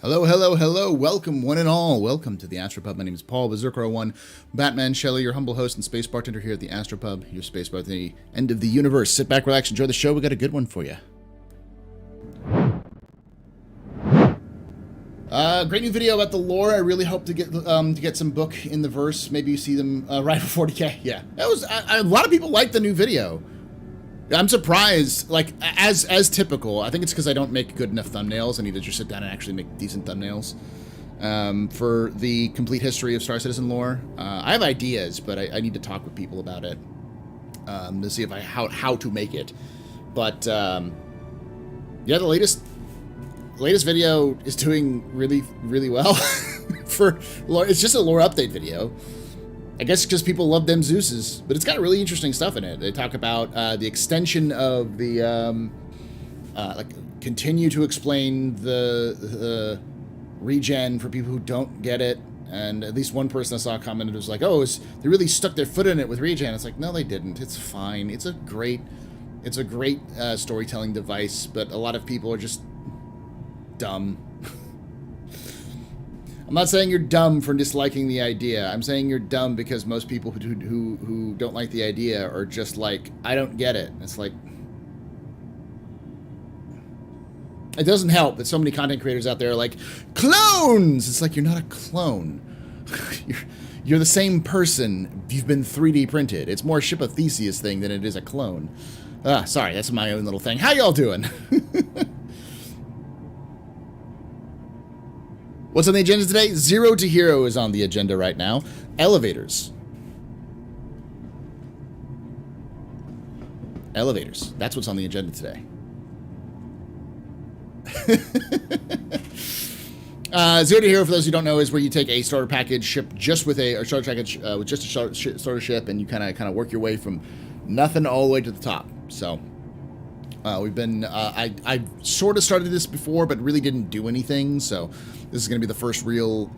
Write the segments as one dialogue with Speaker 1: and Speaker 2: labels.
Speaker 1: Hello, hello, hello. Welcome, one and all. Welcome to the AstroPub. My name is Paul, Berserker01, Batman Shelley, your humble host and space bartender here at the AstroPub, your space bar at the end of the universe. Sit back, relax, enjoy the show. We got a good one for you. Great new video about the lore. I really hope to get some book in the verse. Maybe you see them right before 40K. Yeah, that was a lot of people liked the new video. I'm surprised, like, as typical. I think it's because I don't make good enough thumbnails. I need to just sit down and actually make decent thumbnails. For the complete history of Star Citizen lore. I have ideas, but I need to talk with people about it to see if how to make it. But yeah, the latest video is doing really well. For lore, it's just a lore update video. I guess because people love them Zeuses, but it's got really interesting stuff in it. They talk about the extension of the, continue to explain the regen for people who don't get it. And at least one person I saw commented was like, "Oh, they really stuck their foot in it with regen." It's like, no, they didn't. It's fine. It's a great storytelling device, but a lot of people are just dumb. I'm not saying you're dumb for disliking the idea. I'm saying you're dumb because most people who don't like the idea are just like, I don't get it. It's like, it doesn't help that so many content creators out there are like, clones! It's like, you're not a clone. You're the same person. You've been 3D printed. It's more a Ship of Theseus thing than it is a clone. Sorry, that's my own little thing. How y'all doing? What's on the agenda today? Zero to Hero is on the agenda right now. Elevators. Elevators. That's what's on the agenda today. Zero to Hero, for those who don't know, is where you take a starter package ship just with a starter package with just a starter ship, and you kind of work your way from nothing all the way to the top. So we've been I sort of started this before, but really didn't do anything. So this is going to be the first real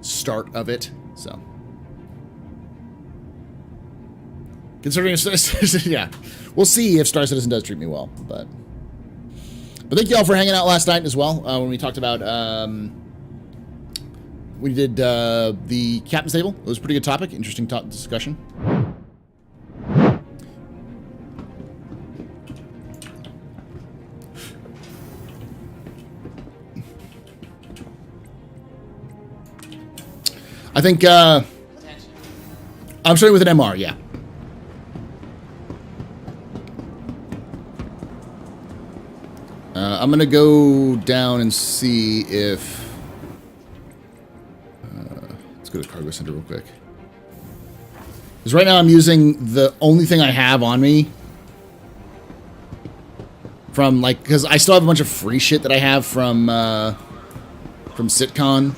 Speaker 1: start of it. So considering, yeah, we'll see if Star Citizen does treat me well, but thank you all for hanging out last night as well, when we talked about, we did the Captain's Table. It was a pretty good topic, interesting discussion. I think, I'm starting with an MR, yeah. I'm going to go down and see if... let's go to Cargo Center real quick. Because right now I'm using the only thing I have on me. From, like... Because I still have a bunch of free shit that I have from Sitcon.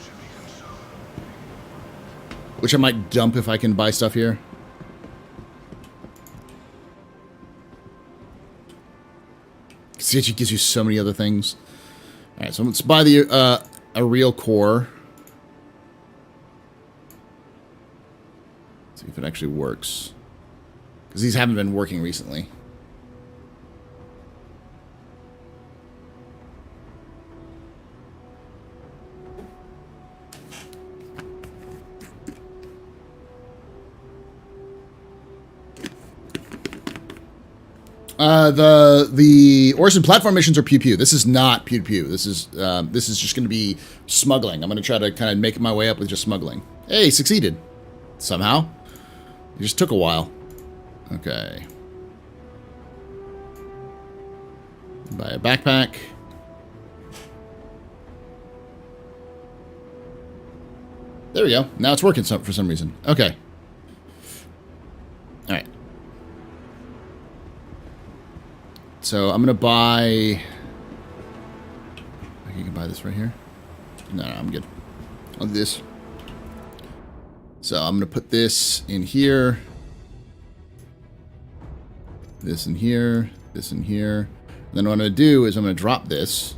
Speaker 1: Which I might dump if I can buy stuff here. It gives you so many other things. Alright, so let's buy the a real core. See if it actually works. Because these haven't been working recently. The Orison platform missions are pew pew. This is not pew pew. This is just going to be smuggling. I'm going to try to kind of make my way up with just smuggling. Hey, succeeded. Somehow. It just took a while. Okay. Buy a backpack. There we go. Now it's working for some reason. Okay. All right. So I'm gonna buy. You can buy this right here. No, I'm good. I'll do this. So I'm gonna put this in here. This in here. This in here. And then what I'm gonna do is I'm gonna drop this.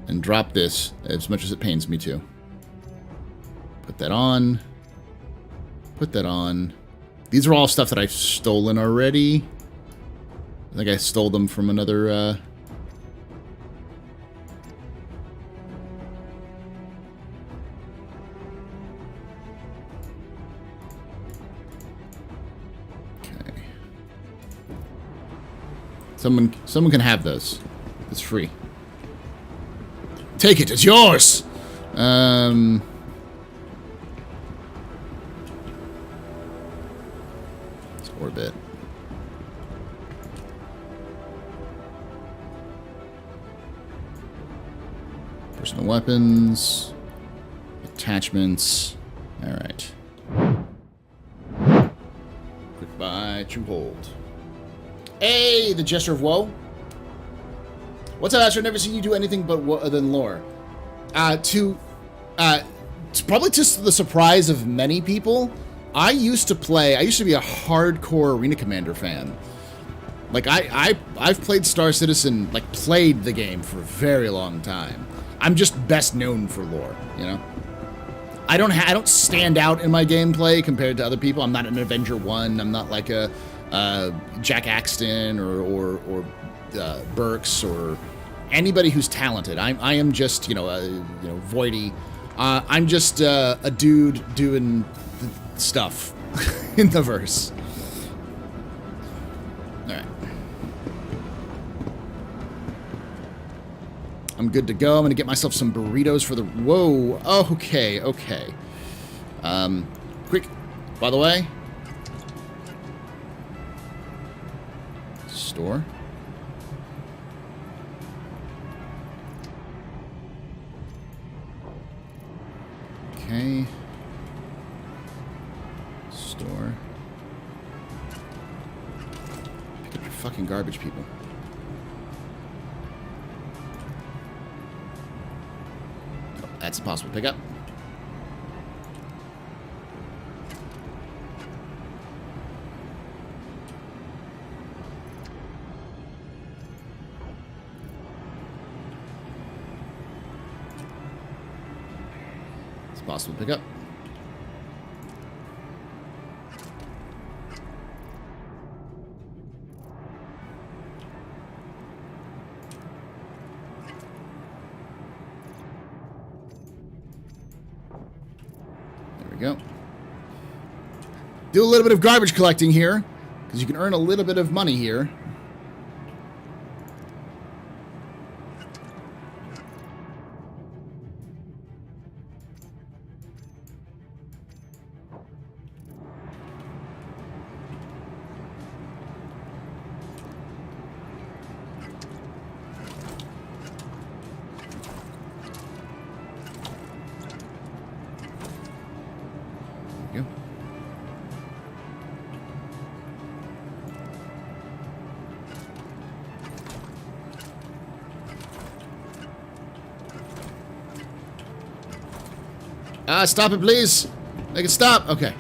Speaker 1: And drop this as much as it pains me to. Put that on. Put that on. These are all stuff that I've stolen already. I think I stole them from another, Okay. Someone can have those. It's free. Take it, it's yours! It's orbit. Personal weapons, attachments. All right. Goodbye, true hold. Hey, the Gesture of Woe. What's up, Astro? Never seen you do anything but other than lore. Probably just the surprise of many people. I used to be a hardcore Arena Commander fan. Like I've played Star Citizen, like played the game for a very long time. I'm just best known for lore, you know? I don't stand out in my gameplay compared to other people. I'm not an Avenger 1. I'm not like a Jack Axton or Burks or anybody who's talented. I am just, Voidy. I'm just a dude doing stuff in the verse. I'm good to go. I'm going to get myself some burritos for the... Whoa. Oh, okay. Okay. Quick. By the way. Store. Okay. Store. fucking garbage people. Oh, that's impossible to pick up. It's possible to pick up. Go. Do a little bit of garbage collecting here, because you can earn a little bit of money here. Stop it, please. Make it stop. Okay.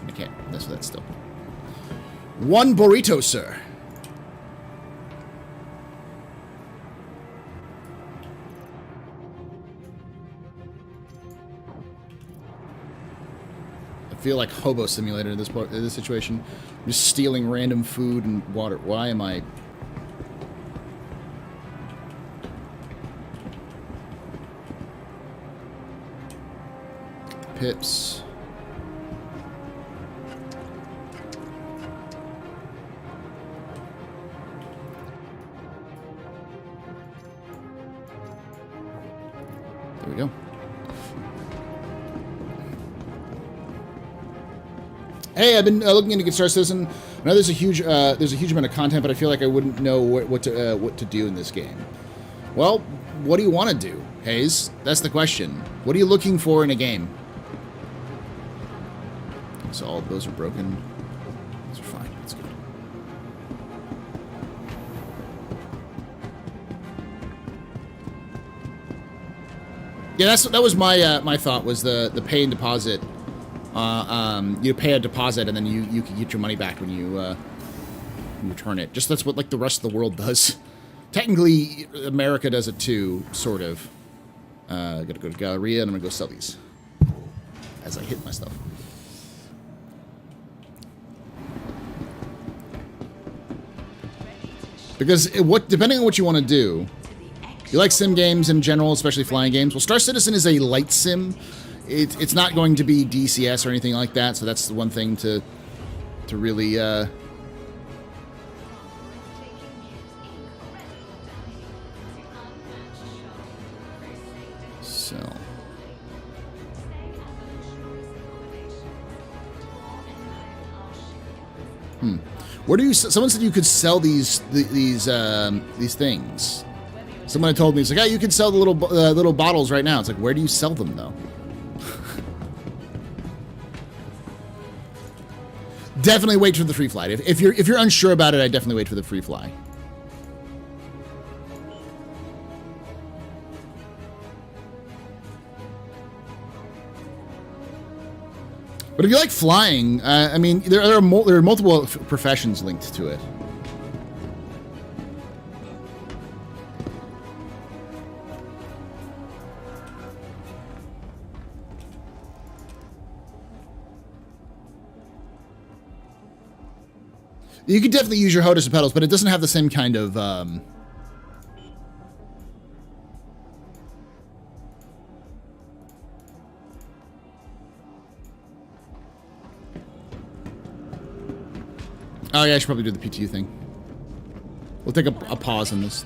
Speaker 1: I can't. That's that still. One burrito, sir. I feel like Hobo Simulator in this situation. I'm just stealing random food and water. Why am I... Pips. There we go. Hey, I've been looking into Get Star Citizen. I know there's a huge amount of content, but I feel like I wouldn't know what to do in this game. Well, what do you want to do, Hayes? That's the question. What are you looking for in a game? So all of those are broken. Those are fine. That's good. Yeah, that was my my thought was the pay and deposit. You pay a deposit and then you can get your money back when you return it. Just that's what like the rest of the world does. Technically, America does it too, sort of. Gotta go to Galleria and I'm gonna go sell these as I hit my stuff. Because depending on what you want to do, you like sim games in general, especially flying games. Well, Star Citizen is a light sim. It's not going to be DCS or anything like that, so that's the one thing to really sell. Where do you? Someone said you could sell these things. Someone had told me it's like, yeah, you can sell the little bottles right now. It's like, where do you sell them though? Definitely wait for the free flight. If you're unsure about it, I definitely wait for the free fly. But if you like flying, I mean, there are multiple professions linked to it. You can definitely use your HOTAS and pedals, but it doesn't have the same kind of... Oh yeah, I should probably do the PTU thing. We'll take a pause on this.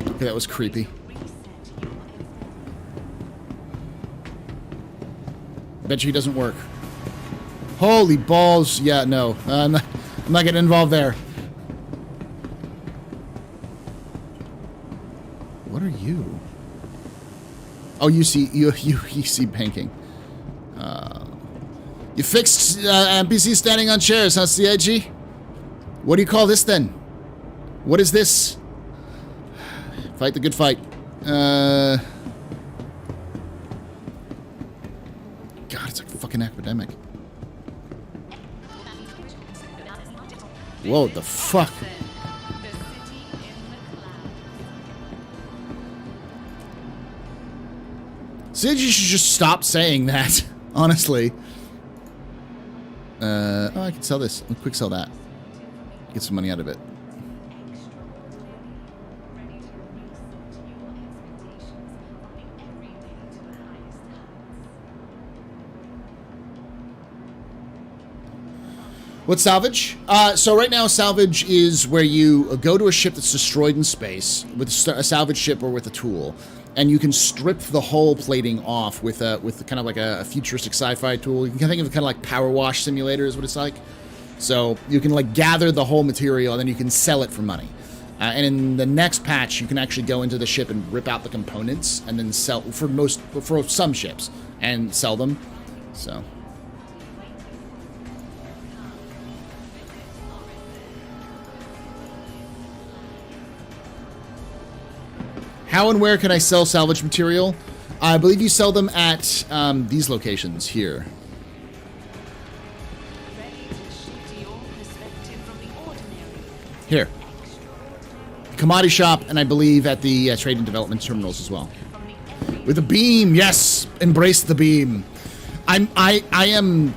Speaker 1: Okay, that was creepy. I bet you he doesn't work. Holy balls. Yeah, no. I'm not getting involved there. What are you? Oh, you see banking. You fixed NPC standing on chairs, huh, CIG? What do you call this then? What is this? Fight the good fight. God, it's like a fucking epidemic. Whoa, the fuck? Sid, you should just stop saying that, honestly. Oh, I can sell this. I'll quick sell that. Get some money out of it. What's Salvage? So right now, Salvage is where you go to a ship that's destroyed in space with a salvage ship or with a tool, and you can strip the hull plating off with kind of like a futuristic sci-fi tool. You can think of it kind of like Power Wash Simulator is what it's like. So you can like gather the whole material and then you can sell it for money. And in the next patch, you can actually go into the ship and rip out the components and then sell for some ships and sell them. So. How and where can I sell salvage material? I believe you sell them at these locations here. Here. Commodity shop, and I believe at the trade and development terminals as well. With a beam, yes! Embrace the beam. I am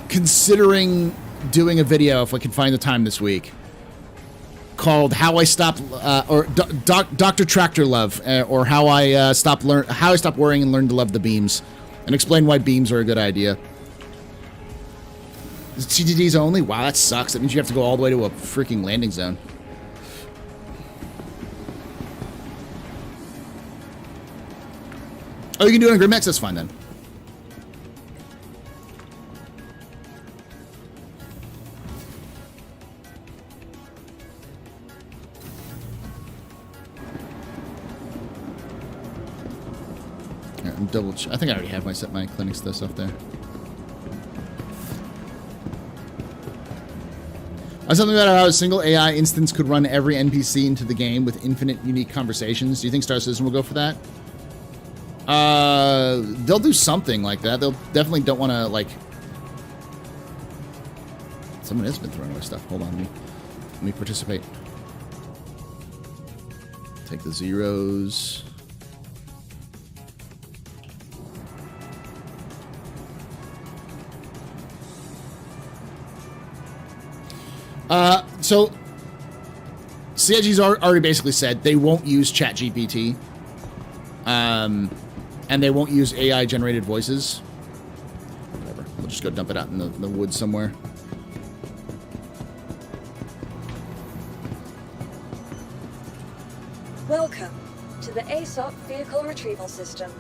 Speaker 1: considering doing a video, if I can find the time this week, called "How I Stopped," or Dr. Tractor Love, or how I stopped worrying and learned to love the beams, and explain why beams are a good idea. CTDs only? Wow, that sucks. That means you have to go all the way to a freaking landing zone. Oh, you can do it on Gridmax? That's fine then. I think I already have my clinic stuff there. I was something about how a single AI instance could run every NPC into the game with infinite unique conversations. Do you think Star Citizen will go for that? They'll do something like that. They'll definitely don't want to, like... Someone has been throwing away stuff. Hold on, let me participate. Take the zeros. So CIG's already basically said they won't use ChatGPT, and they won't use AI-generated voices. Whatever. We'll just go dump it out in the woods somewhere.
Speaker 2: Welcome to the ASOP Vehicle Retrieval System.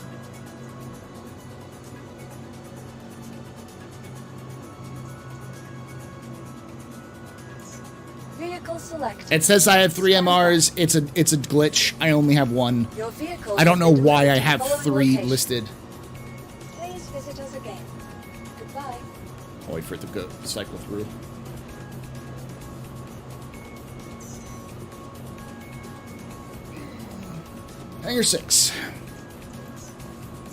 Speaker 2: Vehicle selected.
Speaker 1: It says I have 3 MRs. It's a glitch. I only have 1.
Speaker 2: Your vehicle
Speaker 1: I don't know why I
Speaker 2: to
Speaker 1: have
Speaker 2: following
Speaker 1: 3
Speaker 2: location.
Speaker 1: listed.
Speaker 2: Please visit us again. Goodbye.
Speaker 1: I'll wait for it to go cycle through. Hangar 6.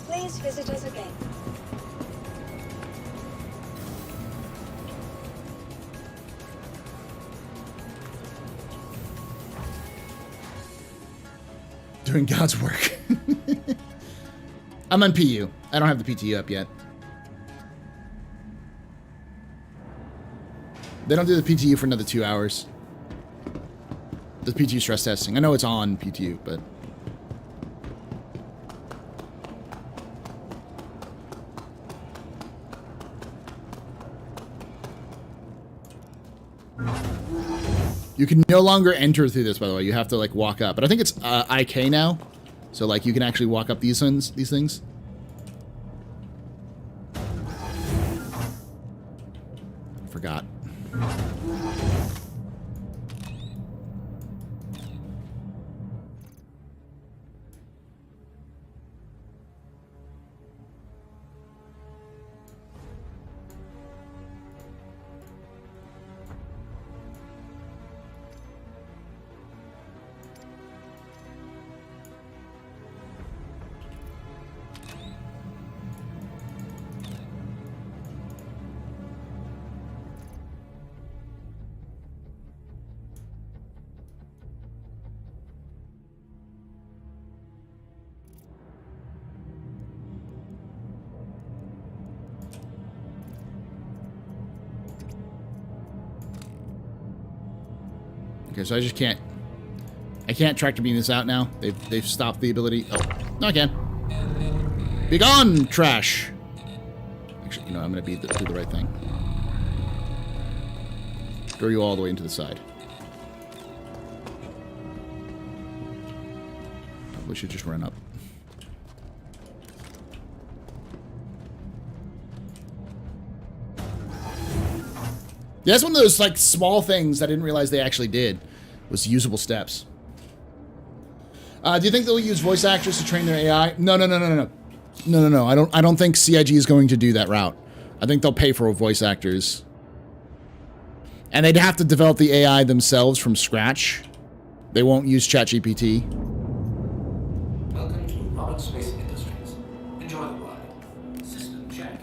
Speaker 2: Please visit us again.
Speaker 1: Doing God's work. I'm on PU. I don't have the PTU up yet. They don't do the PTU for another 2 hours. The PTU stress testing. I know it's on PTU, but... You can no longer enter through this, by the way. You have to, like, walk up. But I think it's IK now. So, like, you can actually walk up these things. Forgot. Okay, so I just can't... I can't tractor beam this out now. They've stopped the ability... Oh, no, I can. Be gone, trash! Actually, you know, I'm going to do the right thing. Throw you all the way into the side. Probably should just run up. Yeah, that's one of those, like, small things I didn't realize they actually did. Was usable steps. Do you think they'll use voice actors to train their AI? No. I don't think CIG is going to do that route. I think they'll pay for voice actors. And they'd have to develop the AI themselves from scratch. They won't use ChatGPT.
Speaker 3: Welcome to Robert Space Industries. Enjoy the ride. System check.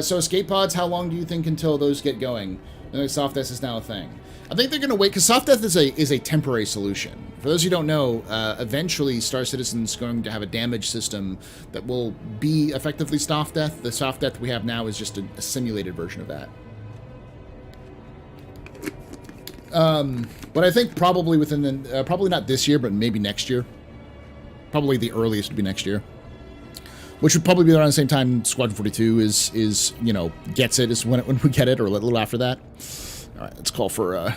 Speaker 1: So escape pods, how long do you think until those get going? I think soft death is now a thing. I think they're going to wait, because soft death is a temporary solution. For those who don't know, eventually Star Citizen's going to have a damage system that will be effectively soft death. The soft death we have now is just a simulated version of that. But I think probably within the, probably not this year, but maybe next year. Probably the earliest would be next year. Which would probably be around the same time Squadron 42 is you know, gets it, is when we get it, or a little after that. Alright, let's call for,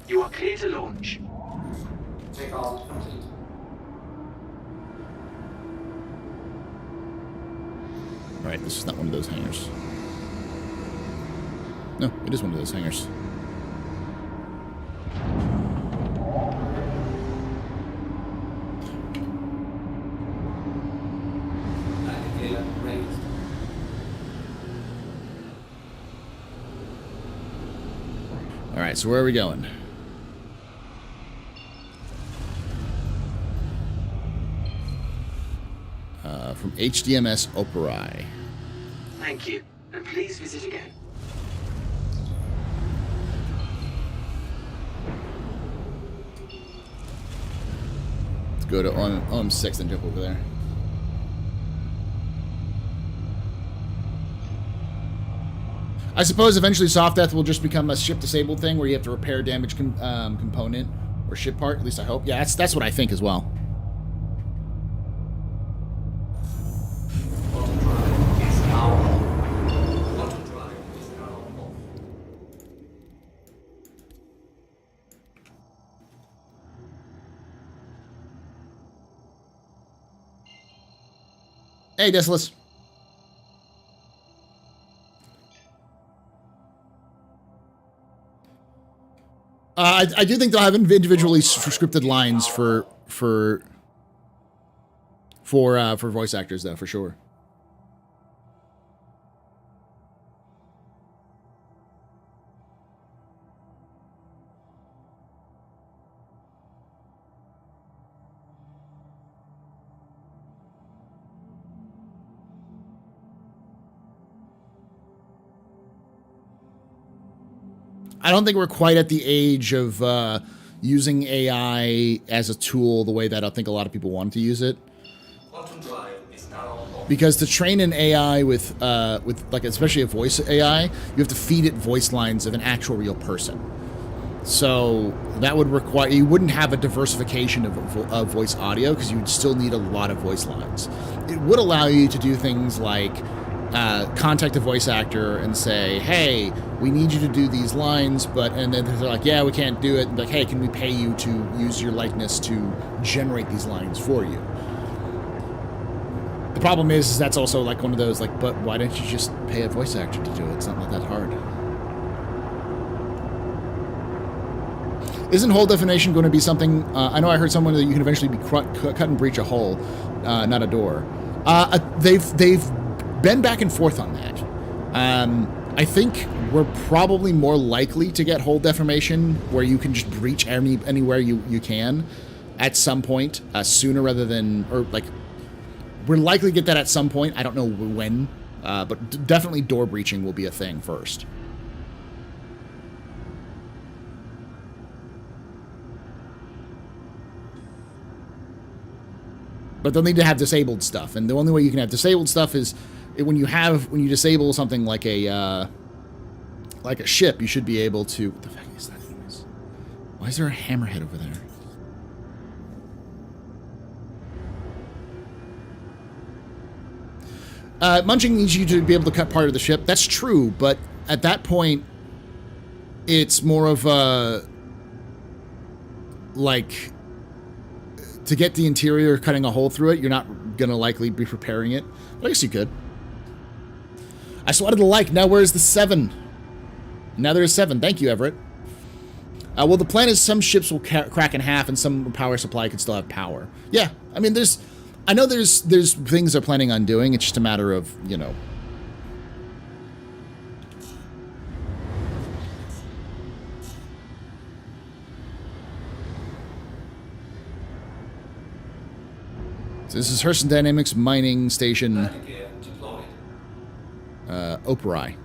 Speaker 4: You are clear to launch.
Speaker 3: Take off complete.
Speaker 1: Alright, this is not one of those hangars. No, it is one of those hangars.
Speaker 3: Navigator raised.
Speaker 1: Alright, so where are we going? From HDMS Operae.
Speaker 4: Thank you, and please visit again.
Speaker 1: Let's go to OM6 and jump over there. I suppose eventually soft death will just become a ship disabled thing where you have to repair a damaged component or ship part. At least I hope. Yeah, that's what I think as well.
Speaker 3: Quantum drive is now on. Quantum drive is now on.
Speaker 1: Hey, Decimus. I do think they'll have individually scripted lines for voice actors, though, for sure. I don't think we're quite at the age of using AI as a tool the way that I think a lot of people want to use it.
Speaker 3: Quantum drive is now on.
Speaker 1: Because to train an AI with like especially a voice AI, you have to feed it voice lines of an actual real person. So that would require, you wouldn't have a diversification of voice audio because you would still need a lot of voice lines. It would allow you to do things like contact a voice actor and say, hey, we need you to do these lines, and then they're like, yeah, we can't do it. And like, hey, can we pay you to use your likeness to generate these lines for you? The problem is that's also like one of those, like, but why don't you just pay a voice actor to do it? It's not that hard. Isn't hole definition going to be something, I know I heard someone that you can eventually be cut and breach a hole, not a door. They've been back and forth on that. I think we're probably more likely to get hole deformation where you can just breach anywhere you can at some point, sooner rather than, or like, we're likely to get that at some point. I don't know when, but definitely door breaching will be a thing first. But they'll need to have disabled stuff, and the only way you can have disabled stuff is when you disable something like a like a ship, you should be able to... What the fuck is that noise? Why is there a hammerhead over there? Munching needs you to be able to cut part of the ship. That's true, but at that point, it's more of a... Like, to get the interior, cutting a hole through it, you're not going to likely be preparing it. But I guess you could. I swatted the like. Now where's the 7? Now there's 7. Thank you, Everett. Well, the plan is some ships will crack in half and some power supply could still have power. Yeah, I mean, I know there's things they're planning on doing. It's just a matter of, you know. So this is Hurston Dynamics mining station.
Speaker 3: Landing gear deployed.
Speaker 1: Operi.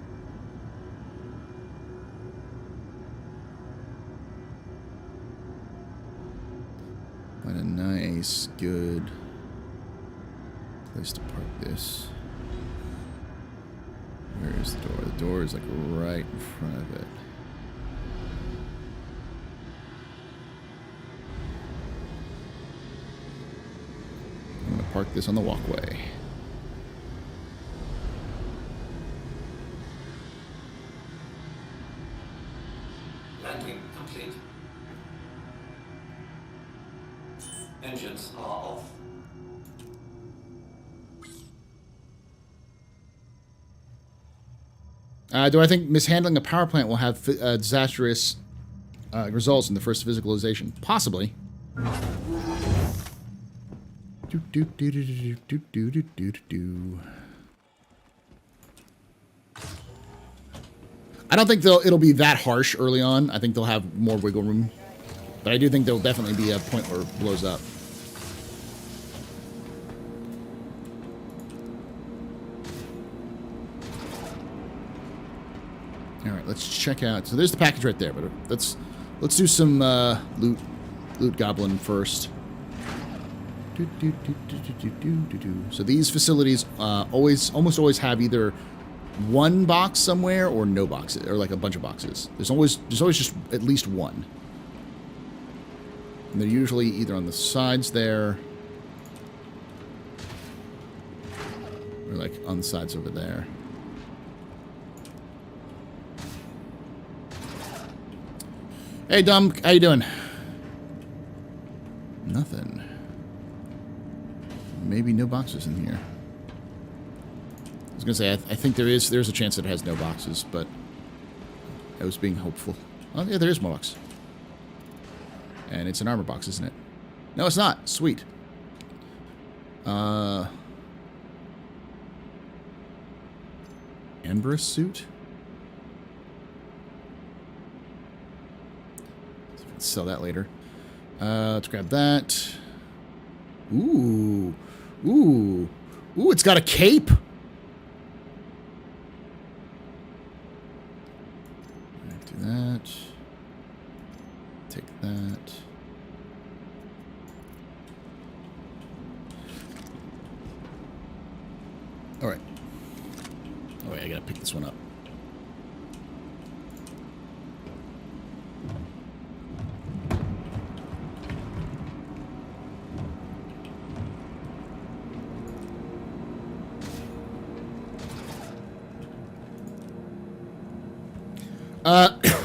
Speaker 1: What a nice, good place to park this. Where is the door? The door is like right in front of it. I'm going to park this on the walkway.
Speaker 3: Landing complete. Engines are off.
Speaker 1: Do I think mishandling a power plant will have disastrous results in the first physicalization? Possibly. I don't think it'll be that harsh early on. I think they'll have more wiggle room. But I do think there'll definitely be a point where it blows up. Alright, let's check out. So there's the package right there, but let's do some loot goblin first. So these facilities almost always have either one box somewhere or no boxes, or like a bunch of boxes. There's always just at least one. And they're usually either on the sides there, or like on the sides over there. Hey, Dom, how you doing? Nothing. Maybe no boxes in here. I was gonna say, I think there's a chance that it has no boxes, but I was being hopeful. Oh yeah, there is one box. And it's an armor box, isn't it? No, it's not. Sweet. Amberous suit? Let's sell that later. Let's grab that. Ooh. Ooh. Ooh, it's got a cape. Do that. Take that. All right. Oh, wait, I gotta pick this one up.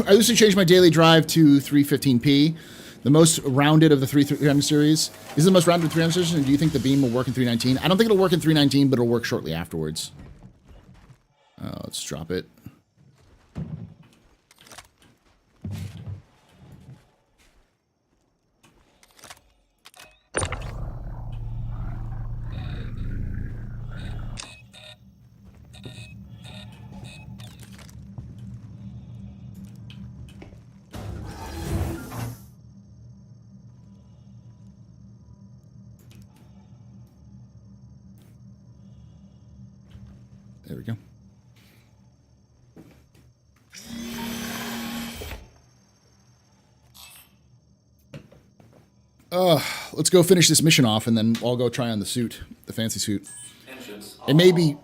Speaker 1: I usually change my daily drive to 315p. The most rounded of the 300 series. Is it the most rounded 300 series? And do you think the beam will work in 319? I don't think it'll work in 319, but it'll work shortly afterwards. Let's drop it. There we go. Let's go finish this mission off, and then I'll go try on the suit, the fancy suit.
Speaker 3: Engines
Speaker 1: It may be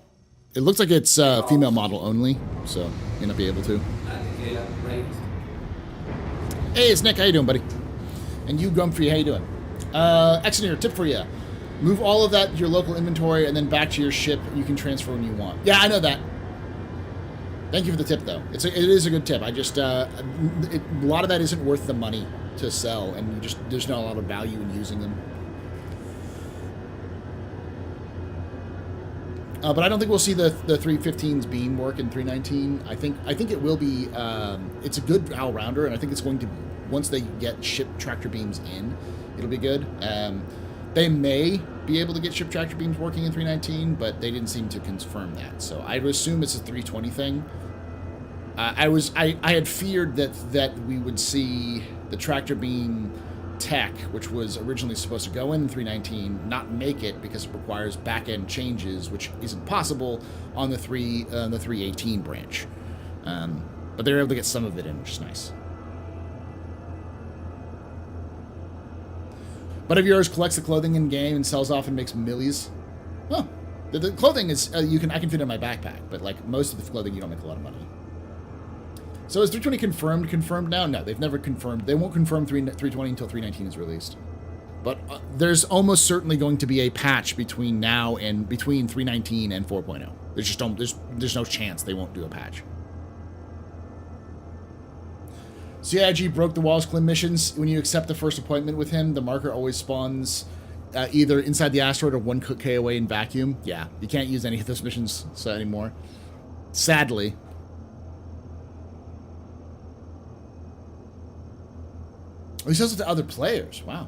Speaker 1: It looks like it's female model only, so you're not be able to.
Speaker 3: Indicator raised.
Speaker 1: Hey, it's Nick. How you doing, buddy? And you, Grumpy, how you doing? Exeter, tip for you. Move all of that to your local inventory and then back to your ship. You can transfer when you want. Yeah, I know that. Thank you for the tip, though. It is a good tip. I just a lot of that isn't worth the money to sell, and there's not a lot of value in using them. But I don't think we'll see the 315's beam work in 319. I think it will be. It's a good all-rounder, and I think it's going to, once they get ship tractor beams in, it'll be good. They may be able to get ship tractor beams working in 319, but they didn't seem to confirm that. So I would assume it's a 320 thing. I had feared that we would see the tractor beam tech, which was originally supposed to go in 319, not make it because it requires back-end changes, which isn't possible on the 318 branch. But they were able to get some of it in, which is nice. But of yours collects the clothing in game and sells off and makes millies. Oh, the clothing is I can fit in my backpack, but like most of the clothing, you don't make a lot of money. So is 320 confirmed now? No, they've never confirmed. They won't confirm 320 until 319 is released. But there's almost certainly going to be a patch between now and between 319 and 4.0. There's no chance they won't do a patch. CIG broke the walls Klim missions. When you accept the first appointment with him, the marker always spawns either inside the asteroid or 1K away in vacuum. Yeah, you can't use any of those missions anymore. Sadly. Oh, he says it to other players. Wow.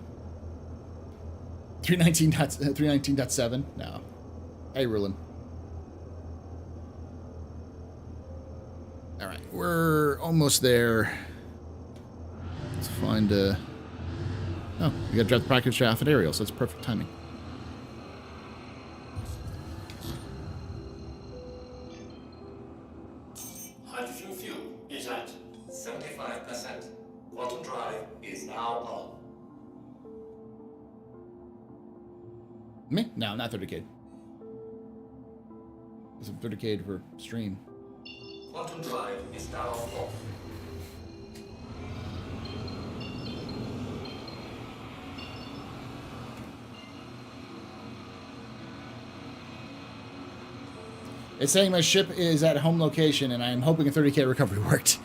Speaker 1: 319.7? No. Hey, Rulin. All right, we're almost there. Let's find oh, we got to drive the package to Alpha Aerial, so that's perfect timing.
Speaker 3: Hydrogen fuel is at 75%. Quantum drive is now on.
Speaker 1: Me? No, not 30K. It's a 30K per stream.
Speaker 3: Quantum drive is now off.
Speaker 1: It's saying my ship is at home location, and I'm hoping a 30K recovery worked.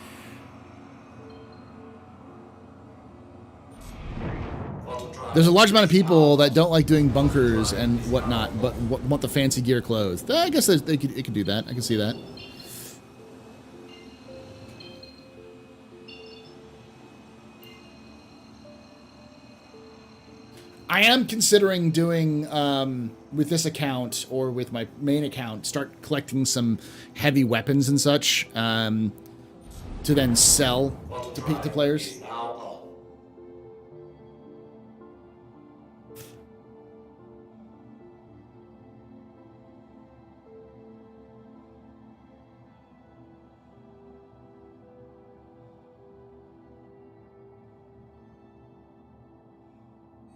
Speaker 1: There's a large amount of people that don't like doing bunkers and whatnot, but want the fancy gear clothes. I guess it could do that. I can see that. I am considering doing, with this account or with my main account, start collecting some heavy weapons and such to then sell to players.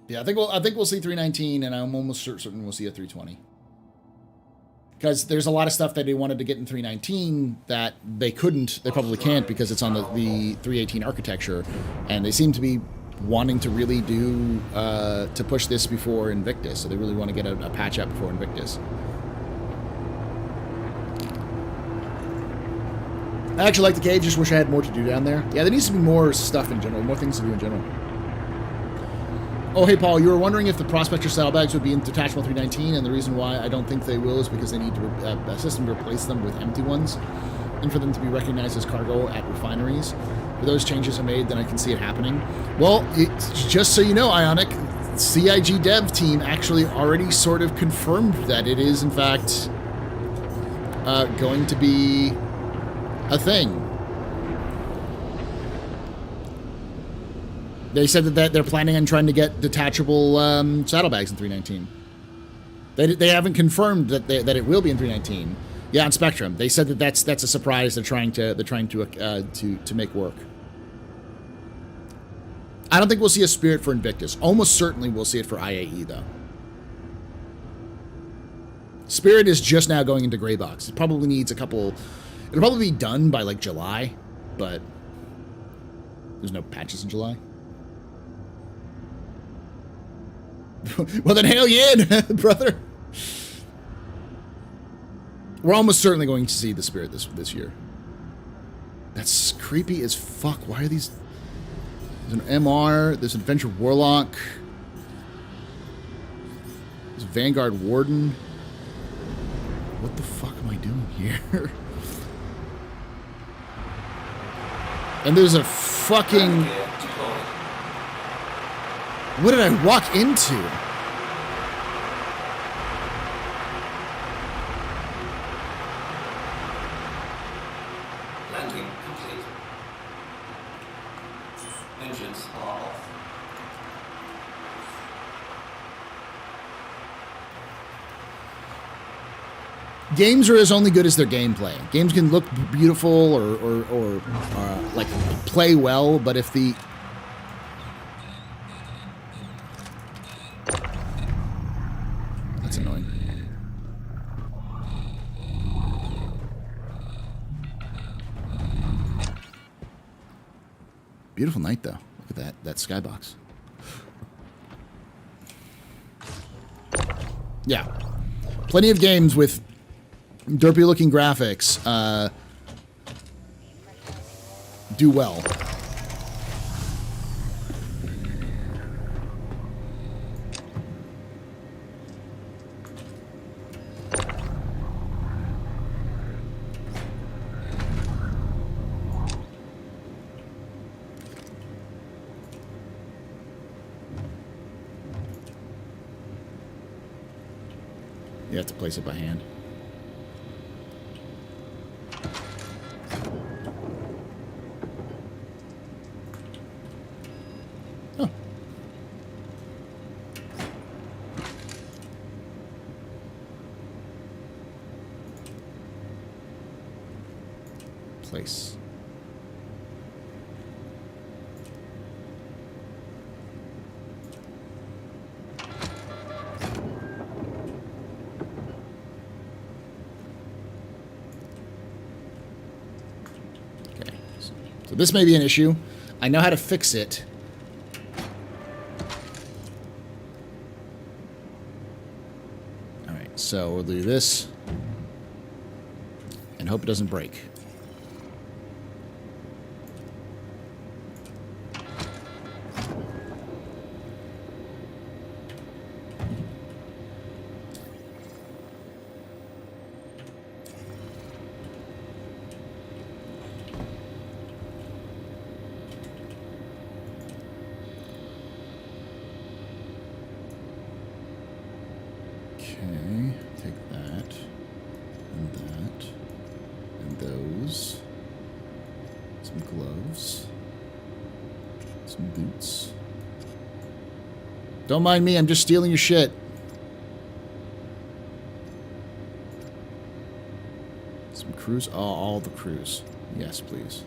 Speaker 1: Yeah, I think we'll see 319, and I'm almost certain we'll see a 320. Because there's a lot of stuff that they wanted to get in 319 that they couldn't. They probably can't because it's on the 318 architecture, and they seem to be wanting to really do to push this before Invictus. So they really want to get a patch up before Invictus. I actually like the cage. Just wish I had more to do down there. Yeah, there needs to be more stuff in general, more things to do in general. Oh, hey, Paul, you were wondering if the Prospector saddlebags would be in Detachable 319, and the reason why I don't think they will is because they need to a system to replace them with empty ones, and for them to be recognized as cargo at refineries. If those changes are made, then I can see it happening. Well, just so you know, Ionic, CIG dev team actually already sort of confirmed that it is, in fact, going to be a thing. They said that they're planning on trying to get detachable saddlebags in 319. They haven't confirmed that it will be in 319. Yeah, on Spectrum, they said that that's a surprise. They're trying to make work. I don't think we'll see a Spirit for Invictus. Almost certainly we'll see it for IAE though. Spirit is just now going into gray box. It probably needs a couple... It'll probably be done by, like, July, but there's no patches in July. Well, then hell yeah, brother. We're almost certainly going to see the Spirit this year. That's creepy as fuck. Why are these... There's an MR, there's an Adventure Warlock, there's a Vanguard Warden. What the fuck am I doing here? And there's a fucking... What did I walk into?
Speaker 3: Landing complete. Engines are off.
Speaker 1: Games are as only good as their gameplay. Games can look beautiful or like play well, but if the... That's annoying. Beautiful night, though. Look at that skybox. Yeah. Plenty of games with derpy-looking graphics do well. You have to place it by hand. Oh. Place. So this may be an issue. I know how to fix it. Alright, so we'll do this. And hope it doesn't break. Don't mind me, I'm just stealing your shit. Some crews? Oh, all the crews. Yes, please.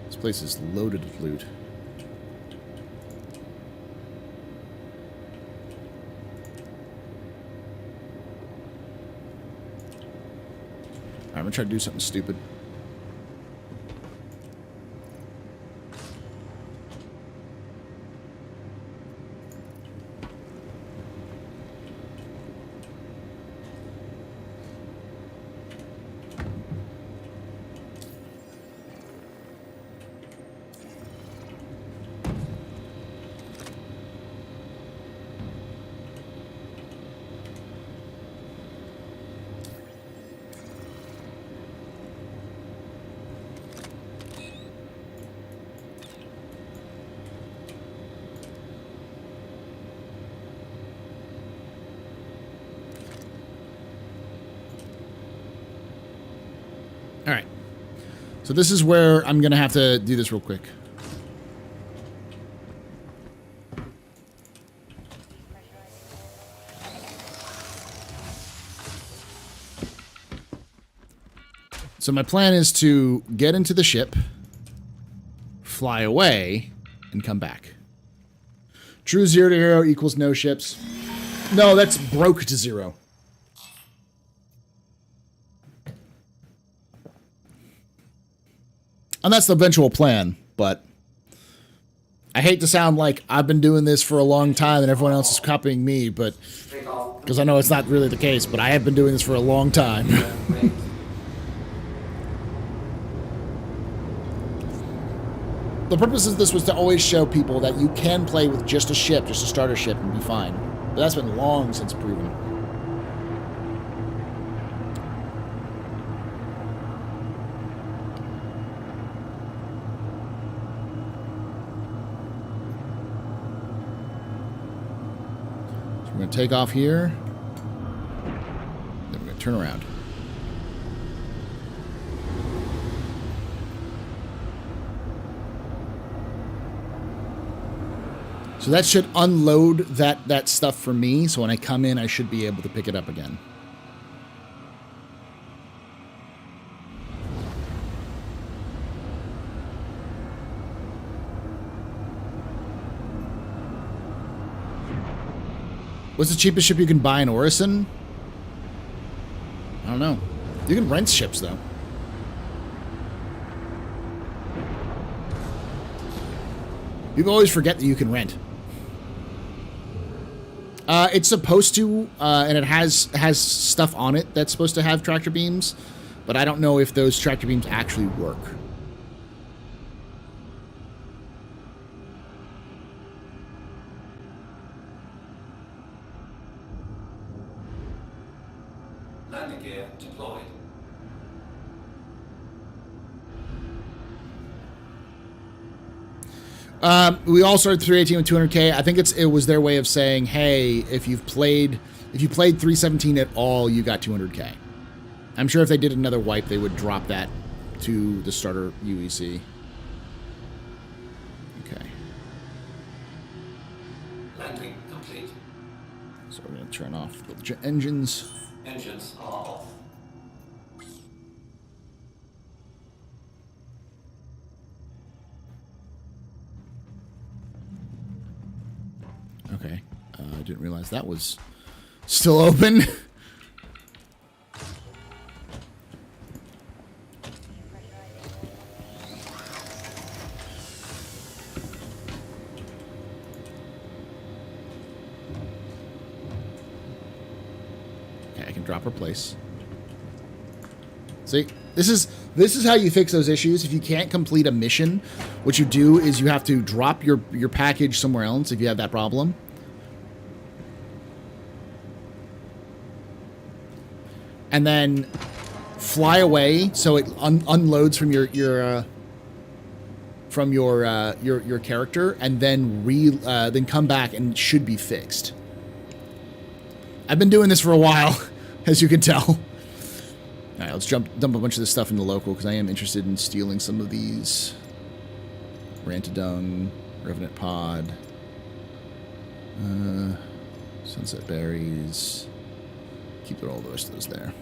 Speaker 1: This place is loaded with loot. Alright, I'm gonna try to do something stupid. Alright. So this is where I'm going to have to do this real quick. So my plan is to get into the ship, fly away, and come back. True 0 to hero equals no ships. No, that's broke to 0. And that's the eventual plan, but I hate to sound like I've been doing this for a long time and everyone else is copying me, but because I know it's not really the case, but I have been doing this for a long time. The purpose of this was to always show people that you can play with just a ship, just a starter ship, and be fine. But that's been long since proven. So we're going to take off here. Then we're going to turn around. So that should unload that stuff for me, so when I come in, I should be able to pick it up again. What's the cheapest ship you can buy in Orison? I don't know. You can rent ships, though. People always forget that you can rent. It's supposed to, and it has stuff on it that's supposed to have tractor beams, but I don't know if those tractor beams actually work.
Speaker 3: Landing gear deployed.
Speaker 1: We all started 318 with 200K. I think it was their way of saying, hey, if you played 317 at all, you got 200K. I'm sure if they did another wipe, they would drop that to the starter UEC. Okay.
Speaker 3: Landing complete.
Speaker 1: So we're going to turn off the engines.
Speaker 3: Engines are off.
Speaker 1: Okay. I didn't realize that was still open. Okay, I can drop her place. See, this is how you fix those issues. If you can't complete a mission, what you do is you have to drop your package somewhere else if you have that problem. And then fly away so it unloads from your character, and then come back and it should be fixed. I've been doing this for a while, as you can tell. All right, let's dump a bunch of this stuff in the local because I am interested in stealing some of these. Rantadung, Revenant Pod, Sunset Berries. Keep all the rest of those there.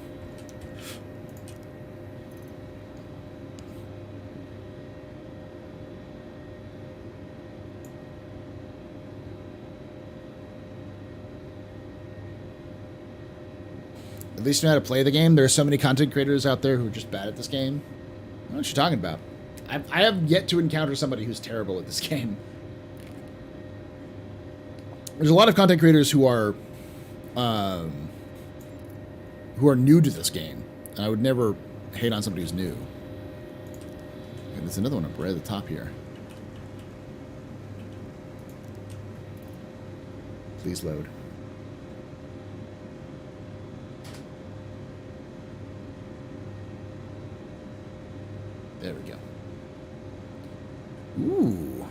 Speaker 1: At least you know how to play the game. There are so many content creators out there who are just bad at this game. I don't know what you're talking about. I have yet to encounter somebody who's terrible at this game. There's a lot of content creators who are new to this game, and I would never hate on somebody who's new. And there's another one up right at the top here. Please load. There we go. Ooh.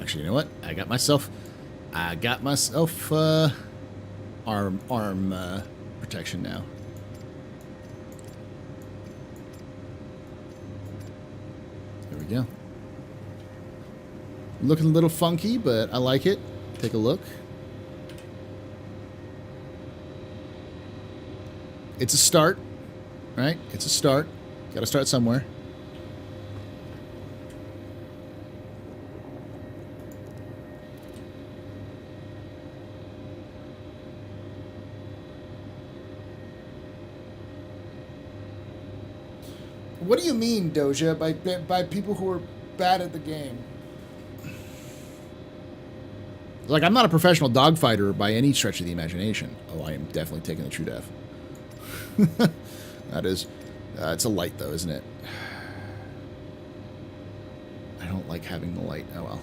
Speaker 1: Actually, you know what? I got myself arm protection now. There we go. Looking a little funky, but I like it. Take a look. It's a start, right? It's a start. Got to start somewhere. What do you mean, Doja, by people who are bad at the game? Like, I'm not a professional dogfighter by any stretch of the imagination. Oh, I am definitely taking the true death. That is... it's a light, though, isn't it? I don't like having the light. Oh, well.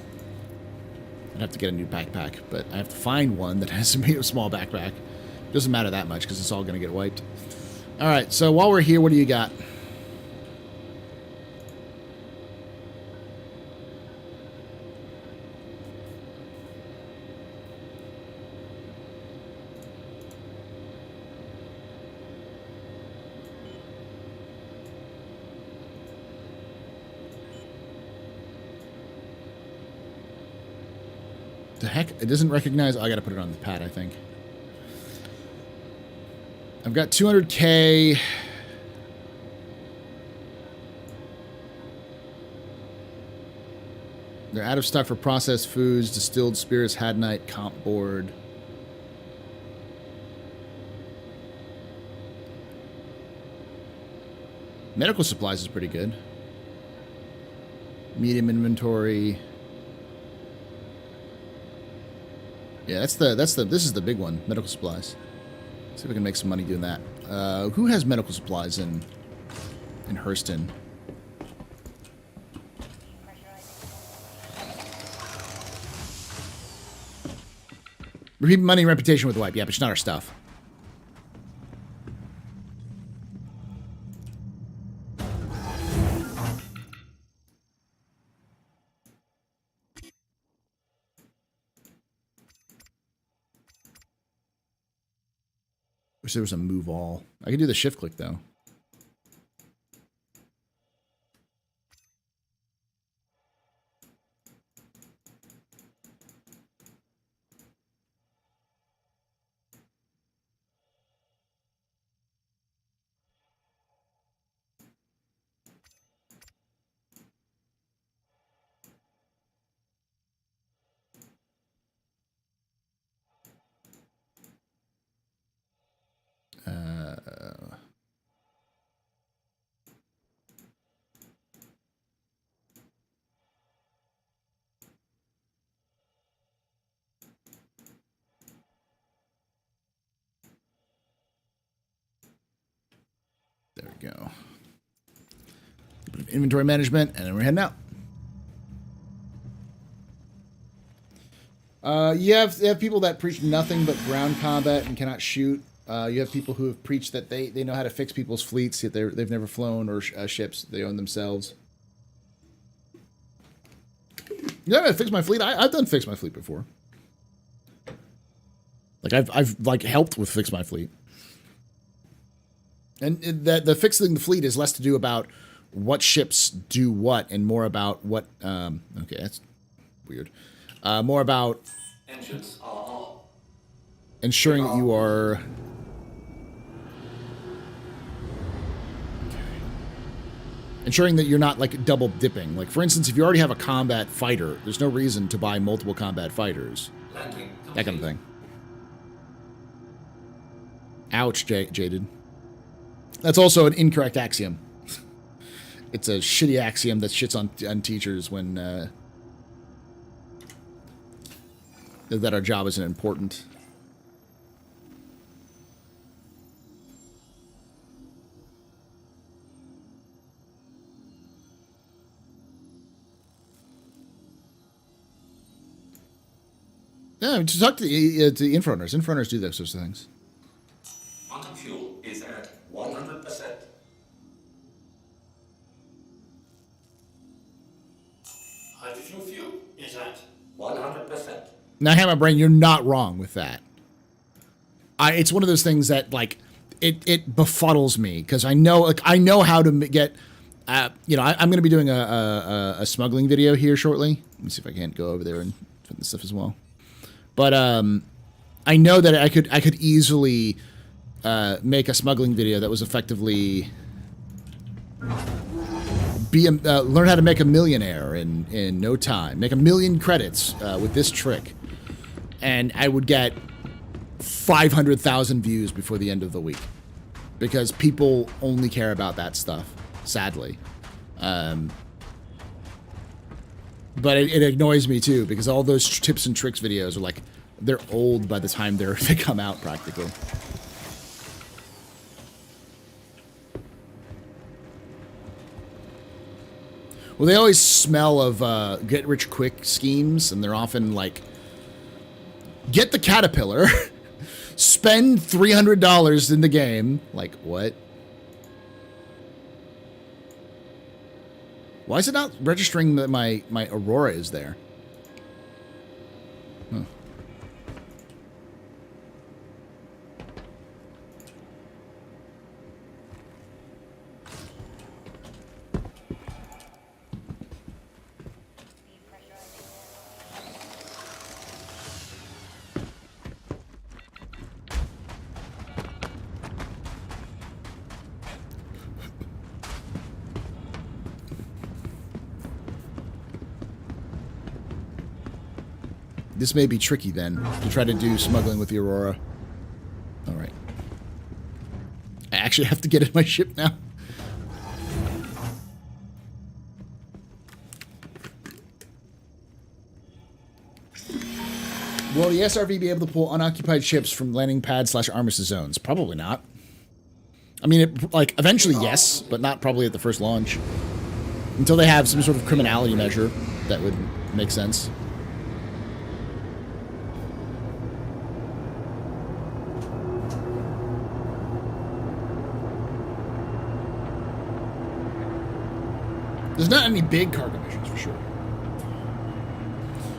Speaker 1: I'd have to get a new backpack, but I have to find one that has a small backpack. Doesn't matter that much, because it's all going to get wiped. Alright, so while we're here, what do you got? The heck? It doesn't recognize... Oh, I gotta put it on the pad, I think. I've got 200k. They're out of stock for processed foods, distilled spirits, Hadnite, comp board. Medical supplies is pretty good. Medium inventory. Yeah, this is the big one, medical supplies. See if we can make some money doing that. Who has medical supplies in Hurston? Repeat money and reputation with the wipe. Yeah, but it's not our stuff. Wish there was a move all. I can do the shift click though. There we go. A bit of inventory management, and then we're heading out. You have people that preach nothing but ground combat and cannot shoot. You have people who have preached that they know how to fix people's fleets, yet they've never flown or ships they own themselves. You know how to fix my fleet? I've done fix my fleet before. Like I've like helped with fix my fleet. And the fixing the fleet is less to do about what ships do what and more about what... okay, that's weird. More about...
Speaker 3: Engines are on.
Speaker 1: Ensuring that you are... Okay. Ensuring that you're not, like, double dipping. Like, for instance, if you already have a combat fighter, there's no reason to buy multiple combat fighters.
Speaker 3: Landing
Speaker 1: That kind of thing. Ouch, Jaded. That's also an incorrect axiom. It's a shitty axiom that shits on teachers when that our job isn't important. Yeah, just talk to the infrunners. Infrunners do those sorts of things.
Speaker 3: quantum fuel is at 100%. Hydrogen fuel is at 100%.
Speaker 1: Now, Hammer Brain, you're not wrong with that. It's one of those things that, like, it befuddles me because I know how to get. You know, I'm going to be doing a smuggling video here shortly. Let me see if I can't go over there and put this stuff as well. But I know that I could easily make a smuggling video that was effectively learn how to make a millionaire in no time, make 1 million credits with this trick, and I would get 500,000 views before the end of the week because people only care about that stuff. sadly. But it annoys me too, because all those tips and tricks videos are like, they're old by the time they come out practically. Well, they always smell of get-rich-quick schemes, and they're often like, get the caterpillar, spend $300 in the game. Like, what? Why is it not registering that my Aurora is there? Huh. This may be tricky then, to try to do smuggling with the Aurora. Alright. I actually have to get in my ship now. Will the SRV be able to pull unoccupied ships from landing pads / armistice zones? Probably not. I mean, like, eventually yes, but not probably at the first launch. Until they have some sort of criminality measure that would make sense. There's not any big cargo missions for sure.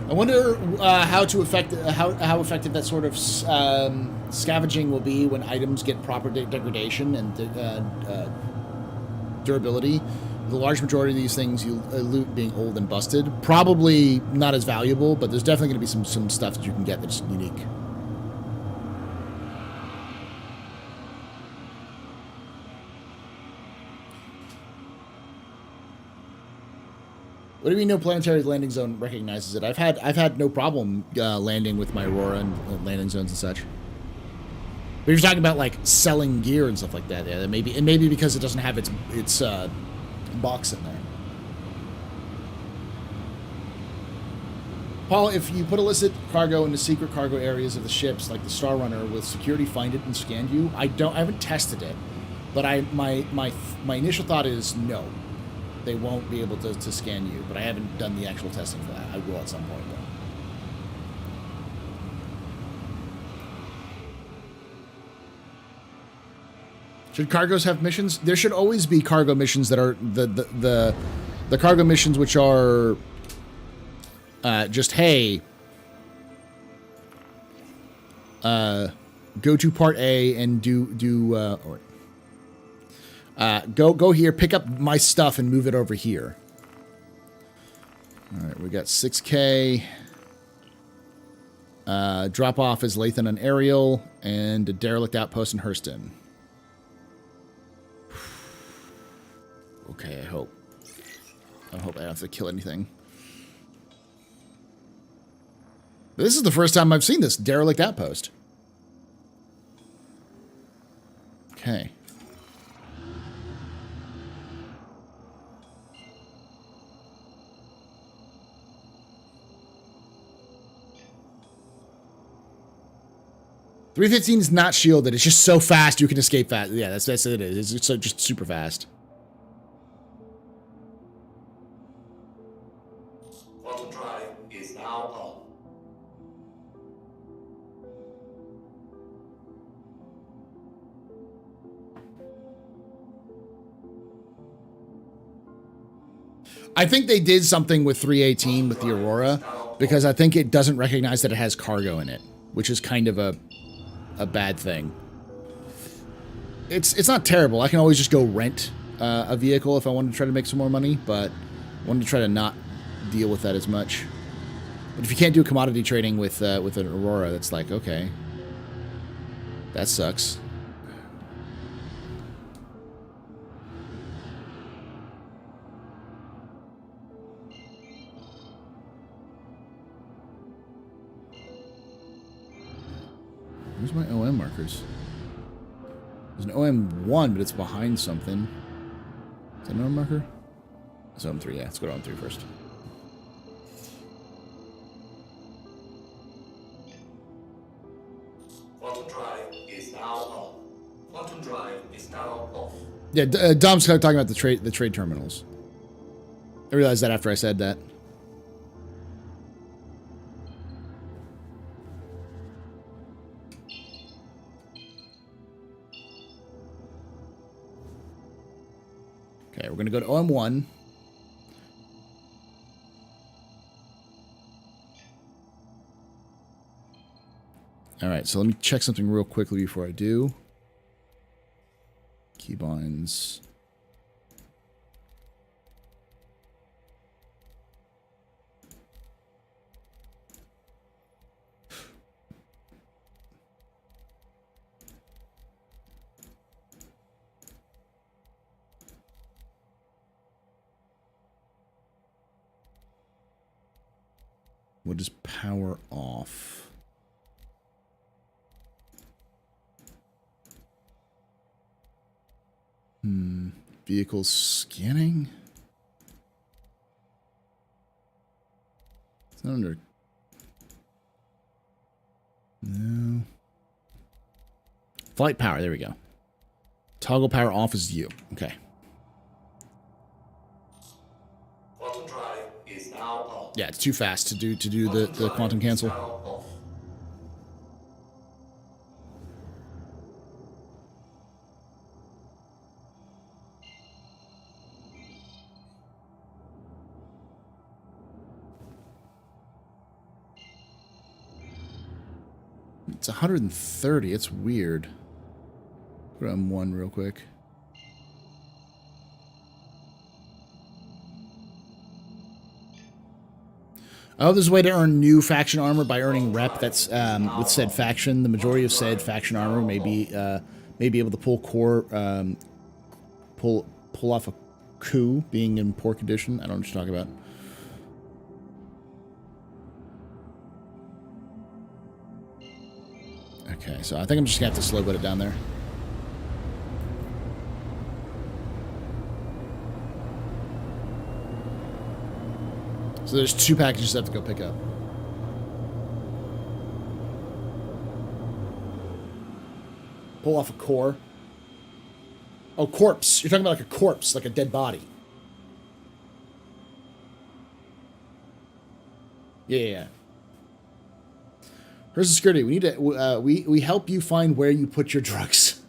Speaker 1: I wonder how effective that sort of scavenging will be when items get proper degradation and durability. The large majority of these things you loot being old and busted, probably not as valuable, but there's definitely going to be some stuff that you can get that's unique. What do you mean no planetary landing zone recognizes it? I've had no problem landing with my Aurora and landing zones and such. But you're talking about like selling gear and stuff like that. Yeah, it may be because it doesn't have its box in there. Paul, if you put illicit cargo into secret cargo areas of the ships, like the Star Runner, will security find it and scan you? I haven't tested it, but my initial thought is no. They won't be able to scan you, but I haven't done the actual testing for that. I will at some point, though. Should cargos have missions? There should always be cargo missions that are the cargo missions which are just, hey, go to part A and go here, pick up my stuff, and move it over here. All right, we got 6K. Drop off is Lathan and Ariel, and a derelict outpost in Hurston. Okay, I hope I don't have to kill anything. This is the first time I've seen this derelict outpost. Okay. .315 is not shielded. It's just so fast you can escape fast. Yeah, that's what it is. It's so just super fast.
Speaker 3: Quantum drive is now on.
Speaker 1: I think they did something with 318 with the Aurora, because I think it doesn't recognize that it has cargo in it, which is kind of a bad thing. It's not terrible. I can always just go rent a vehicle if I wanted to try to make some more money, but I wanted to try to not deal with that as much. But if you can't do commodity trading with an Aurora, that's like, okay, that sucks. Where's my OM markers? There's an OM1, but it's behind something. Is that an arm marker? Zone 3, yeah. Let's go to Zone 3 first.
Speaker 3: Quantum drive is now on. Quantum drive is now off.
Speaker 1: Yeah, Dom's kind of talking about the trade terminals. I realized that after I said that. Okay, we're going to go to OM1. All right, so let me check something real quickly before I do. Keybinds. What is power off? Vehicle scanning? It's not under... No. Flight power, there we go. Toggle power off is you. Okay.
Speaker 3: Quantum drive is now on.
Speaker 1: Yeah, it's too fast to do the quantum cancel.
Speaker 3: Now off.
Speaker 1: It's 130. It's weird. Put on one real quick. Oh, there's a way to earn new faction armor by earning rep. That's with said faction. The majority of said faction armor may be able to pull core, pull off a coup being in poor condition. I don't know what you're talking about. Okay, so I think I'm just gonna have to slow boat it down there. So there's 2 packages I have to go pick up. Pull off a core. Oh, corpse. You're talking about like a corpse, like a dead body. Yeah. Here's the security. We need to. We help you find where you put your drugs.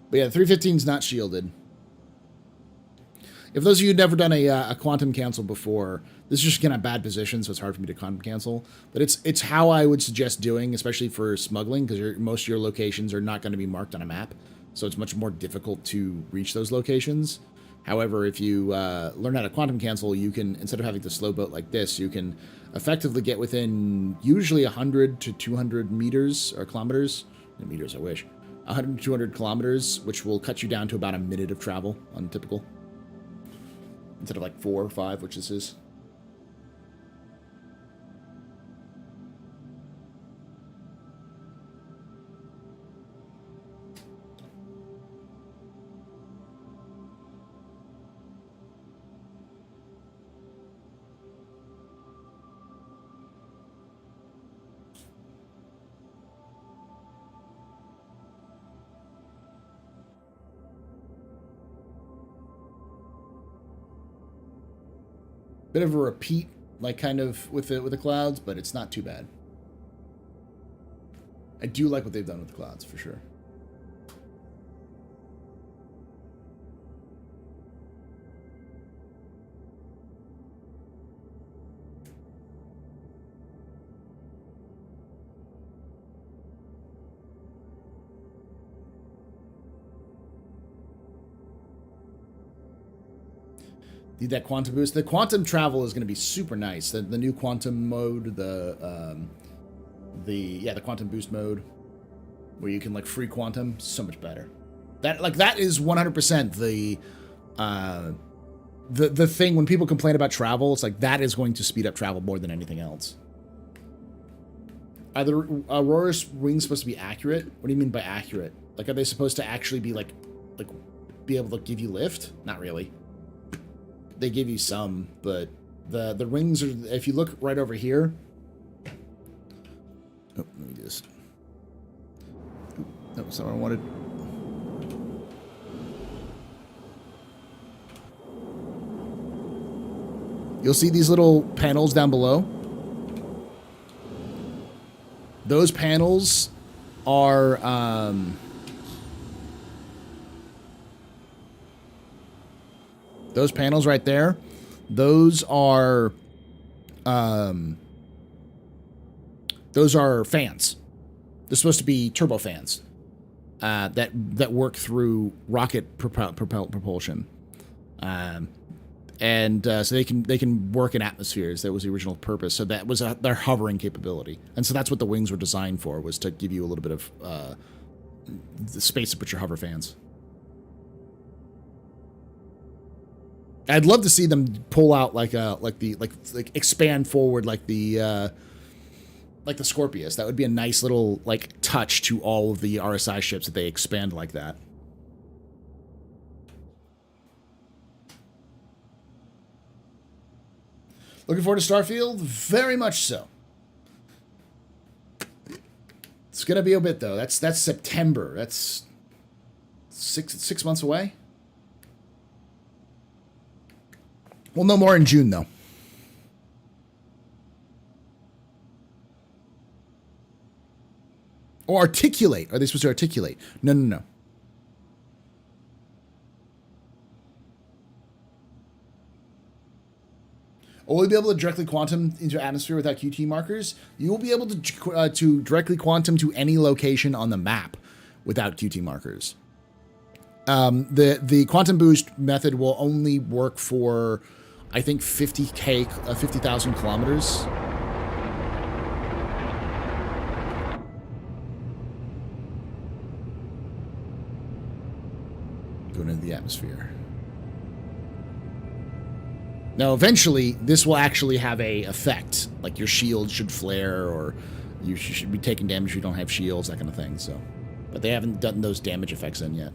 Speaker 1: But yeah, the 315 is not shielded. If those of you who've never done a quantum cancel before, this is just gonna have bad position, so it's hard for me to quantum cancel. But it's how I would suggest doing, especially for smuggling, because most of your locations are not going to be marked on a map, so it's much more difficult to reach those locations. However, if you learn how to quantum cancel, you can, instead of having to slow boat like this, you can effectively get within usually 100 to 200 meters or kilometers. Meters, I wish. 100 to 200 kilometers, which will cut you down to about a minute of travel on typical. Instead of like 4 or 5, which this is. Bit of a repeat, like kind of with the clouds, but it's not too bad. I do like what they've done with the clouds for sure. Need that quantum boost. The quantum travel is going to be super nice. The new quantum mode, the quantum boost mode, where you can like free quantum, so much better. That is 100% the thing when people complain about travel, it's like that is going to speed up travel more than anything else. Are the Aurora's wings supposed to be accurate? What do you mean by accurate? Like, are they supposed to actually be like be able to give you lift? Not really. They give you some, but the rings are. If you look right over here. Oh, let me just. That was not what I wanted. You'll see these little panels down below. Those panels are those panels right there. Those are fans. They're supposed to be turbofans that work through rocket propulsion. So they can work in atmospheres. That was the original purpose. So that was their hovering capability. And so that's what the wings were designed for, was to give you a little bit of the space to put your hover fans. I'd love to see them pull out like expand forward like the Scorpius. That would be a nice little like touch to all of the RSI ships that they expand like that. Looking forward to Starfield? Very much so. It's gonna be a bit though. That's September. That's six months away. Well, no more in June though. Or articulate. Are they supposed to articulate? No. Will we be able to directly quantum into atmosphere without QT markers? You will be able to directly quantum to any location on the map without QT markers. The quantum boost method will only work for, I think, 50,000 kilometers. Going into the atmosphere. Now, eventually, this will actually have a effect. Like your shield should flare, or you should be taking damage if you don't have shields, that kind of thing. So, but they haven't done those damage effects in yet.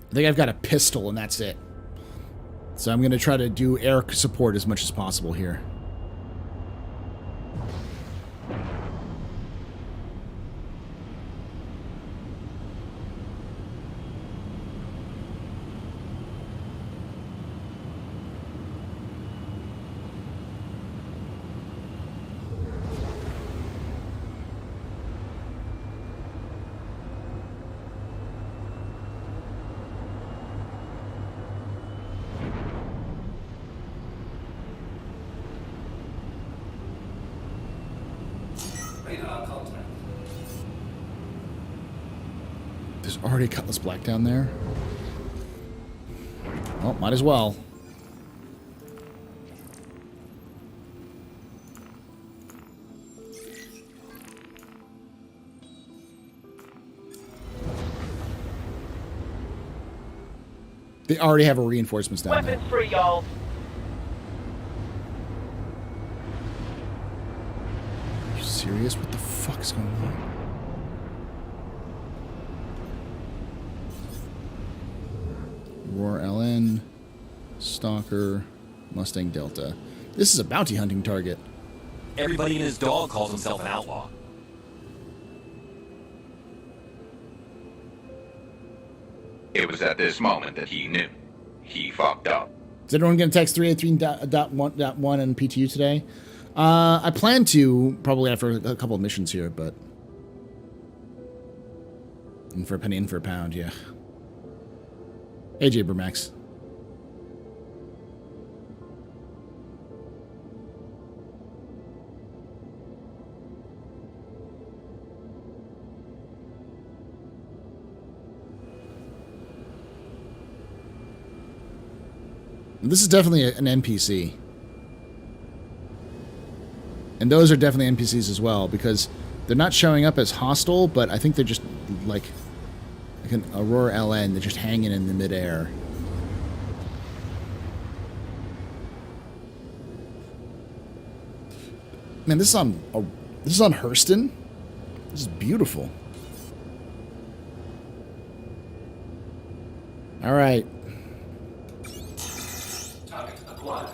Speaker 1: I think I've got a pistol and that's it. So I'm going to try to do air support as much as possible here. There's already Cutlass Black down there. Well, might as well. They already have a reinforcements down there.
Speaker 5: Weapons free, y'all.
Speaker 1: Are you serious? What the fuck's going on? Aurora LN, Stalker, Mustang Delta. This is a bounty hunting target.
Speaker 6: Everybody and his dog calls himself an outlaw.
Speaker 7: It was at this moment that he knew. He fucked up.
Speaker 1: Is everyone going to text 383.1 and PTU today? I plan to, probably after a couple of missions here, but... In for a penny, in for a pound, yeah. AJ Bermax. This is definitely an NPC. And those are definitely NPCs as well, because they're not showing up as hostile, but I think they're just like an Aurora LN. They're just hanging in the midair. Man, this is on Hurston. This is beautiful. All right.
Speaker 3: Target acquired.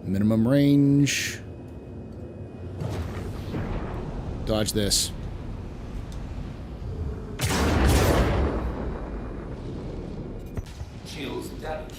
Speaker 1: Minimum range. Dodge this.
Speaker 3: Shields damaged.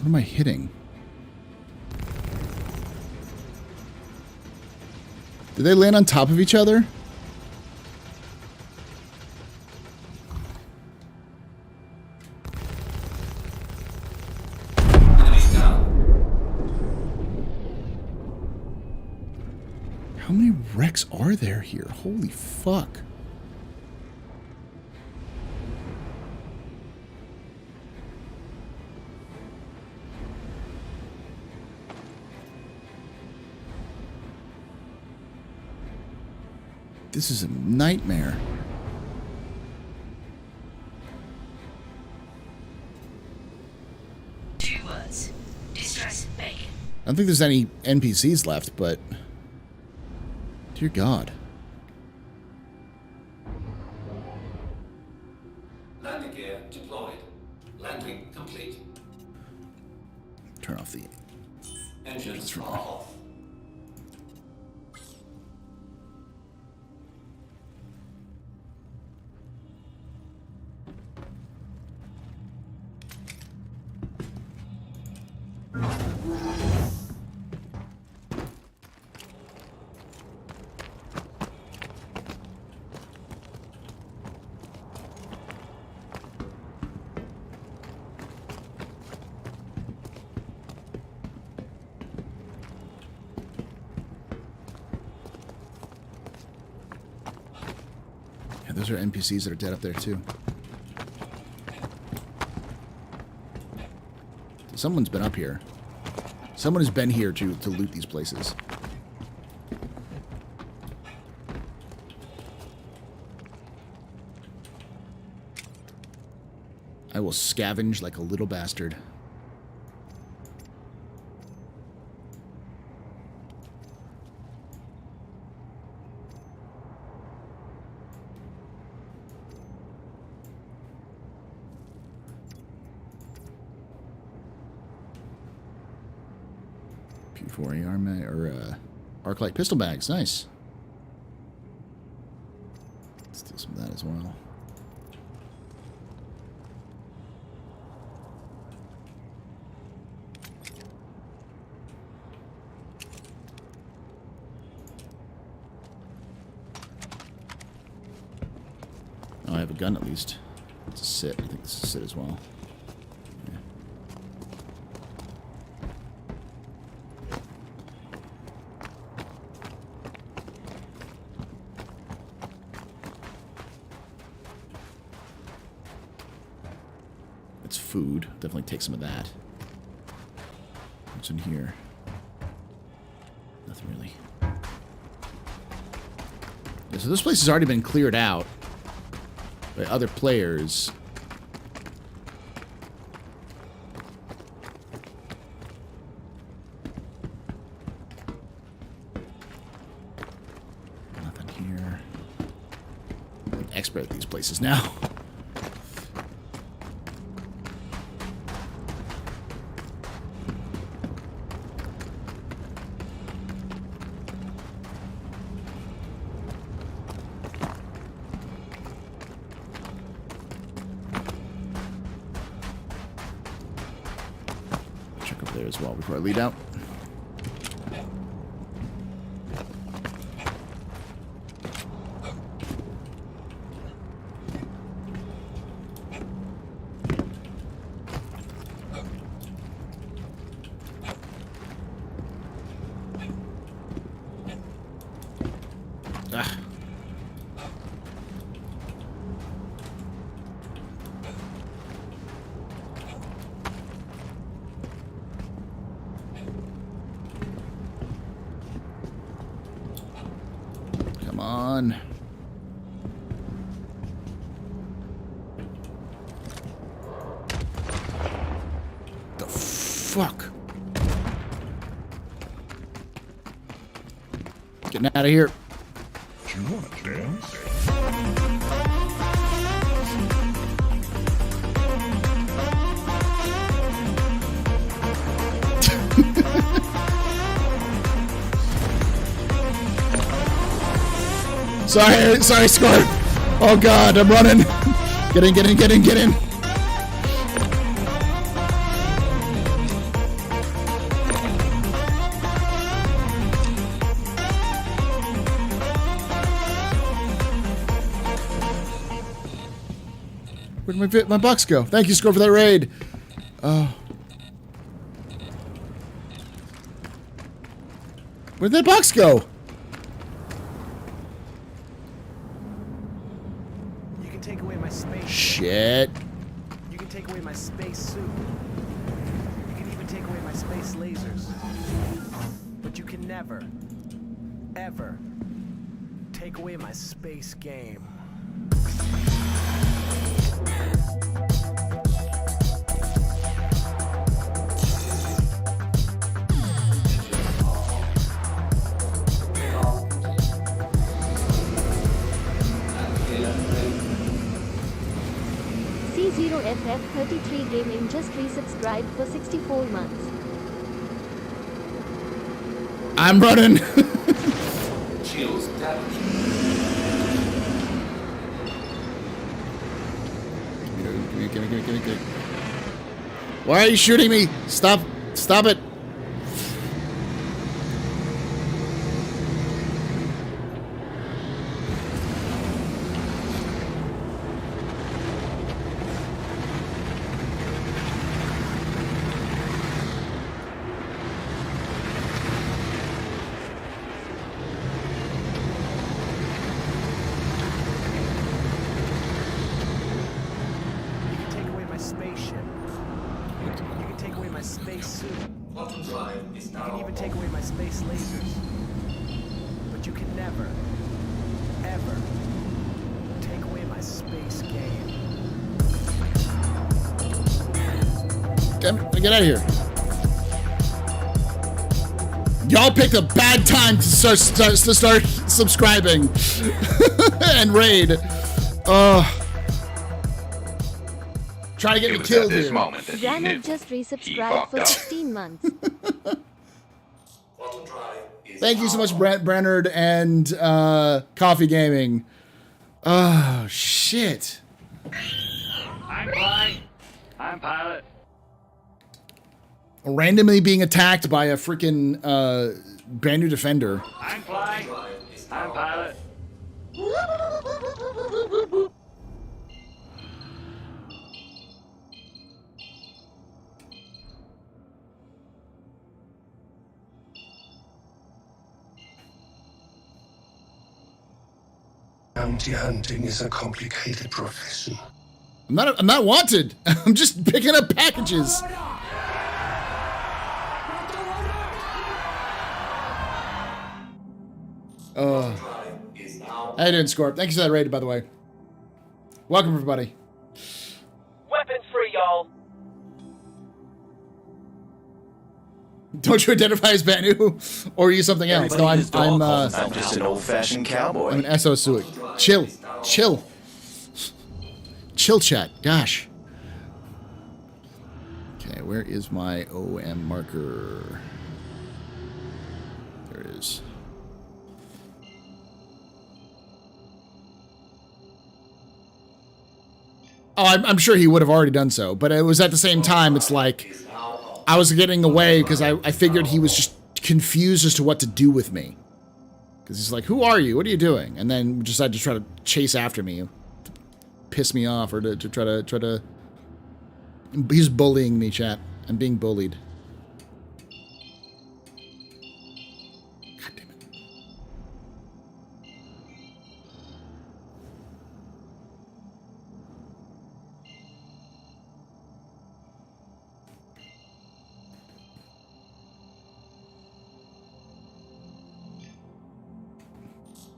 Speaker 1: What am I hitting? Did they land on top of each other?
Speaker 3: Enemy down.
Speaker 1: How many wrecks are there here? Holy fuck. This is a nightmare.
Speaker 5: Two words. Distress bacon.
Speaker 1: I don't think there's any NPCs left, but... Dear God.
Speaker 3: Landing gear deployed. Landing complete.
Speaker 1: Turn off the...
Speaker 3: Engines are off.
Speaker 1: Yeah, those are NPCs that are dead up there, too. Someone's been up here. Someone has been here to loot these places. I will scavenge like a little bastard. P4 AR mag, or arc light pistol bags, nice. Let's do some of that as well. Oh, I have a gun at least. It's a sit. I think this is a sit as well. Yeah. It's food. Definitely take some of that. What's in here? Nothing really. Yeah, so this place has already been cleared out by other players. Nothing here. I'm an expert at these places now. As well before I lead out. Come on. The fuck? Getting out of here.
Speaker 8: Do you want to dance?
Speaker 1: Sorry, Scarf. Oh god, I'm running. Get in. Where'd my box go? Thank you, Scarf, for that raid. Oh. Where'd that box go? Shit.
Speaker 9: You can take away my space suit. You can even take away my space lasers. But you can never, ever take away my space game.
Speaker 10: C0FF33 Gaming just resubscribed for 64 months.
Speaker 1: I'm running.
Speaker 3: Shields damaged.
Speaker 1: Give me. Why are you shooting me? Stop it. Get out of here. Y'all picked a bad time to start subscribing and raid. Try to get me killed here.
Speaker 10: Granite just resubscribed for 16 months.
Speaker 1: Thank you so much, Brennard and Coffee Gaming. Oh, shit.
Speaker 11: I'm flying. I'm pilot.
Speaker 1: Randomly being attacked by a freaking brand new defender.
Speaker 11: I'm flying. I'm pilot.
Speaker 8: Bounty hunting is a complicated profession.
Speaker 1: I'm not wanted. I'm just picking up packages. How you doing, Scorp? Thank you for that raid, by the way. Welcome, everybody.
Speaker 12: Weapons free, y'all.
Speaker 1: Don't you identify as Banu? Or are you something else? No, I'm
Speaker 6: just an old-fashioned cowboy.
Speaker 1: I'm an SO Suic. Chill. Chill. Chill, chat. Gosh. Okay, where is my OM marker? There it is. Oh, I'm sure he would have already done so, but it was at the same time, it's like, I was getting away because I figured he was just confused as to what to do with me. Because he's like, who are you? What are you doing? And then decided to try to chase after me, to piss me off, or to try to... He's bullying me, chat. I'm being bullied. God damn it.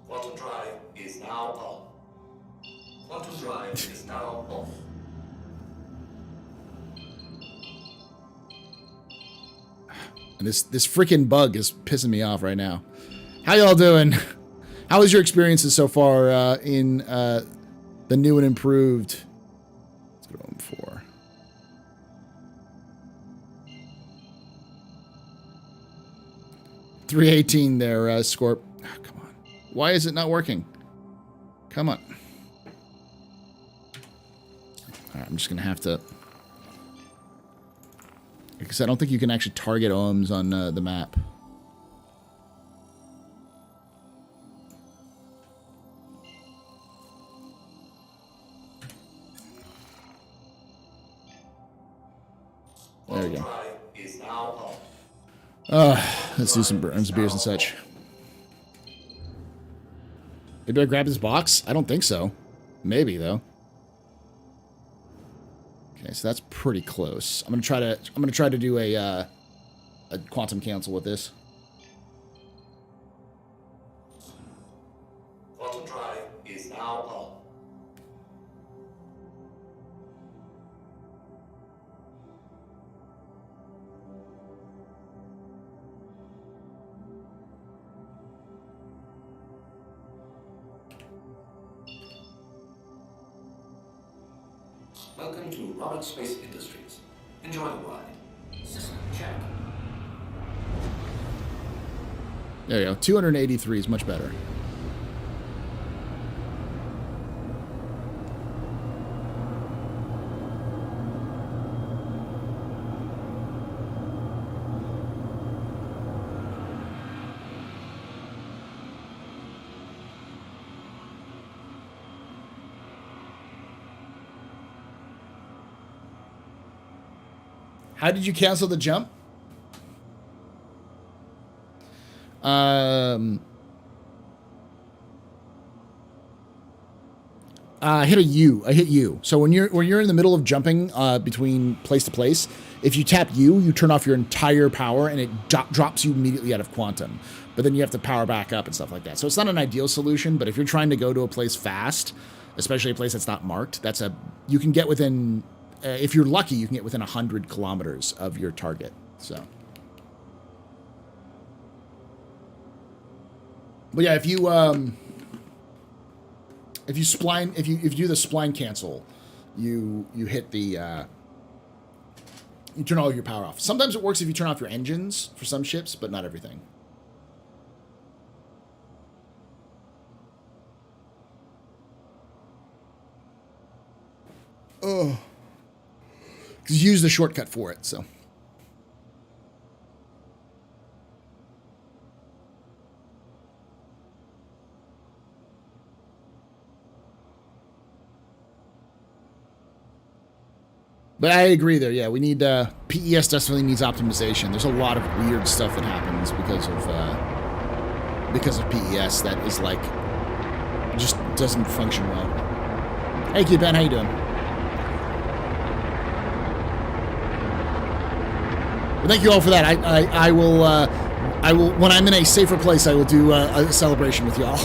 Speaker 3: Quantum drive is now on. Quantum drive is now off.
Speaker 1: And this freaking bug is pissing me off right now. How y'all doing? How was your experiences so far in the new and improved? Let's go to M4. .318 there, Scorp. Oh, come on. Why is it not working? Come on. Alright, I'm just going to have to... Because I don't think you can actually target ohms on the map. There we go. Let's do some burns, beers, and such. Maybe I grab his box? I don't think so. Maybe though. Okay, so that's pretty close. I'm gonna try to do a quantum cancel with this.
Speaker 3: Quantum drive is now on. Welcome to Robert Space Industries. Enjoy the ride. System check.
Speaker 1: There you go. 283 is much better. How did you cancel the jump? I hit a U. I hit U. So when you're in the middle of jumping between place to place, if you tap U, you turn off your entire power and it drops you immediately out of quantum. But then you have to power back up and stuff like that. So it's not an ideal solution, but if you're trying to go to a place fast, especially a place that's not marked, you can get within. If you're lucky, you can get within 100 kilometers of your target. So, but yeah, if you do the spline cancel, you hit the you turn all your power off. Sometimes it works if you turn off your engines for some ships, but not everything. Oh. Because you use the shortcut for it, so. But I agree there, yeah. We need, PES definitely needs optimization. There's a lot of weird stuff that happens because of PES that is like, just doesn't function well. Hey, Kid Ben, how you doing? Well, thank you all for that. I will I will, when I'm in a safer place, I will do a celebration with y'all.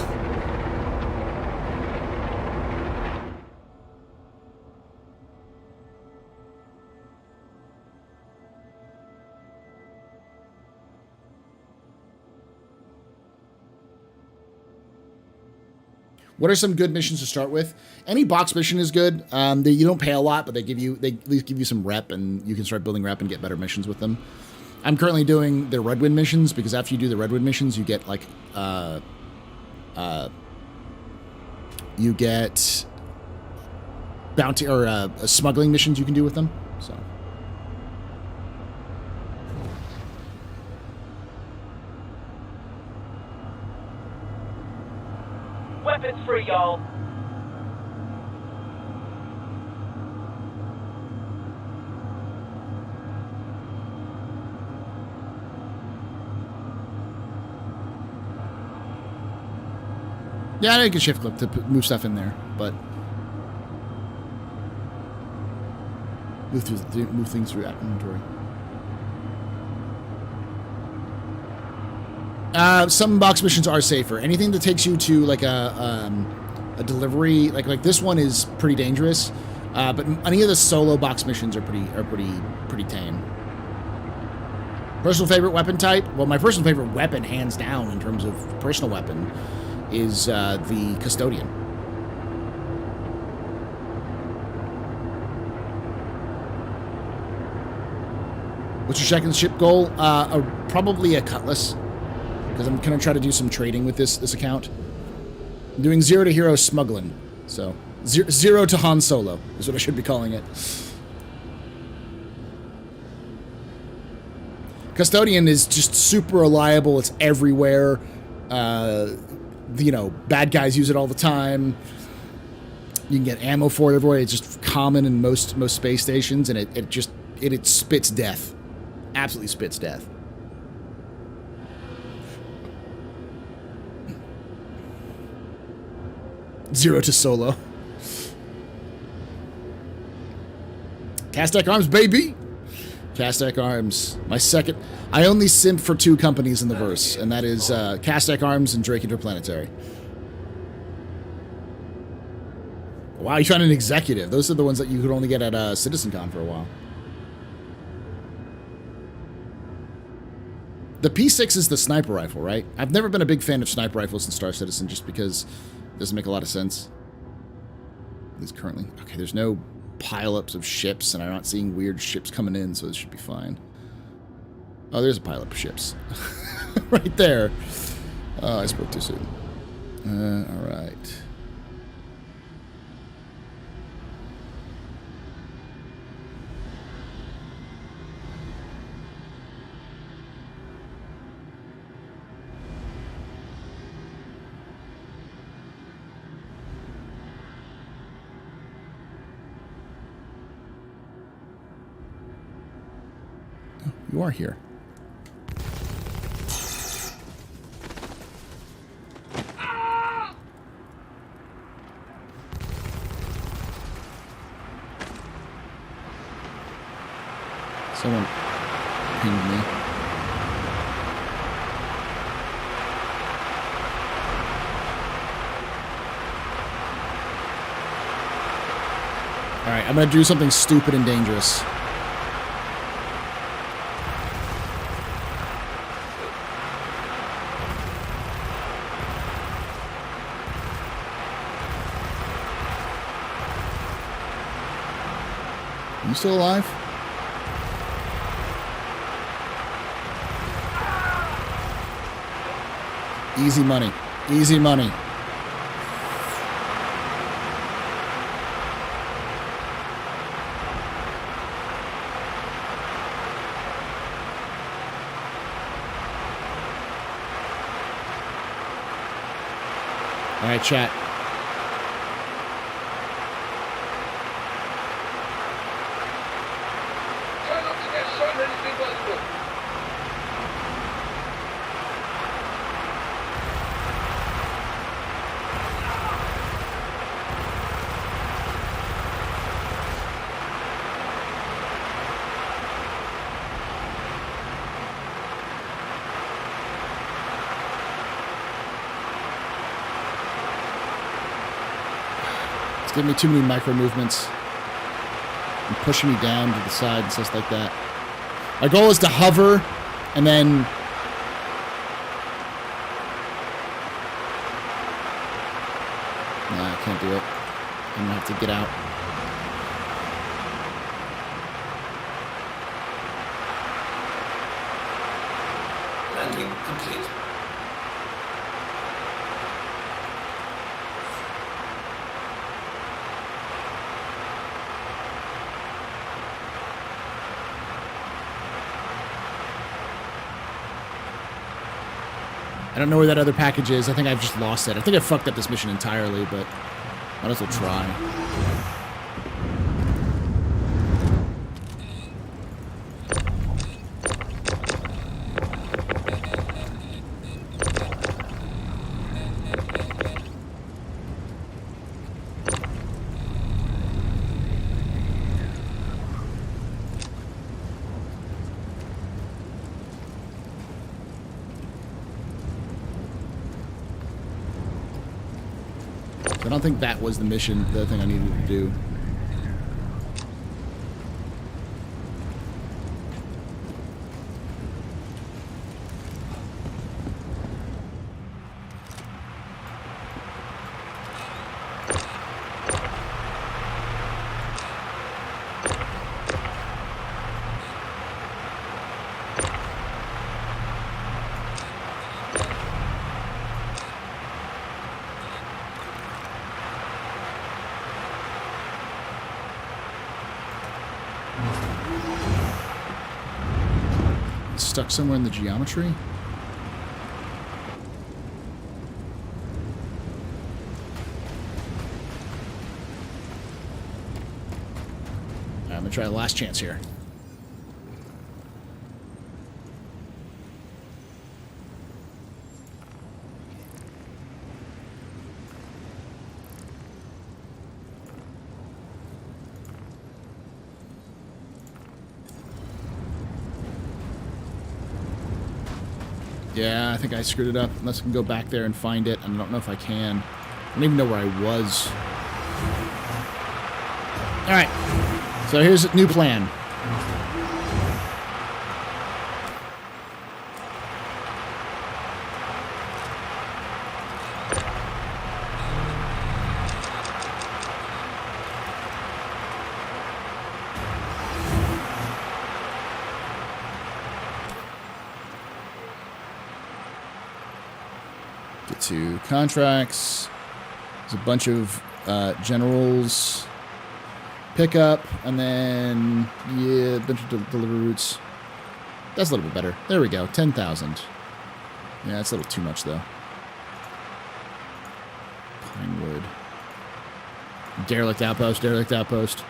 Speaker 1: What are some good missions to start with? Any box mission is good. You don't pay a lot, but they at least give you some rep, and you can start building rep and get better missions with them. I'm currently doing the Redwind missions because after you do the Redwind missions, you get like you get bounty or smuggling missions you can do with them. So.
Speaker 12: Weapons free, y'all.
Speaker 1: Yeah, I can shift click to move stuff in there, but move things through that inventory. Some box missions are safer. Anything that takes you to like a delivery, like this one is pretty dangerous. But any of the solo box missions are pretty tame. Personal favorite weapon type? Well, my personal favorite weapon, hands down, in terms of personal weapon, is the Custodian. What's your second ship goal? Probably a Cutlass, because I'm going to try to do some trading with this account. I'm doing 0 to hero smuggling, so 0 to Han Solo is what I should be calling it. Custodian is just super reliable. It's everywhere. You know, bad guys use it all the time. You can get ammo for it everywhere. It's just common in most space stations, and it spits death. Absolutely spits death. Zero to Solo. Castec Arms, baby! Castec Arms. My second... I only simp for 2 companies in the verse, and that is Castec Arms and Drake Interplanetary. Wow, you found an executive. Those are the ones that you could only get at CitizenCon for a while. The P6 is the sniper rifle, right? I've never been a big fan of sniper rifles in Star Citizen just because it doesn't make a lot of sense. At least currently. Okay, there's no pileups of ships, and I'm not seeing weird ships coming in, so this should be fine. Oh, there's a pileup of ships. Right there. Oh, I spoke too soon. Alright. Oh, you are here. Someone pinged me. Alright, I'm gonna do something stupid and dangerous. Are you still alive? Easy money. Easy money. All right, chat.
Speaker 12: Try not to get shot at anything possible.
Speaker 1: It's giving me too many micro movements. And pushing me down to the side and stuff like that. My goal is to hover and then... Nah, I can't do it. I'm gonna have to get out.
Speaker 3: Landing complete.
Speaker 1: I don't know where that other package is. I think I've just lost it. I think I fucked up this mission entirely, but might as well try. I don't think that was the mission, the thing I needed to do. Stuck somewhere in the geometry? I'm gonna try the last chance here. Yeah, I think I screwed it up. Unless I can go back there and find it. I don't know if I can. I don't even know where I was. Alright. So here's a new plan. To contracts. There's a bunch of generals pickup, and then yeah, a bunch of delivery routes. That's a little bit better. There we go. 10,000. Yeah, that's a little too much though. Pinewood. Derelict outpost. Derelict outpost.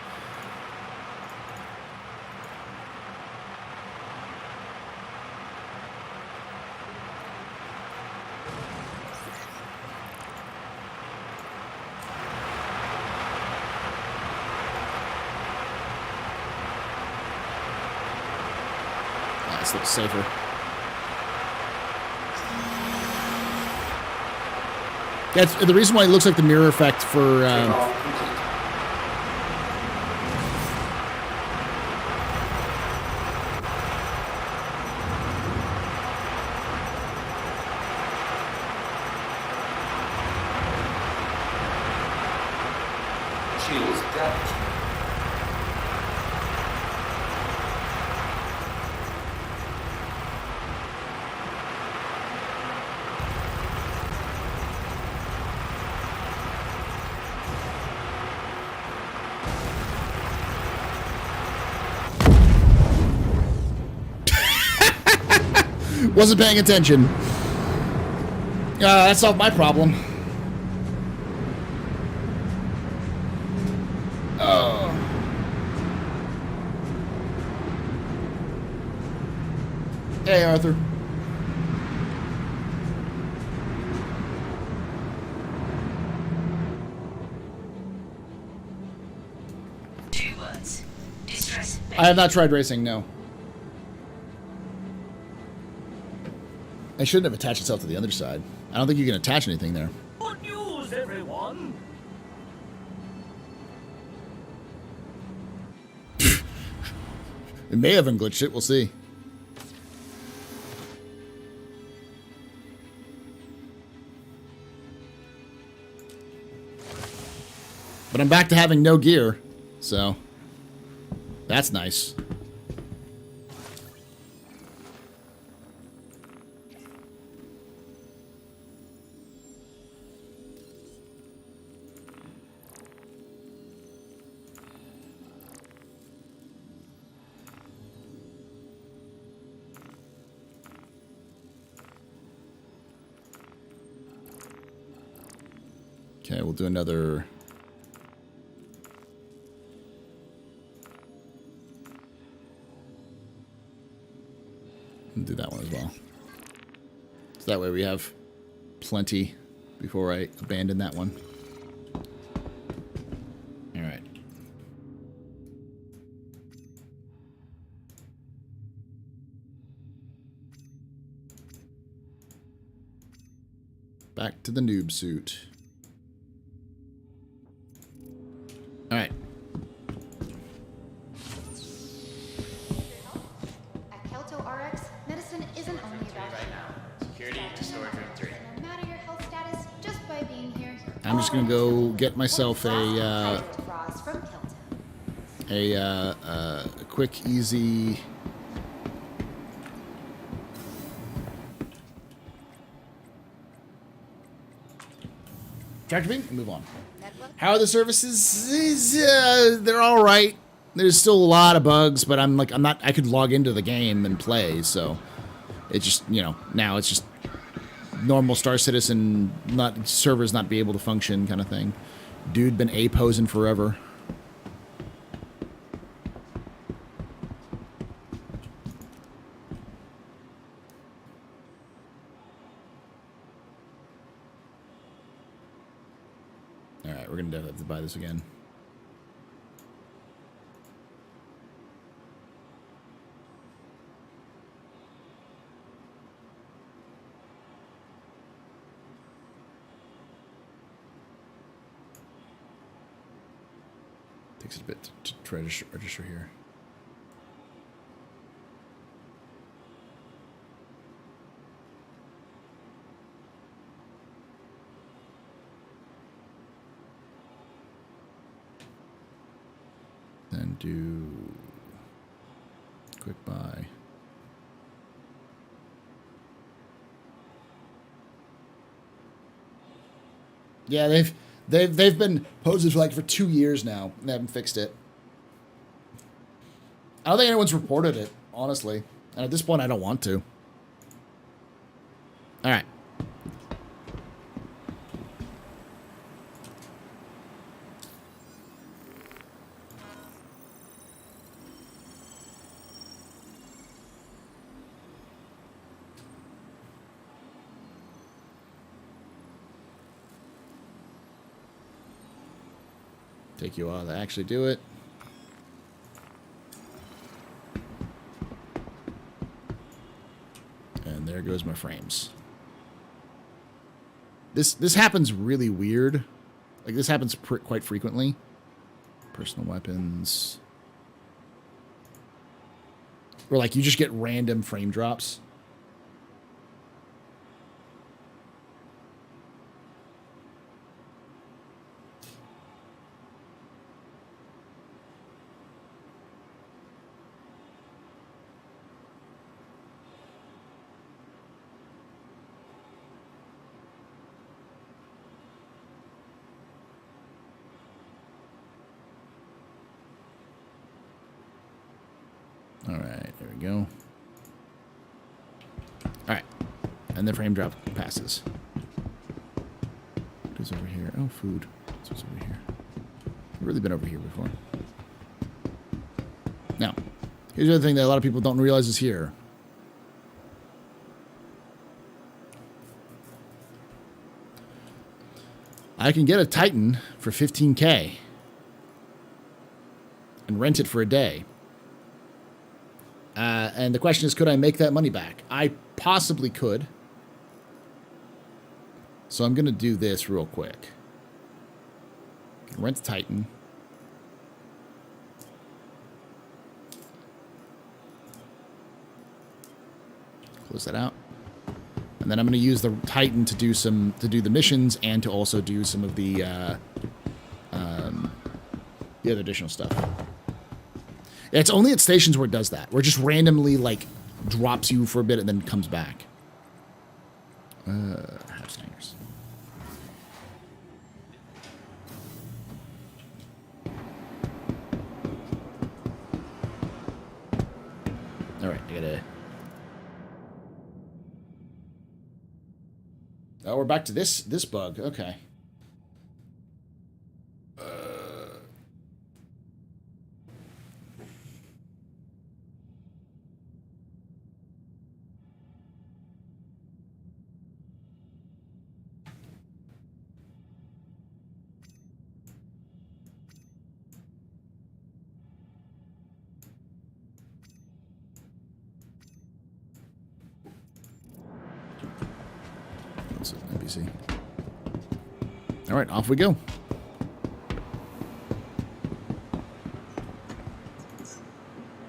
Speaker 1: That's a little safer. That's the reason why it looks like the mirror effect for.
Speaker 3: Shields damaged.
Speaker 1: Wasn't paying attention. That solved my problem. Oh. Hey, Arthur.
Speaker 5: Two words. Distress.
Speaker 1: I have not tried racing, no. I shouldn't have attached itself to the other side. I don't think you can attach anything there.
Speaker 11: Good news, everyone!
Speaker 1: It may have unglitched it. We'll see. But I'm back to having no gear, so that's nice. Okay, we'll do another. Do that one as well. So that way we have plenty before I abandon that one. All right. Back to the noob suit. All right. I'm just gonna go get myself a quick, easy. Tractor beam and move on. How are the services? They're all right. There's still a lot of bugs, but I'm not. I could log into the game and play, so it just now it's just normal Star Citizen, not servers not be able to function kind of thing. Dude been A-posing forever. Alright, we're gonna have to buy this again. Takes a bit to register here. Then do quick buy. Yeah, they've been posted for 2 years now. And they haven't fixed it. I don't think anyone's reported it, honestly. And at this point, I don't want to. All right. Take you a while to actually do it. And there goes my frames. This happens really weird. Like, this happens quite frequently. Personal weapons. Where, like, you just get random frame drops. Alright, there we go. Alright. And the frame drop passes. What is over here? Oh, food. What's over here? I've really been over here before. Now, here's the other thing that a lot of people don't realize is here. I can get a Titan for 15K and rent it for a day. And the question is, could I make that money back? I possibly could. So I'm going to do this real quick. Rent Titan. Close that out. And then I'm going to use the Titan to do the missions and to also do some of the other additional stuff. It's only at stations where it does that, where it just randomly like drops you for a bit and then comes back. House hangers. All right, I gotta. Oh, we're back to this bug. Okay. NPC. All right, off we go.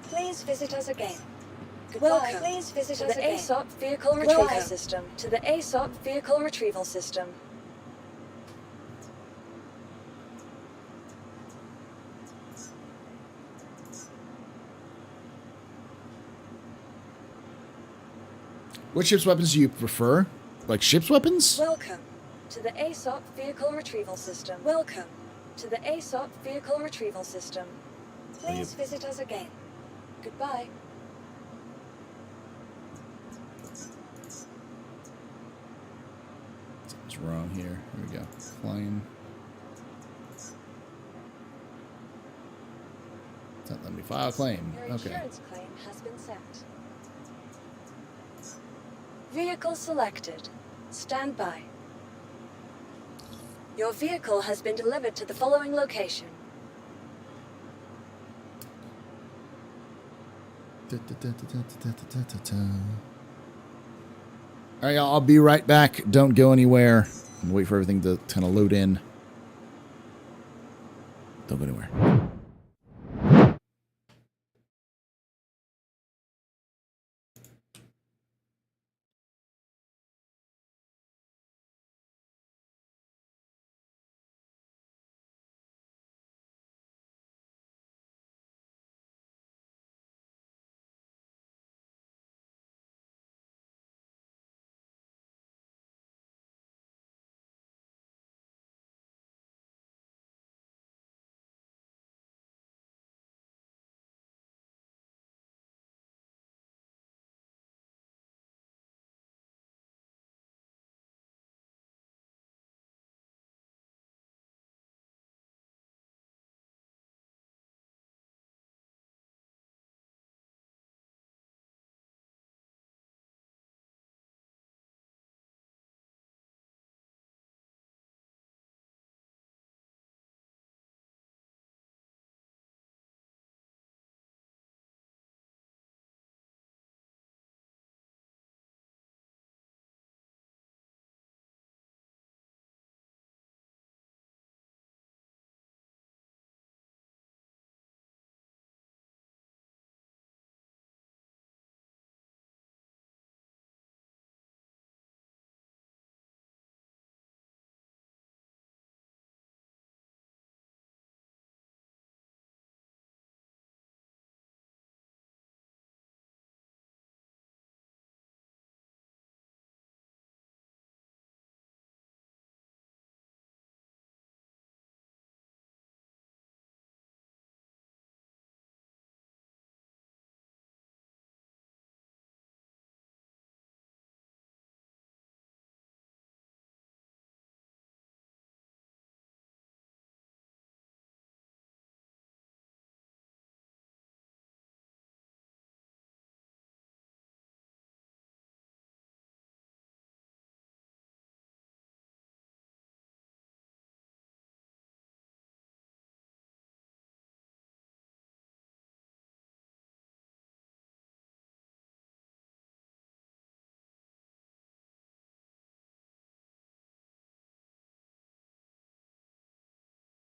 Speaker 2: Please visit us again. Welcome. Please visit us again. To the ASOP Vehicle Retrieval System. To the ASOP Vehicle Retrieval System.
Speaker 1: What ship's weapons do you prefer? Like ship's weapons?
Speaker 2: Welcome to the ASOP Vehicle Retrieval System. Welcome to the ASOP Vehicle Retrieval System. Please visit us again. Goodbye.
Speaker 1: Something's wrong here. Here we go. Claim. It's not letting me file a claim.
Speaker 2: Your insurance claim has been sent. Vehicle selected. Stand by. Your vehicle has been delivered to the following location.
Speaker 1: All right, y'all, I'll be right back. Don't go anywhere. And wait for everything to kind of load in. Don't go anywhere.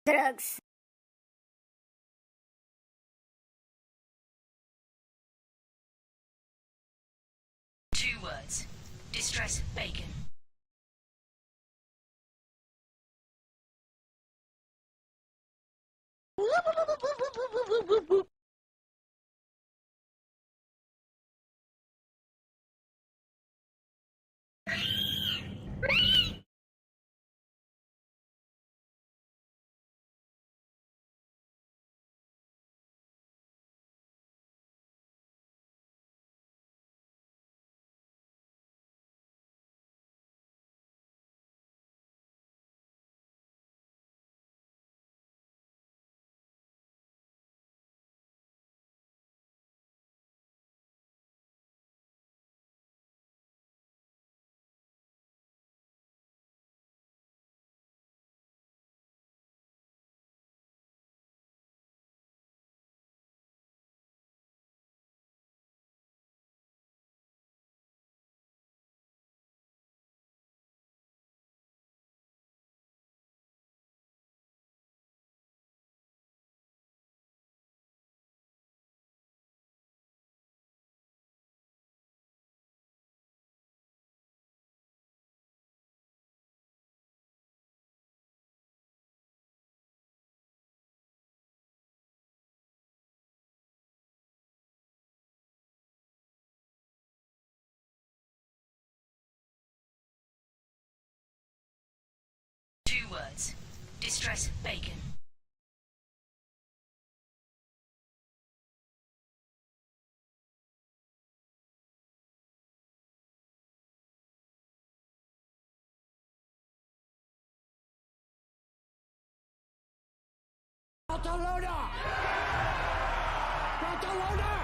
Speaker 13: Drugs.
Speaker 5: 2 words. Distress bacon. Words. Distress bacon.
Speaker 13: Barcelona! Barcelona!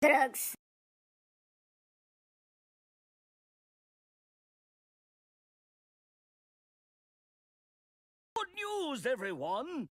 Speaker 14: Drugs.
Speaker 13: Good news, everyone!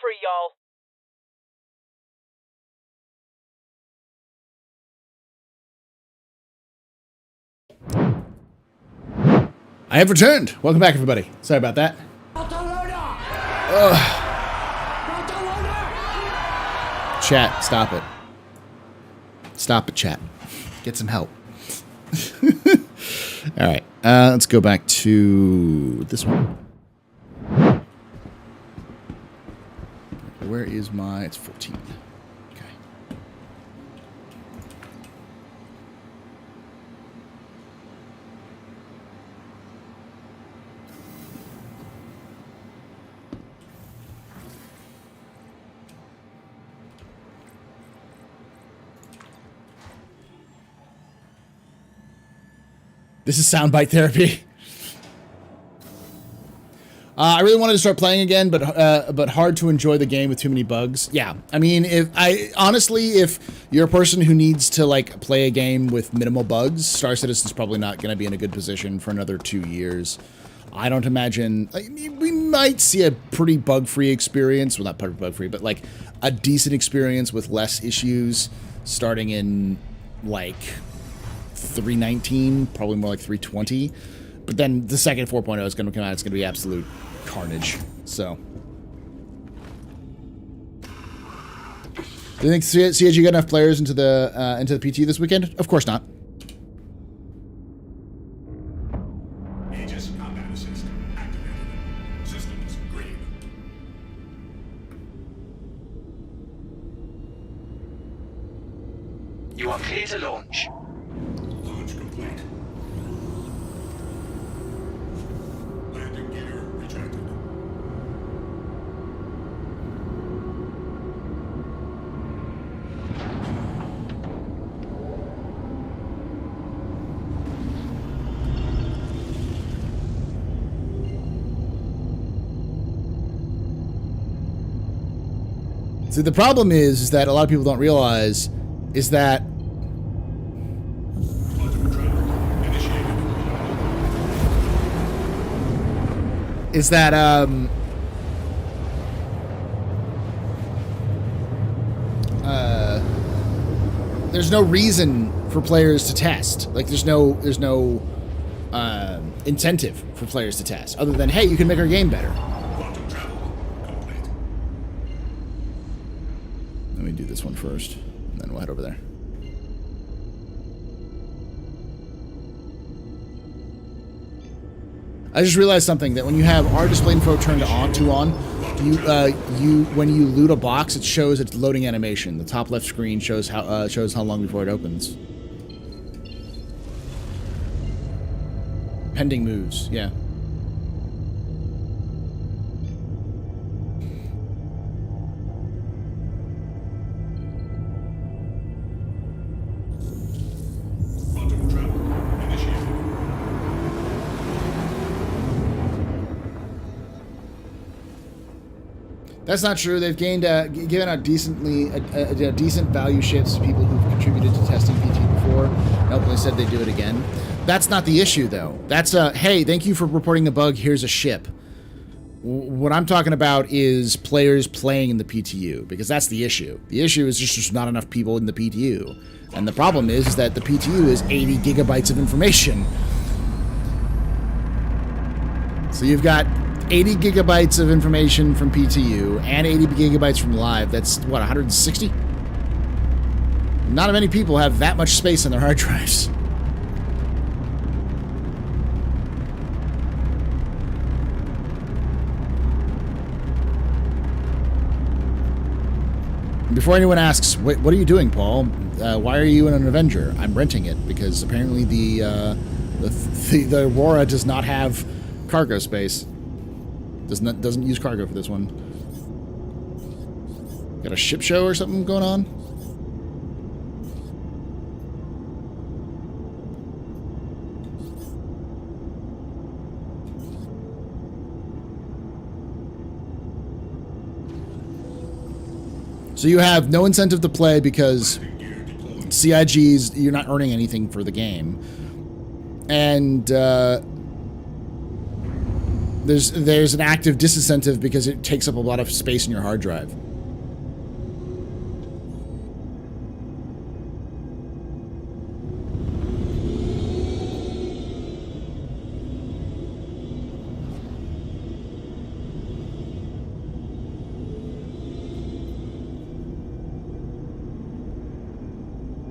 Speaker 12: free, y'all.
Speaker 1: I have returned. Welcome back, everybody. Sorry about that. Chat, stop it. Stop it, chat. Get some help. All right, let's go back to this one. Where is my... It's 14. Okay. This is soundbite therapy. I really wanted to start playing again, but hard to enjoy the game with too many bugs. Yeah, I mean, if you're a person who needs to like play a game with minimal bugs, Star Citizen's probably not going to be in a good position for another 2 years. I don't imagine we might see a pretty bug-free experience. Well, not bug-free, but like a decent experience with less issues starting in like 3.19, probably more like 3.20. But then the second 4.0 is going to come out. It's going to be absolute carnage. So, do you think CSG got enough players into the PT this weekend? Of course not.
Speaker 8: Aegis combat assist activated. Systems green.
Speaker 4: You are clear to launch.
Speaker 8: Launch complete. Landing gear rejected.
Speaker 1: See, the problem is that a lot of people don't realize is that there's no reason for players to test. Like, there's no incentive for players to test other than, hey, you can make our game better. Let me do this one first, and then we'll head over there. I just realized something, that when you have our display info turned on, when you loot a box, it shows its loading animation. The top left screen shows how long before it opens. Pending moves, yeah. That's not true. They've gained given out decent value ships to people who've contributed to testing PT before. Nope, they said they'd do it again. That's not the issue, though. That's hey, thank you for reporting the bug. Here's a ship. What I'm talking about is players playing in the PTU, because that's the issue. The issue is just there's not enough people in the PTU, and the problem is that the PTU is 80 gigabytes of information. So you've got 80 gigabytes of information from PTU and 80 gigabytes from live. That's, what, 160? Not many people have that much space on their hard drives. Before anyone asks, what are you doing, Paul? Why are you in an Avenger? I'm renting it because apparently the Aurora does not have cargo space. Doesn't use cargo for this one. Got a ship show or something going on? So you have no incentive to play because CIGs, you're not earning anything for the game. And there's an active disincentive because it takes up a lot of space in your hard drive.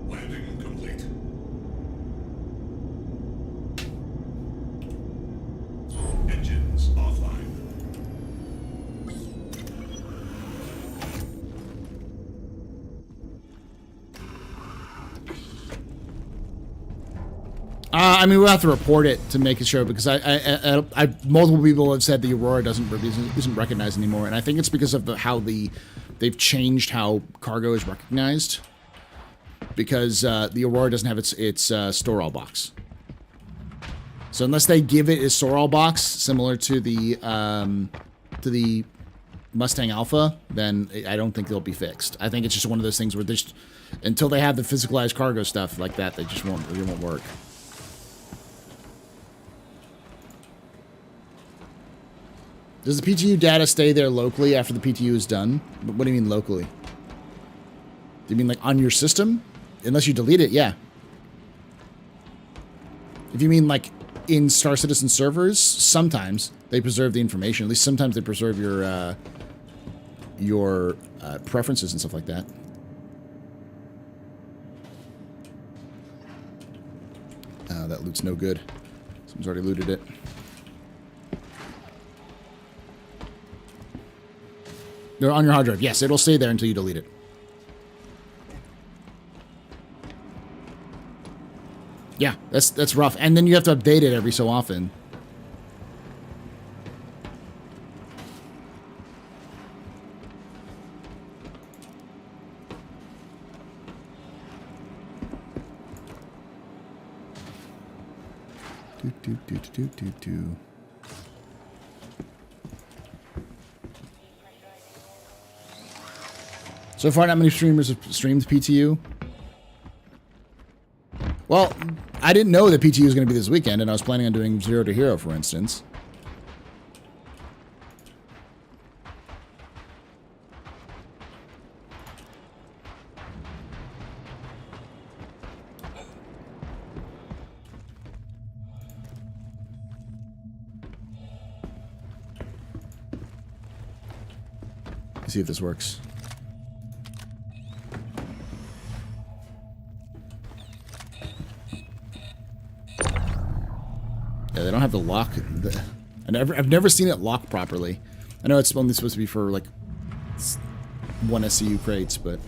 Speaker 8: Landing complete. Engines offline.
Speaker 1: I mean, we'll have to report it to make it show because I multiple people have said the Aurora isn't recognized anymore, and I think it's because of how they've changed how cargo is recognized. Because the Aurora doesn't have its store all box, so unless they give it a store all box similar to the Mustang Alpha, then I don't think they'll be fixed. I think it's just one of those things where until they have the physicalized cargo stuff like that, it won't work. Does the PTU data stay there locally after the PTU is done? What do you mean locally? Do you mean like on your system? Unless you delete it, yeah. If you mean like in Star Citizen servers, sometimes they preserve the information. At least sometimes they preserve your preferences and stuff like that. That loot's no good. Someone's already looted it. They're on your hard drive. Yes, it'll stay there until you delete it. Yeah, that's rough. And then you have to update it every so often. Do. So far, not many streamers have streamed PTU. Well, I didn't know that PTU was going to be this weekend, and I was planning on doing 0 to Hero, for instance. Let's see if this works. Yeah, they don't have the lock. I've never seen it lock properly. I know it's only supposed to be for like 1 SCU crates, but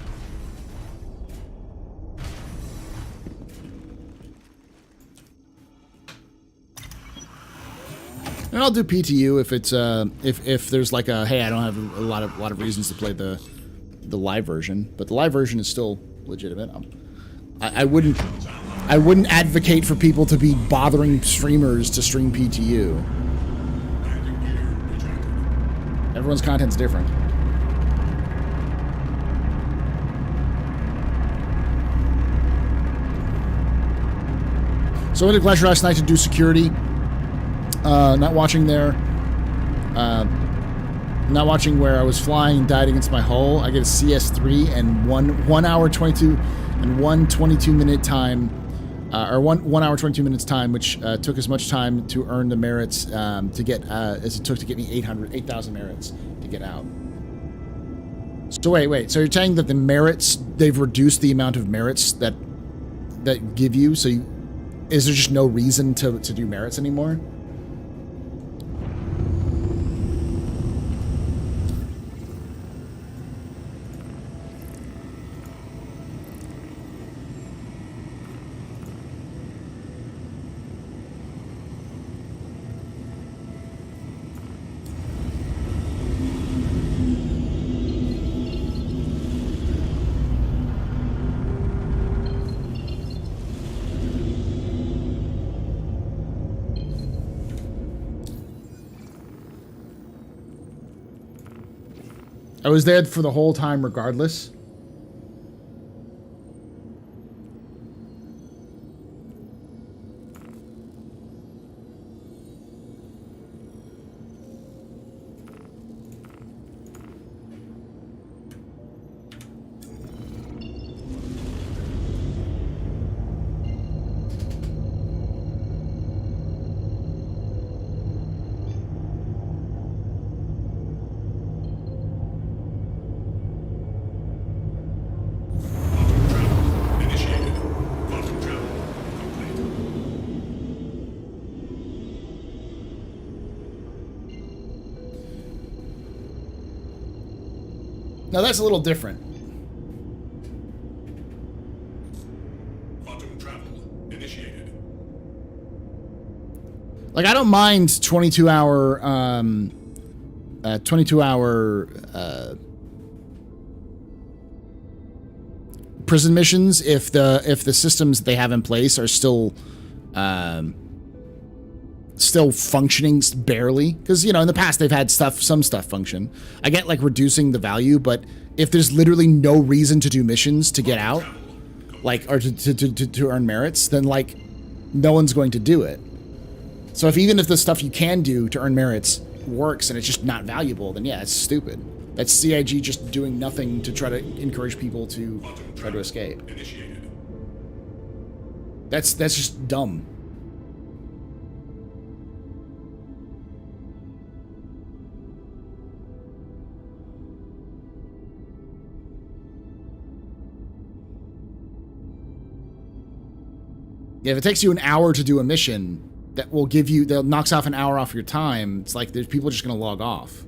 Speaker 1: and I'll do PTU if it's if there's like a hey, I don't have a lot of reasons to play the live version, but the live version is still legitimate. I wouldn't advocate for people to be bothering streamers to stream PTU. Everyone's content's different. So I went to Glacier last night to do security. Not watching there. Not watching where I was flying, died against my hull. I get a CS3 and 1 hour 22 and 1 minute time. Or 1 hour 22 minutes time, which took as much time to earn the merits to get as it took to get me 8,000 merits to get out. So wait. So you're saying that the merits, they've reduced the amount of merits that give you? So is there just no reason to do merits anymore? I was there for the whole time regardless. Now that's a little different.
Speaker 8: Quantum travel initiated.
Speaker 1: Like, I don't mind 22-hour prison missions if the systems that they have in place are still functioning barely, because in the past they've had some stuff function. I get like reducing the value, but if there's literally no reason to do missions to get out, like, or to earn merits, then like no one's going to do it. So even if the stuff you can do to earn merits works and it's just not valuable, then yeah, it's stupid. That's CIG just doing nothing to try to encourage people to try to escape. That's just dumb. Yeah, if it takes you an hour to do a mission, that knocks off an hour off your time, it's like there's people just gonna log off.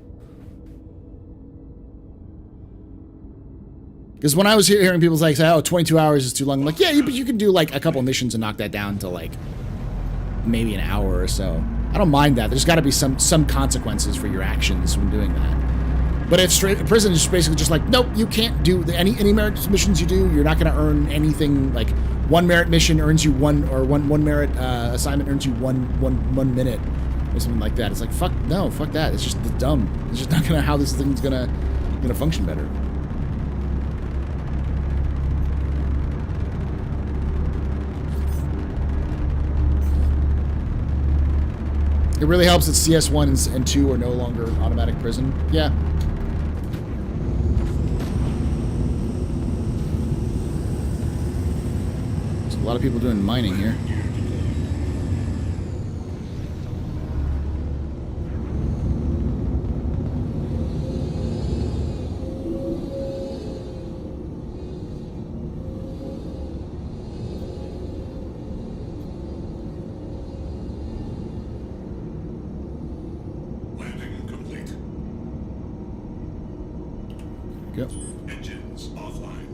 Speaker 1: Because when I was hearing people say, oh, 22 hours is too long, I'm like, yeah, but you can do like a couple missions and knock that down to like maybe an hour or so. I don't mind that. There's got to be some consequences for your actions when doing that. But if prison is basically just like, nope, you can't do any merit missions you do, you're not going to earn anything. Like, one merit mission earns you one merit assignment earns you one minute or something like that. It's like, fuck that. It's just dumb. It's just not gonna how this thing's gonna function better. It really helps that CS1 and 2 are no longer automatic prison. Yeah. There's a lot of people doing mining here. Go.
Speaker 8: Engines offline.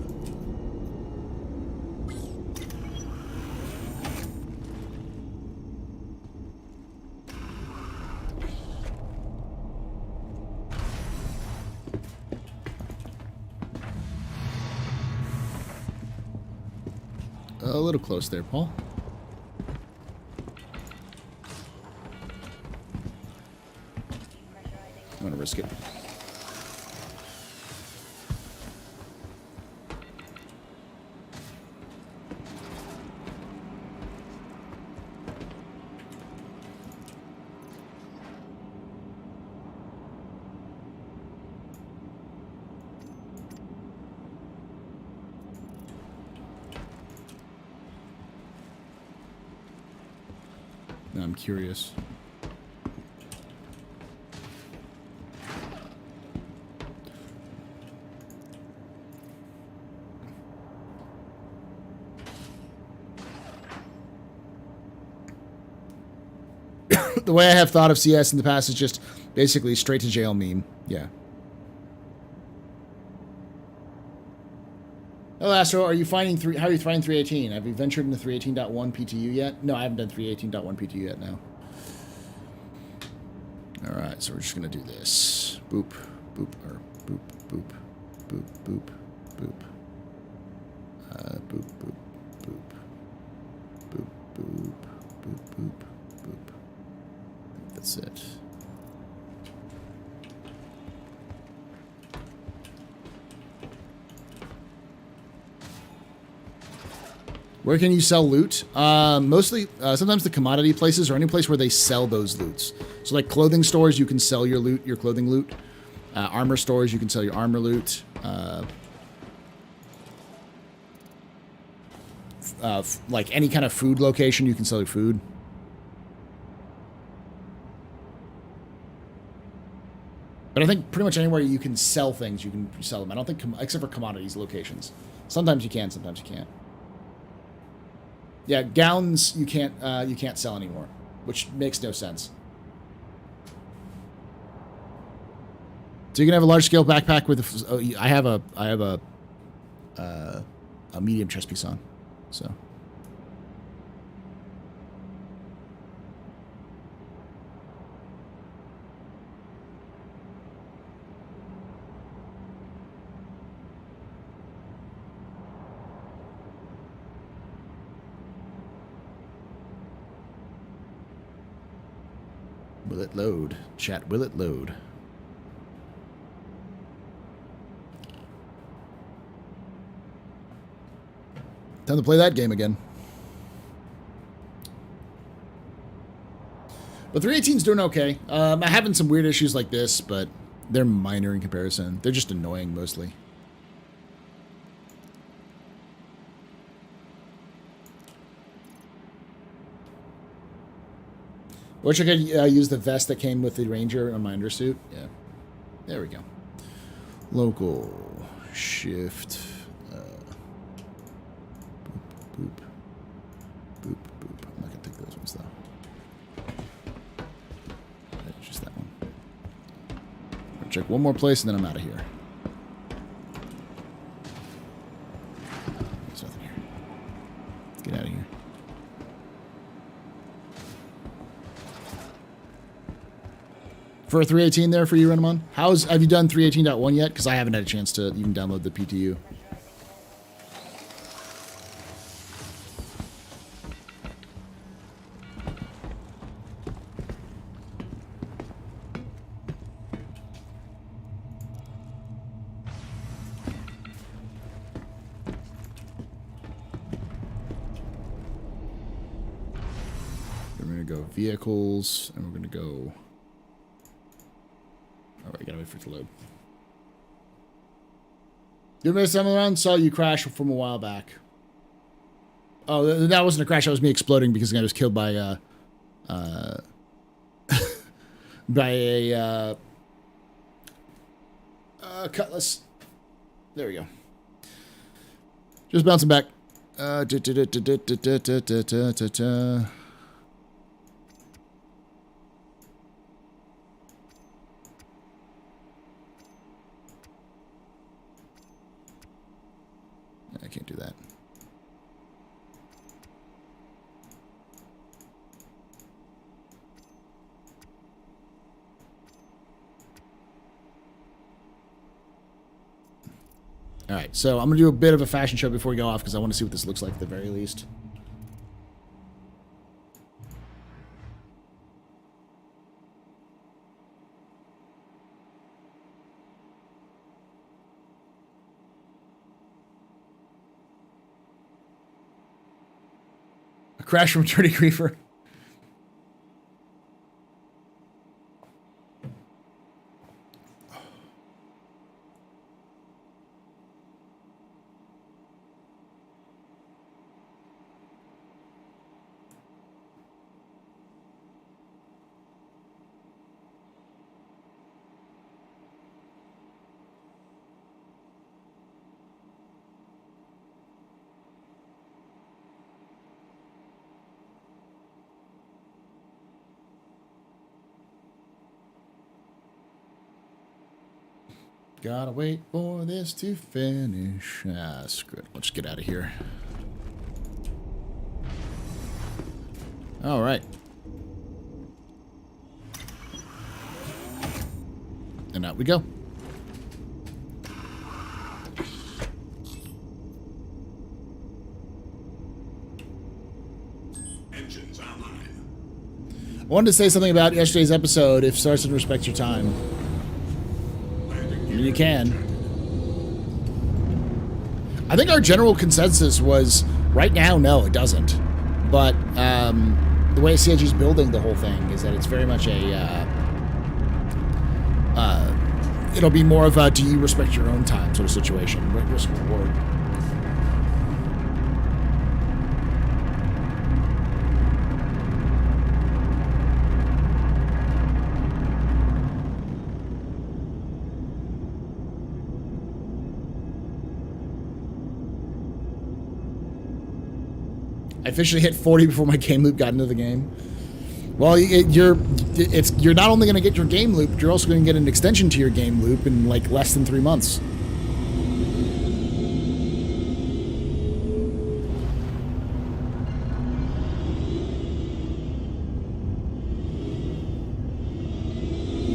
Speaker 1: A little close there, Paul. I'm gonna risk it. I'm curious. The way I have thought of CS in the past is just basically straight to jail meme. Yeah. Hello, Astro. Are you finding how are you finding 318? Have you ventured into 318.1 PTU yet? No, I haven't done 318.1 PTU yet. No. All right, so we're just gonna do this. Boop, boop, or boop, boop, boop, boop, boop, boop, boop, boop, boop, boop, boop, boop, boop, boop. That's it. Where can you sell loot? Mostly, sometimes the commodity places or any place where they sell those loots. So like clothing stores, you can sell your loot, your clothing loot. Armor stores, you can sell your armor loot. Like any kind of food location, you can sell your food. But I think pretty much anywhere you can sell things, you can sell them. I don't think, except for commodities locations. Sometimes you can, sometimes you can't. Yeah, gowns you can't sell anymore, which makes no sense. So you can have a large scale backpack with. I have a medium chest piece on, so. Will it load? Chat, will it load? Time to play that game again. But 318's doing okay. I'm having some weird issues like this, but they're minor in comparison. They're just annoying mostly. Wish I could use the vest that came with the Ranger on my undersuit. Yeah. There we go. Local. Shift. Boop. Boop, boop. I'm not going to take those ones, though. Just that one. I'm going to check one more place, and then I'm out of here. There's nothing here. Get out of here. For a 318 there for you, Renamon? Have you done 318.1 yet? Because I haven't had a chance to even download the PTU. We're going to go vehicles, and we're going to go... Alright, gotta wait for it to load. You remember some around? Saw you crash from a while back. Oh, that wasn't a crash. That was me exploding because I was killed by by a cutlass. There we go. Just bouncing back. I can't do that. All right, so I'm going to do a bit of a fashion show before we go off because I want to see what this looks like at the very least. Crash from Dirty Griefer. Gotta wait for this to finish. Ah, screw it. Let's get out of here. All right. And out we go.
Speaker 8: Engines online.
Speaker 1: I wanted to say something about yesterday's episode. If Stars didn't respect your time. You can. I think our general consensus was right now, no, it doesn't. But the way CIG's building the whole thing is that it's very much a it'll be more of a do you respect your own time sort of situation, risk reward. I officially hit 40 before my game loop got into the game. Well, you're not only going to get your game loop, but you're also going to get an extension to your game loop in like less than 3 months.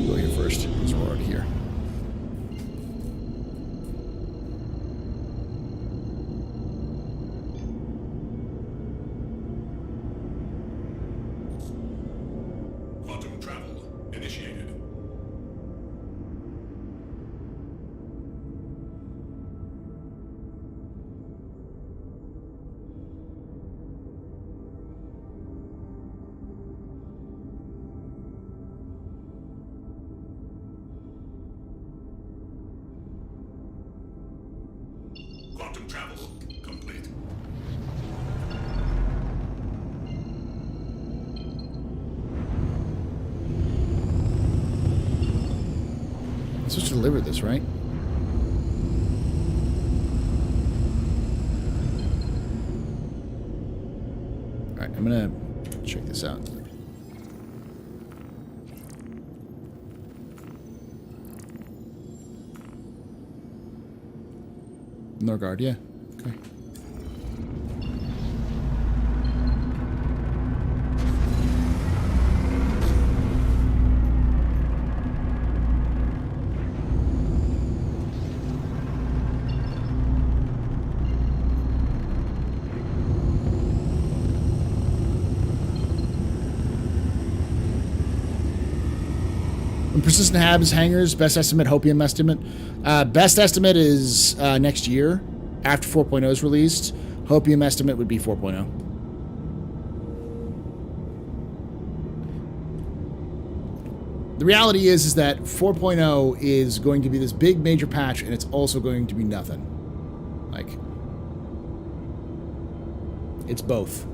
Speaker 1: Go here first, because we're already here.
Speaker 8: Quantum travel initiated. Quantum travel complete.
Speaker 1: I'm supposed to deliver this, right? Alright, I'm gonna check this out. Norgard, yeah. Okay. Persistent Habs, hangers, best estimate, hopium estimate. Best estimate is next year, after 4.0 is released. Hopium estimate would be 4.0. The reality is that 4.0 is going to be this big major patch, and it's also going to be nothing. Like, it's both.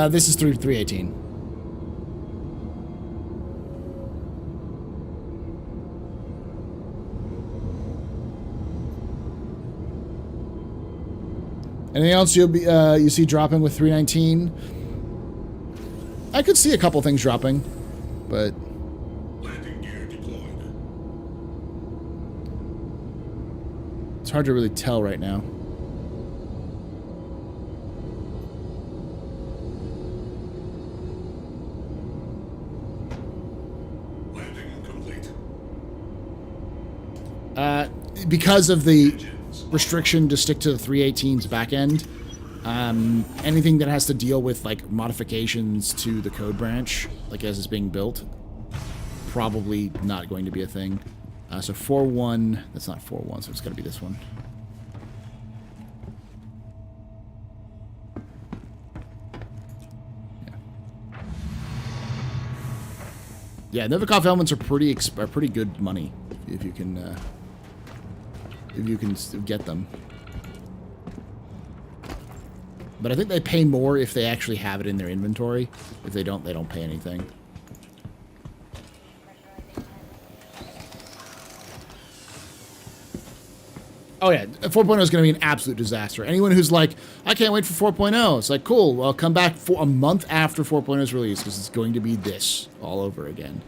Speaker 1: This is 3.18. Anything else you see dropping with 3.19? I could see a couple things dropping, but
Speaker 8: Landing gear deployed.
Speaker 1: it's hard to really tell right now. Because of the restriction to stick to the 3.18's back end, anything that has to deal with like modifications to the code branch, like as it's being built, probably not going to be a thing. So 4.1, that's not 4.1, so it's got to be this one. Yeah, Novikov elements are pretty good money if you can get them. But I think they pay more if they actually have it in their inventory. If they don't pay anything. Oh yeah, 4.0 is going to be an absolute disaster. Anyone who's like, I can't wait for 4.0, it's like, cool, well, come back for a month after 4.0 is released, because it's going to be this all over again.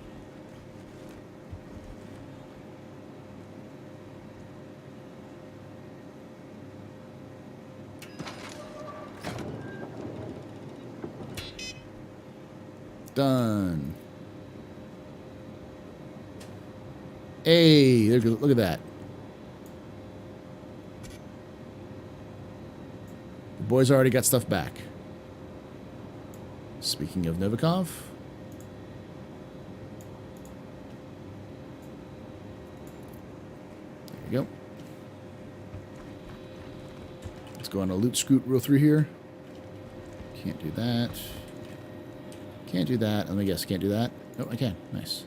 Speaker 1: Done. Hey, look at that. The boys already got stuff back. Speaking of Novikov. There we go. Let's go on a loot scoot real through here. Can't do that. Can't do that. Let me guess. Can't do that. Oh, I can. Nice.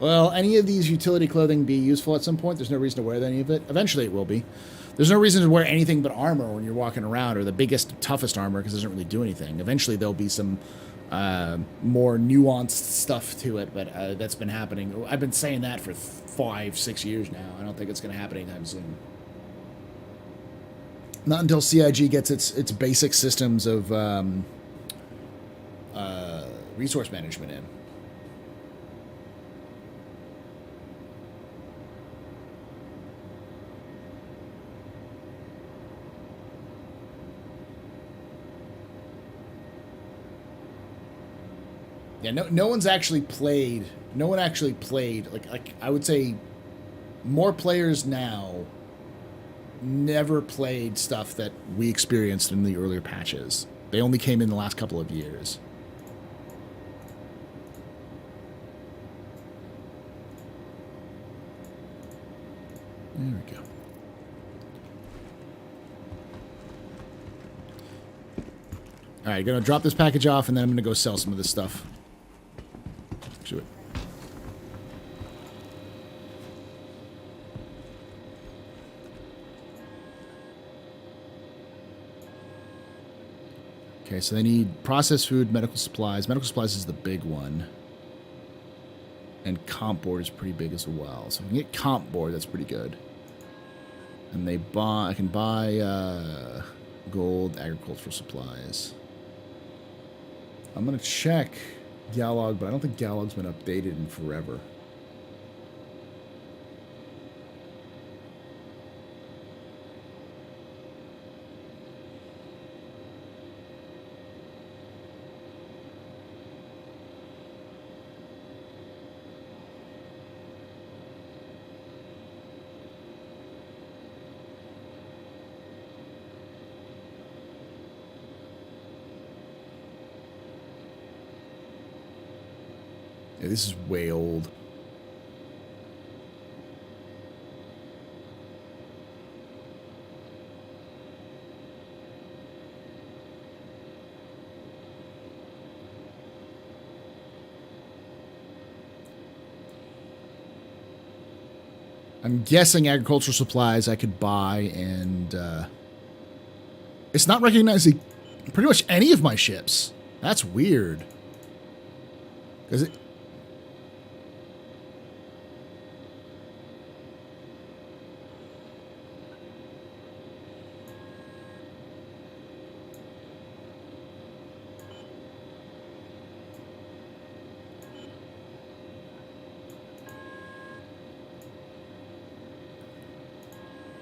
Speaker 1: Will any of these utility clothing be useful at some point? There's no reason to wear any of it. Eventually it will be. There's no reason to wear anything but armor when you're walking around, or the biggest, toughest armor, because it doesn't really do anything. Eventually there'll be some more nuanced stuff to it, but that's been happening. I've been saying that for 5-6 years now. I don't think it's going to happen anytime soon. Not until CIG gets its basic systems of resource management in. Yeah, no one's actually played. No one actually played. Like I would say, more players now never played stuff that we experienced in the earlier patches. They only came in the last couple of years. There we go. All right, gonna drop this package off, and then I'm gonna go sell some of this stuff. Do it. Okay, so they need processed food, medical supplies. Medical supplies is the big one. And comp board is pretty big as well. So if we can get comp board, that's pretty good. And I can buy gold, agricultural supplies. I'm gonna check Galog, but I don't think Galog's been updated in forever. Yeah, this is way old. I'm guessing agricultural supplies I could buy, and it's not recognizing pretty much any of my ships. That's weird. Because it...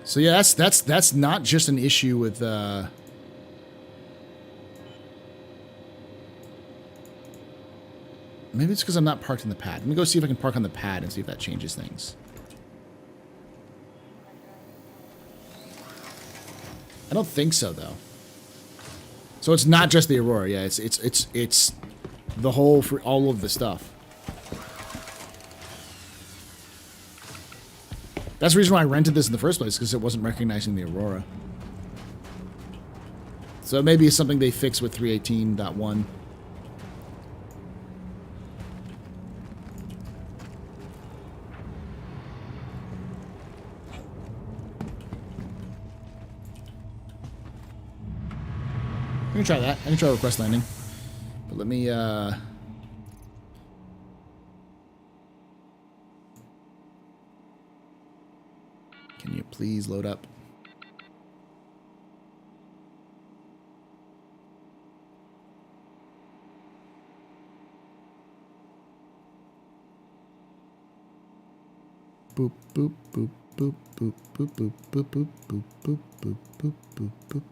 Speaker 1: So yeah, that's not just an issue with maybe it's because I'm not parked on the pad. Let me go see if I can park on the pad and see if that changes things. I don't think so though. So it's not just the Aurora, yeah, it's the whole for all of the stuff. That's the reason why I rented this in the first place, because it wasn't recognizing the Aurora. So maybe it's something they fix with 3.18.1. I can try that. I can try request landing. But let me, can you please load up? Boop, boop, boop, boop, boop, boop, boop, boop, boop, boop, boop, boop, boop, boop, boop.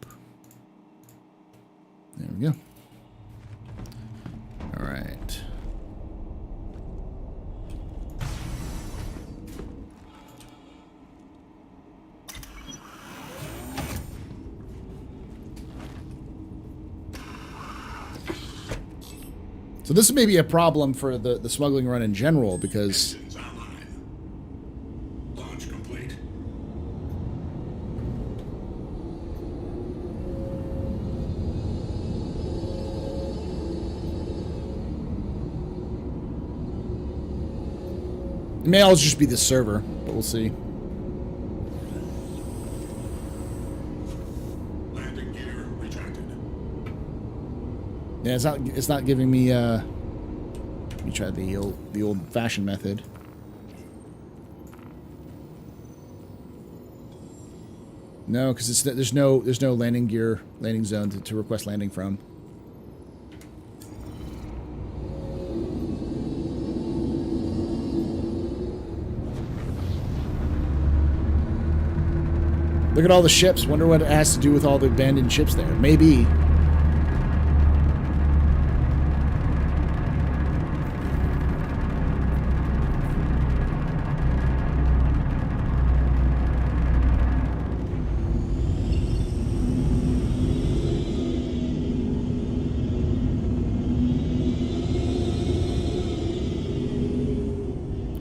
Speaker 1: There we go. All right. So this may be a problem for the smuggling run in general, because
Speaker 8: Launch complete.
Speaker 1: It may also just be the server, but we'll see.
Speaker 8: Landing gear retracted.
Speaker 1: Yeah, it's not giving me. Let me try the old-fashioned method. No, because there's no landing zone to request landing from. Look at all the ships. Wonder what it has to do with all the abandoned ships there. Maybe.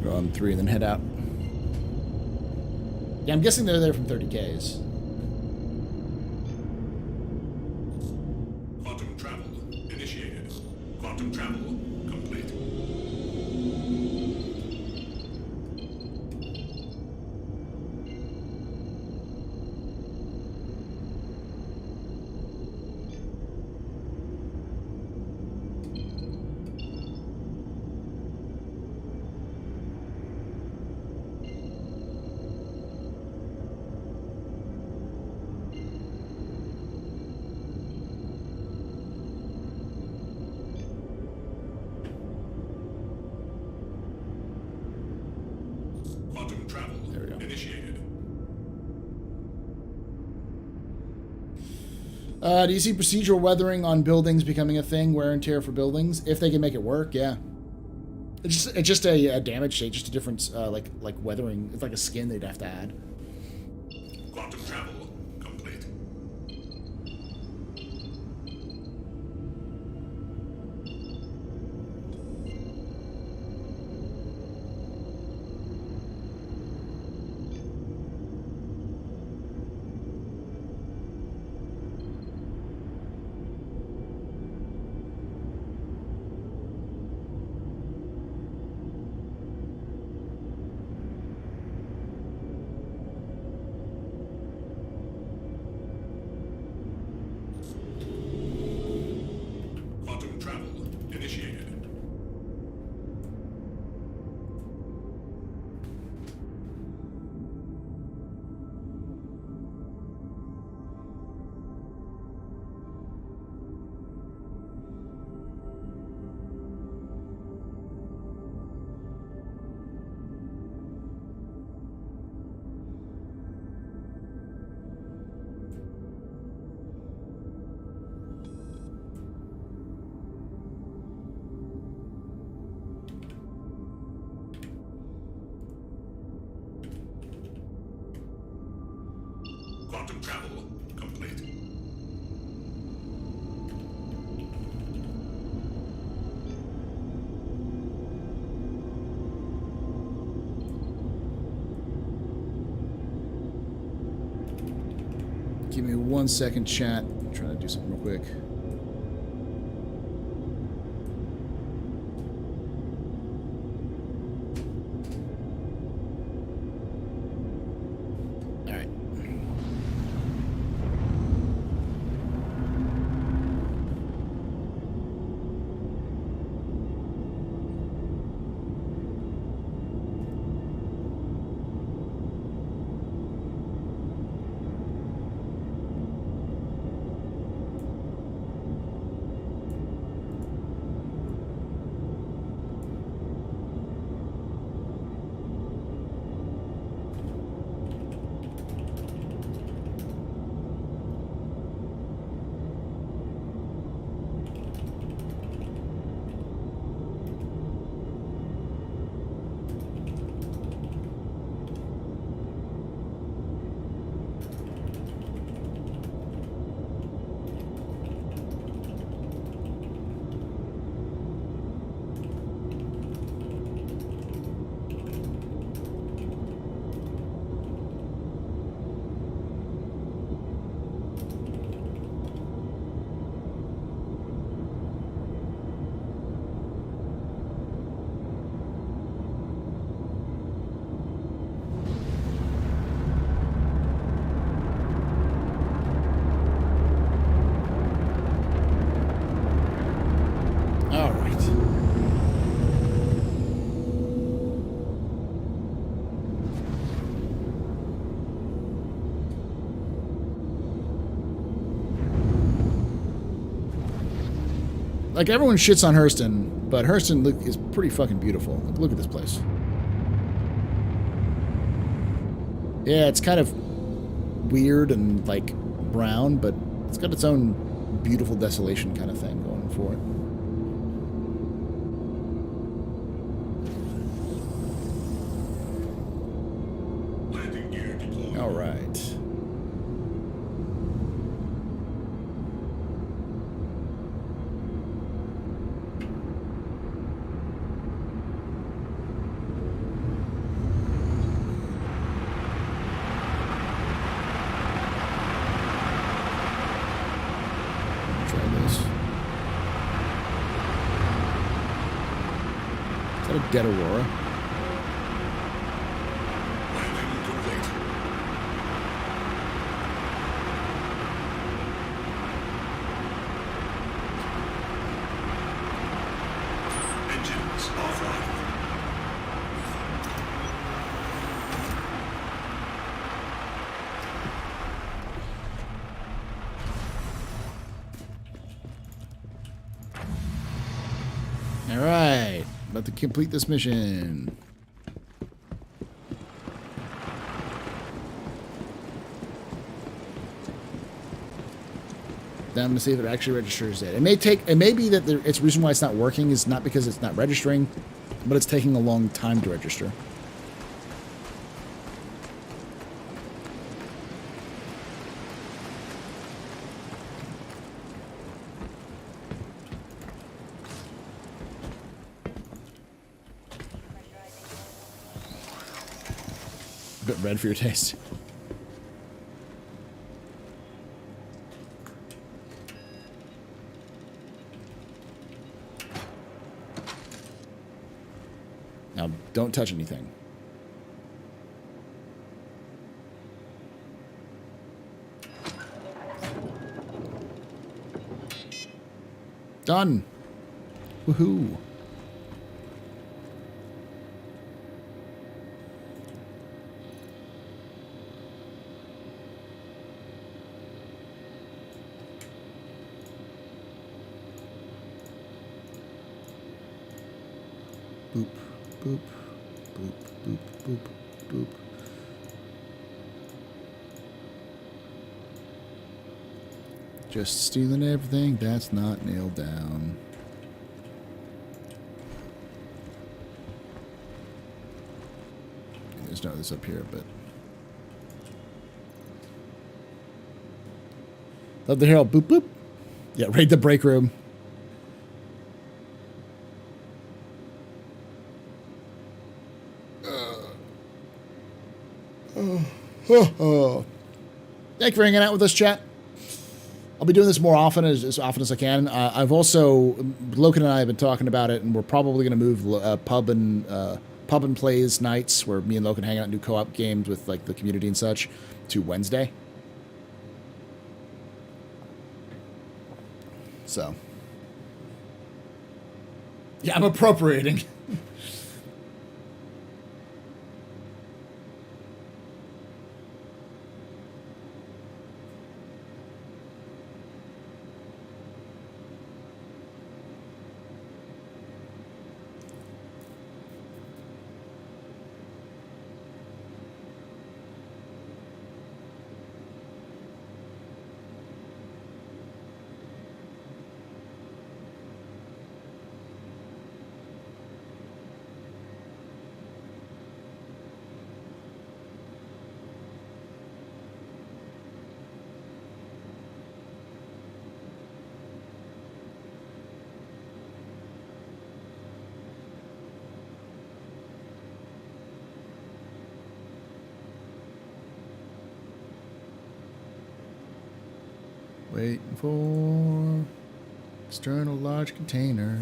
Speaker 1: Go on 3 and then head out. Yeah, I'm guessing they're there from 30Ks.
Speaker 8: Quantum travel initiated. Quantum travel complete. Quantum travel initiated.
Speaker 1: Do you see procedural weathering on buildings becoming a thing? Wear and tear for buildings, if they can make it work, yeah. It's just a damage state, just a different like weathering. It's like a skin they'd have to add.
Speaker 8: Quantum travel complete. Quantum travel initiated. Quantum travel complete.
Speaker 1: Give me 1 second, chat. I'm trying to do something real quick. Alright. like everyone shits on Hurston, but Hurston is pretty fucking beautiful. Look at this place. Yeah, it's kind of weird and like brown, but it's got its own beautiful desolation kind of thing going for it.
Speaker 8: Landing gear deployed.
Speaker 1: All right. Is that a dead Aurora?
Speaker 8: Landing complete. Engines offline.
Speaker 1: All right, about to complete this mission. Then I'm gonna see if it actually registers it. It may be that it's the reason why it's not working is not because it's not registering, but it's taking a long time to register. A bit red for your taste. Now, don't touch anything. Done. Woohoo. Boop, boop, boop, boop, boop, boop. Just stealing everything that's not nailed down. There's no this up here, but love to hear all boop boop. Yeah, raid the break room. Thank you for hanging out with us, chat. I'll be doing this more often, as often as I can. I've also, Logan and I have been talking about it, and we're probably going to move pub and plays nights, where me and Logan hang out and do co-op games with like the community and such, to Wednesday. So, yeah, I'm appropriating. Waiting for external large container.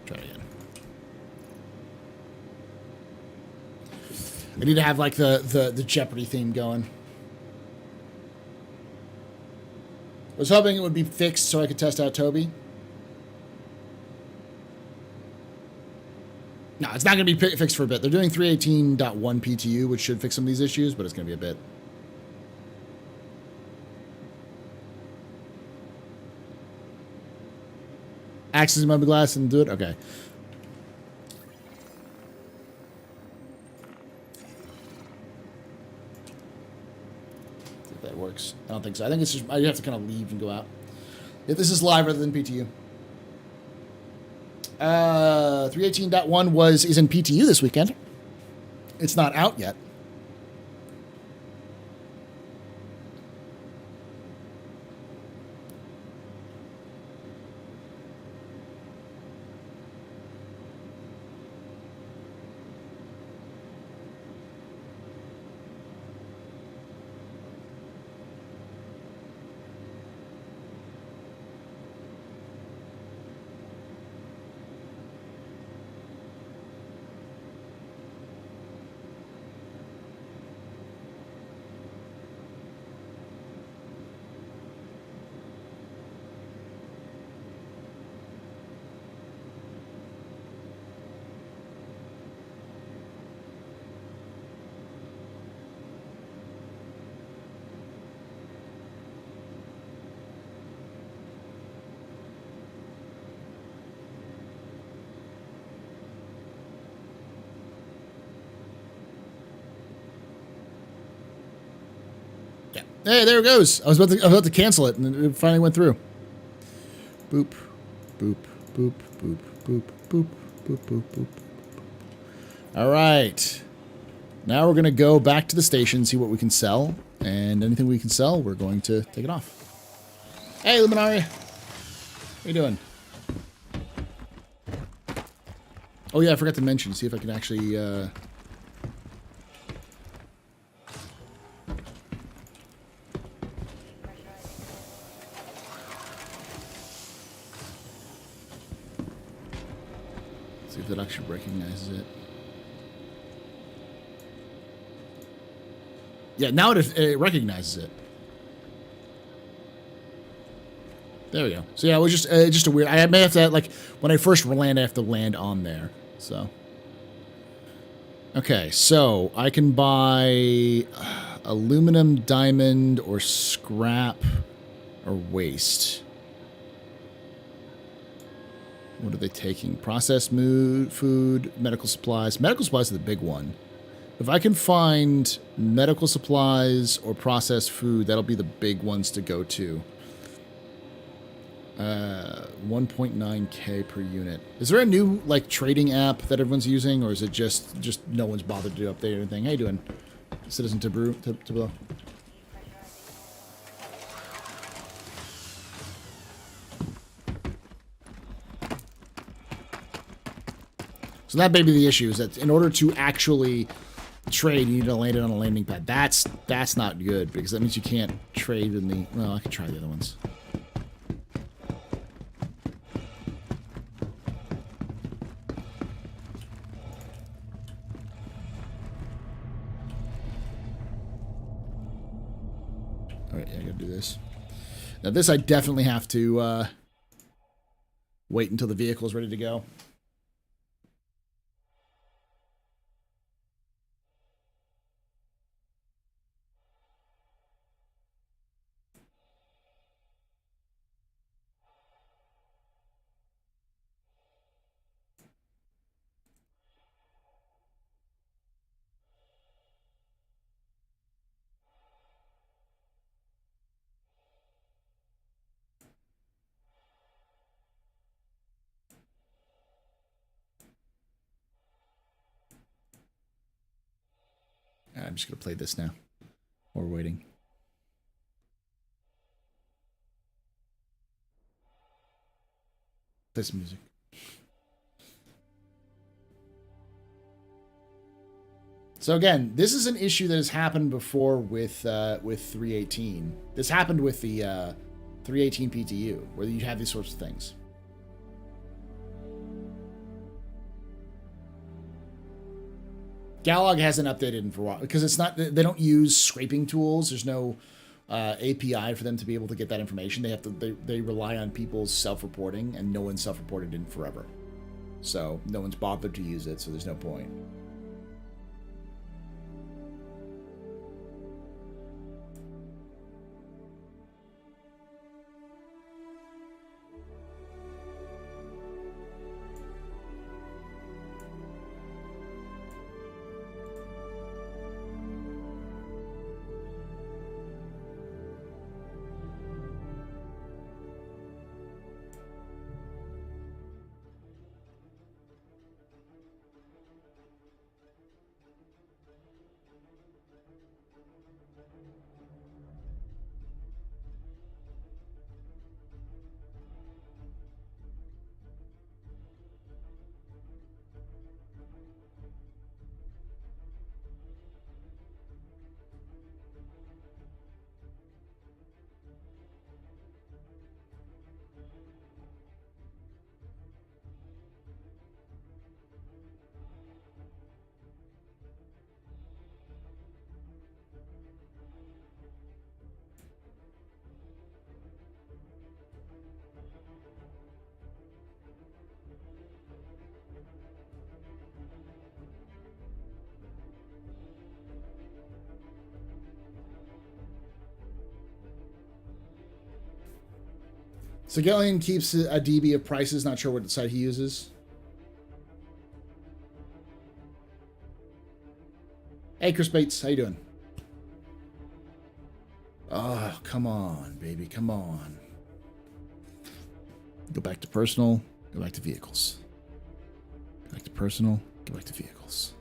Speaker 1: Try it again. I need to have like the Jeopardy theme going. I was hoping it would be fixed so I could test out Toby. No, it's not going to be fixed for a bit. They're doing 318.1 PTU, which should fix some of these issues, but it's going to be a bit. Access my glass and do it? Okay. See if that works. I don't think so. I think it's just, I have to kind of leave and go out. If this is live rather than PTU. 318.1 is in PTU this weekend. It's not out yet. Hey, there it goes. I was about to cancel it, and it finally went through. Boop, boop, boop, boop, boop, boop, boop, boop, boop. All right. Now we're going to go back to the station, see what we can sell. And anything we can sell, we're going to take it off. Hey, Luminari. How you doing? Oh, yeah, I forgot to mention. See if I can actually... see if that actually recognizes it. Yeah, now it recognizes it. There we go. So yeah, it was just a weird. I may have to like when I first land, I have to land on there. So okay, so I can buy aluminum, diamond, or scrap, or waste. What are they taking? Processed food, medical supplies. Medical supplies are the big one. If I can find medical supplies or processed food, that'll be the big ones to go to. 1.9k per unit. Is there a new like trading app that everyone's using, or is it just no one's bothered to update anything? How you doing, Citizen Tableau? So that may be the issue, is that in order to actually trade, you need to land it on a landing pad. That's not good, because that means you can't trade in the... Well, I can try the other ones. Alright, yeah, I gotta do this. Now this I definitely have to wait until the vehicle is ready to go. I'm just going to play this now. While we're waiting. Play some music. So again, this is an issue that has happened before with 318. This happened with the 318 PTU, where you have these sorts of things. Galog hasn't updated in for a while because it's not. They don't use scraping tools. There's no API for them to be able to get that information. They have to. They rely on people's self-reporting, and no one's self-reported in forever. So no one's bothered to use it. So there's no point. So Gellion keeps a DB of prices. Not sure what site he uses. Hey, Chris Bates, how you doing? Oh, come on, baby, come on. Go back to personal. Go back to vehicles. Go back to personal. Go back to vehicles.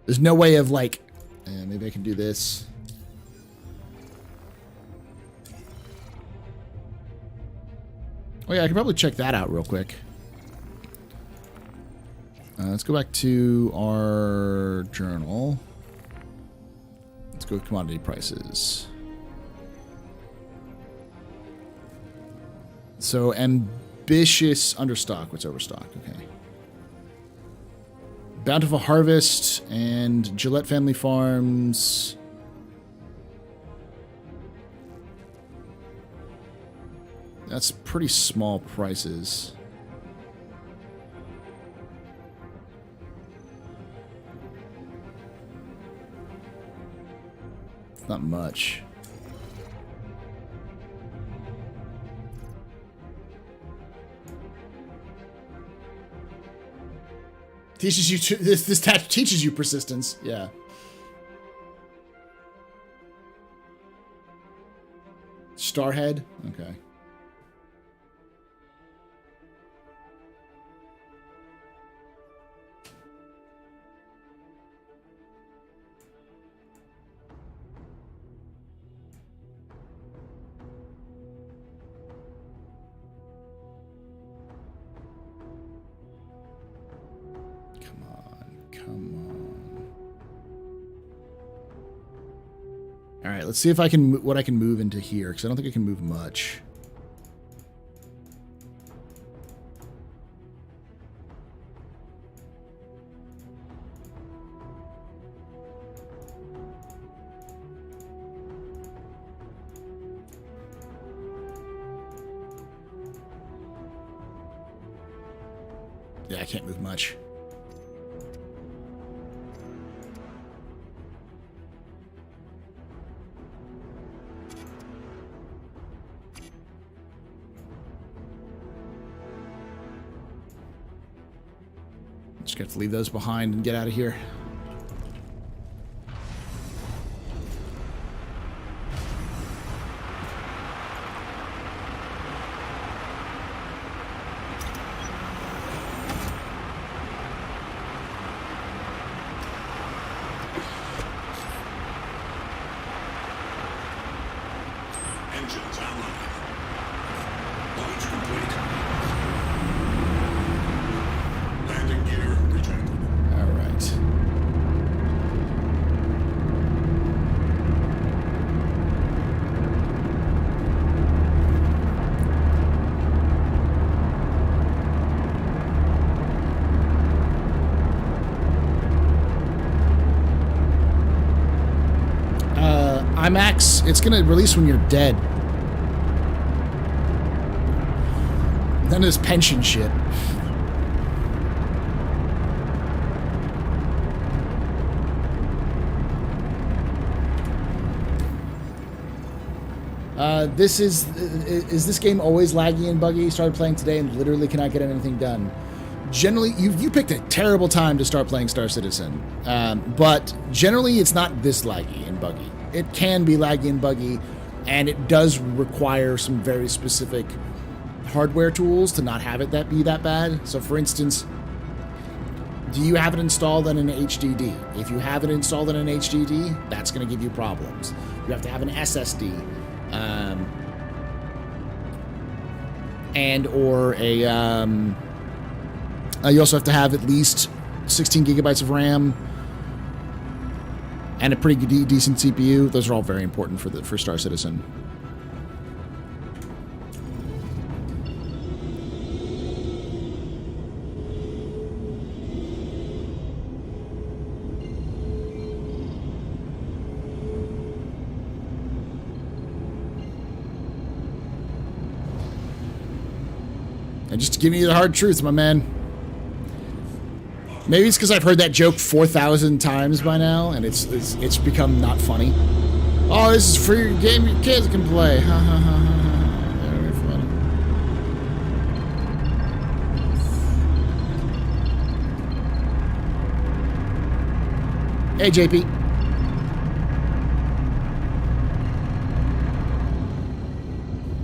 Speaker 1: There's no way of like, maybe I can do this. Oh yeah, I can probably check that out real quick. Let's go back to our journal. Let's go with commodity prices. So ambitious understock. What's overstock? Okay. Bountiful Harvest and Gillette Family Farms. That's pretty small prices. It's not much. Teaches you this tab teaches you persistence. Yeah. Starhead. Okay. All right, let's see if I can what I can move into here because I don't think I can move much. Yeah, I can't move much. Just got to leave those behind and get out of here.
Speaker 8: Engines online. Launch complete. Landing gear rejected.
Speaker 1: All right. IMAX, it's going to release when you're dead. None of this pension shit. Is this game always laggy and buggy? Started playing today and literally cannot get anything done. Generally, you picked a terrible time to start playing Star Citizen, but generally it's not this laggy and buggy. It can be laggy and buggy, and it does require some very specific hardware tools to not have it be that bad. So for instance, do you have it installed on an HDD? If you have it installed on an HDD, that's going to give you problems. You have to have an SSD, and or a you also have to have at least 16 gigabytes of RAM and a pretty decent CPU. Those are all very important for Star Citizen. And just giving you the hard truth, my man. Maybe it's because I've heard that joke 4,000 times by now, and it's become not funny. Oh, this is free game your kids can play. Ha ha ha ha ha. Very funny. Hey, JP.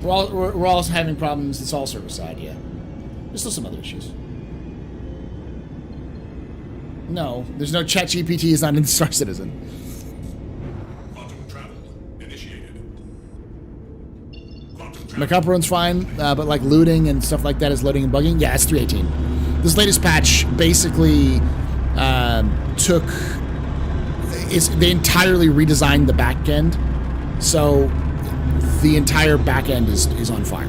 Speaker 1: We're also having problems. It's all server side, yeah. There's still some other issues. No, there's no ChatGPT is not in Star Citizen.
Speaker 8: Quantum travel initiated.
Speaker 1: Macump runs fine, but like looting and stuff like that is loading and bugging. Yeah, it's 3.18. This latest patch basically they entirely redesigned the back end, so the entire back end is on fire.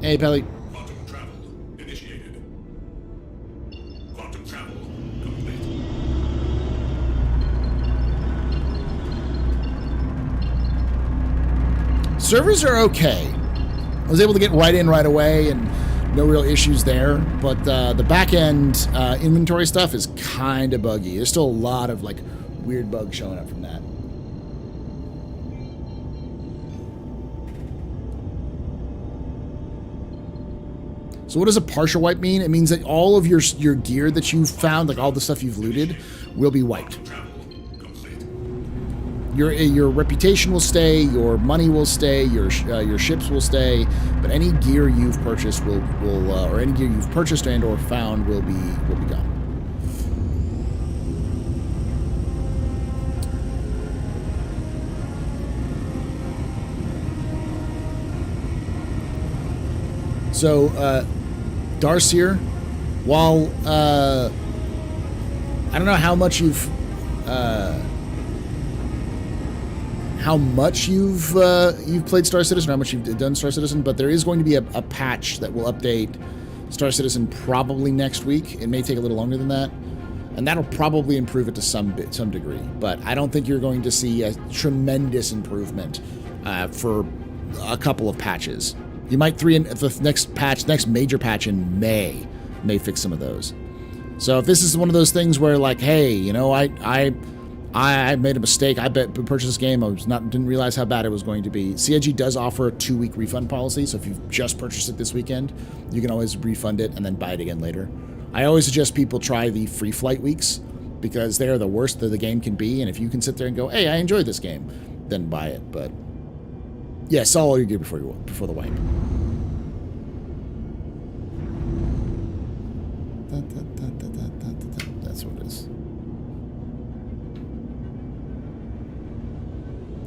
Speaker 1: Hey, Pelly.
Speaker 8: Quantum travel initiated. Quantum travel complete.
Speaker 1: Servers are okay. I was able to get right in right away and no real issues there, but the back-end inventory stuff is kind of buggy. There's still a lot of like weird bugs showing up from that. So what does a partial wipe mean? It means that all of your gear that you've found, like all the stuff you've looted, will be wiped. Your reputation will stay, your money will stay, your ships will stay, but any gear you've purchased or any gear you've purchased and or found will be gone. So, Darcyr, while I don't know how much you've played Star Citizen, or how much you've done Star Citizen, but there is going to be a patch that will update Star Citizen probably next week. It may take a little longer than that, and that'll probably improve it to some degree. But I don't think you're going to see a tremendous improvement for a couple of patches. You might the next major patch in May fix some of those. So if this is one of those things where like, hey, you know, I made a mistake. I purchased this game. Didn't realize how bad it was going to be. CIG does offer a 2-week refund policy. So if you've just purchased it this weekend, you can always refund it and then buy it again later. I always suggest people try the free flight weeks because they are the worst that the game can be. And if you can sit there and go, hey, I enjoyed this game, then buy it. But yeah, sell all your gear before the wipe. That's what it is.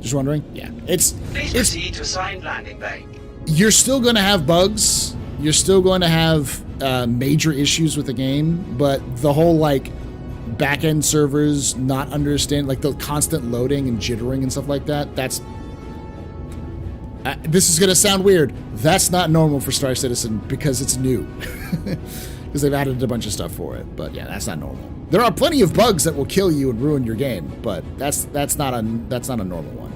Speaker 1: Just wondering? Yeah.
Speaker 4: Please proceed to assigned landing bay.
Speaker 1: You're still going to have bugs. You're still going to have major issues with the game, but the whole like back-end servers not understand, like the constant loading and jittering and stuff like that. That's this is gonna sound weird. That's not normal for Star Citizen because it's new, because they've added a bunch of stuff for it. But yeah, that's not normal. There are plenty of bugs that will kill you and ruin your game, but that's not a normal one.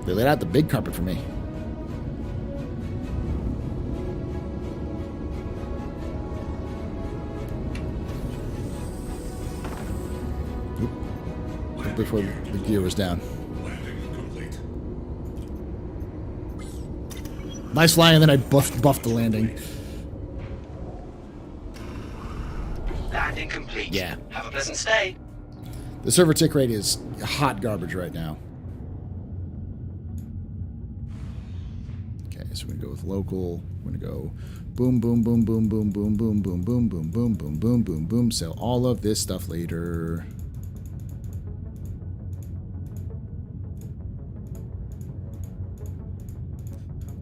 Speaker 1: They laid out the big carpet for me. Oop. Before the gear was down.
Speaker 8: Landing complete.
Speaker 1: Nice flying, and then I buffed the landing.
Speaker 4: Landing complete.
Speaker 1: Yeah.
Speaker 4: Have a pleasant stay.
Speaker 1: The server tick rate is hot garbage right now. So we're gonna go with local. We're gonna go boom, boom, boom, boom, boom, boom, boom, boom, boom, boom, boom, boom, boom, boom, boom. Sell all of this stuff later.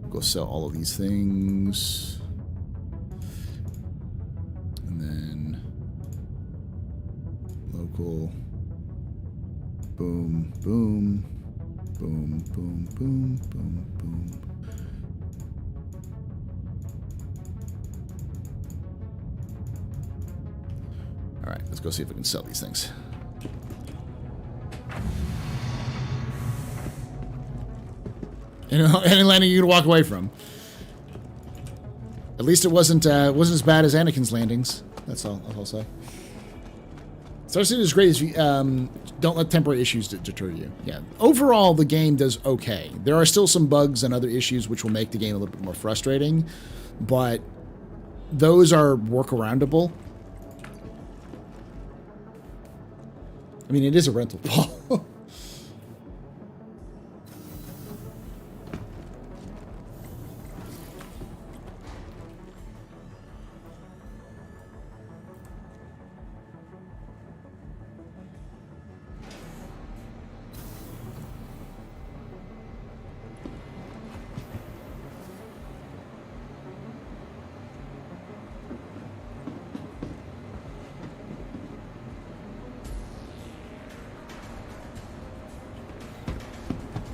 Speaker 1: Go sell all of these things. And then local. Boom, boom, boom, boom, boom, boom, boom. All right, let's go see if we can sell these things. Any landing you can walk away from. At least it wasn't as bad as Anakin's landings. That's all I'll say. Star Citizen is great if you don't let temporary issues deter you. Yeah, overall the game does okay. There are still some bugs and other issues which will make the game a little bit more frustrating, but those are workaroundable. I mean, it is a rental, Paul.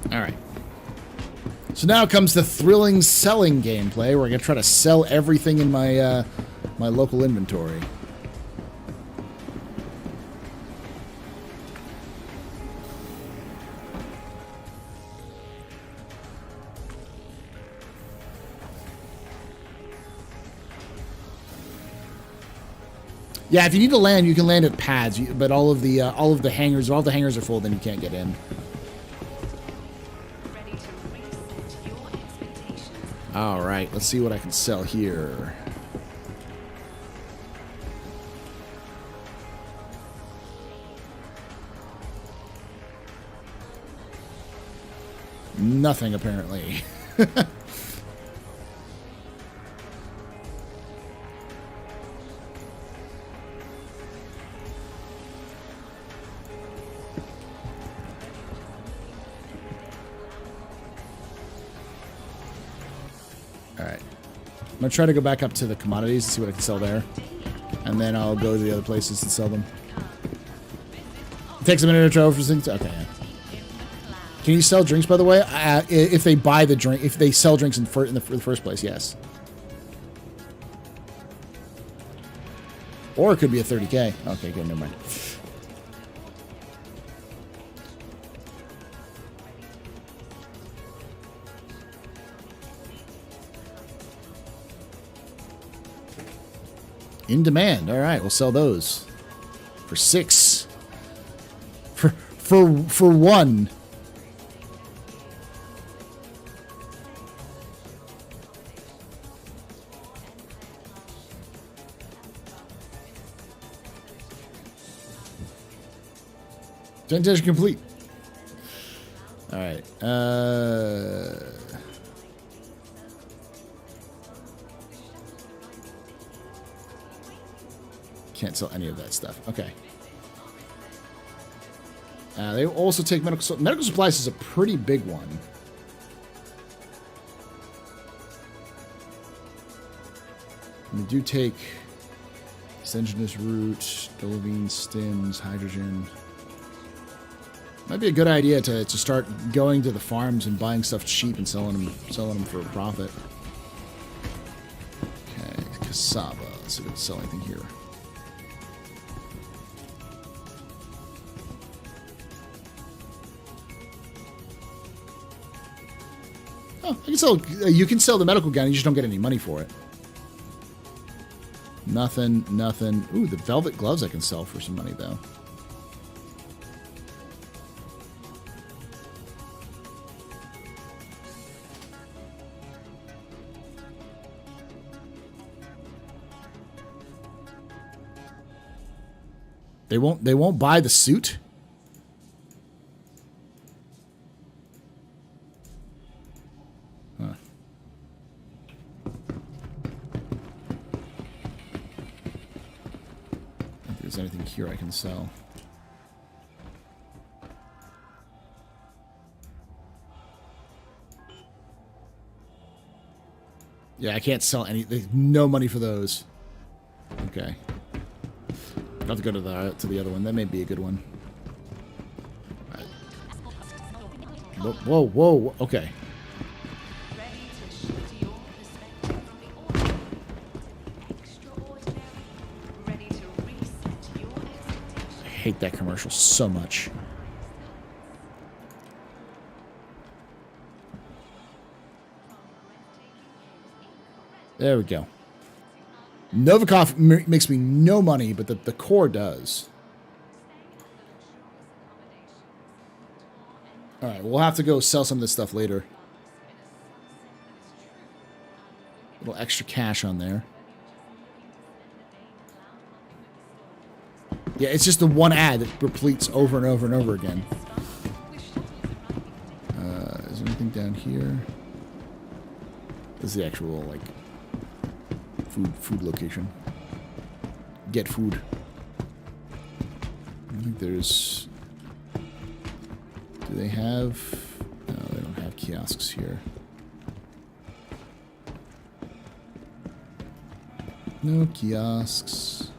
Speaker 1: All right. So now comes the thrilling selling gameplay, where I'm gonna try to sell everything in my my local inventory. Yeah, if you need to land, you can land at pads, but all of the hangars are full, then you can't get in. All right, let's see what I can sell here. Nothing, apparently. I'm going to try to go back up to the commodities and see what I can sell there. And then I'll go to the other places and sell them. It takes a minute or two for things. Okay, yeah. Can you sell drinks, by the way? If they buy the drink, if they sell drinks in the first place, yes. Or it could be a 30K. Okay, good, never mind. In demand. All right, we'll sell those for 6. For 1. Presentation complete. All right. Can't sell any of that stuff. Okay. They also take medical supplies is a pretty big one. And they do take Senginus root, dolivine, stims, hydrogen. Might be a good idea to start going to the farms and buying stuff cheap and selling them for a profit. Okay, cassava. Let's see if we can sell anything here. Oh, I can sell. You can sell the medical gun. You just don't get any money for it. Nothing. Ooh, the velvet gloves I can sell for some money though. They won't buy the suit? Huh. If there's anything here I can sell. Yeah, I can't sell any. There's no money for those. Okay. I'll have to go to the other one. That may be a good one. Right. Whoa. Okay. I hate that commercial so much. There we go. Novikov makes me no money, but the core does. Alright, we'll have to go sell some of this stuff later. A little extra cash on there. Yeah, it's just the one ad that repeats over and over and over again. Is there anything down here? This is the actual, like... Food location. Get food. I think there's... Do they have... No, they don't have kiosks here. No kiosks.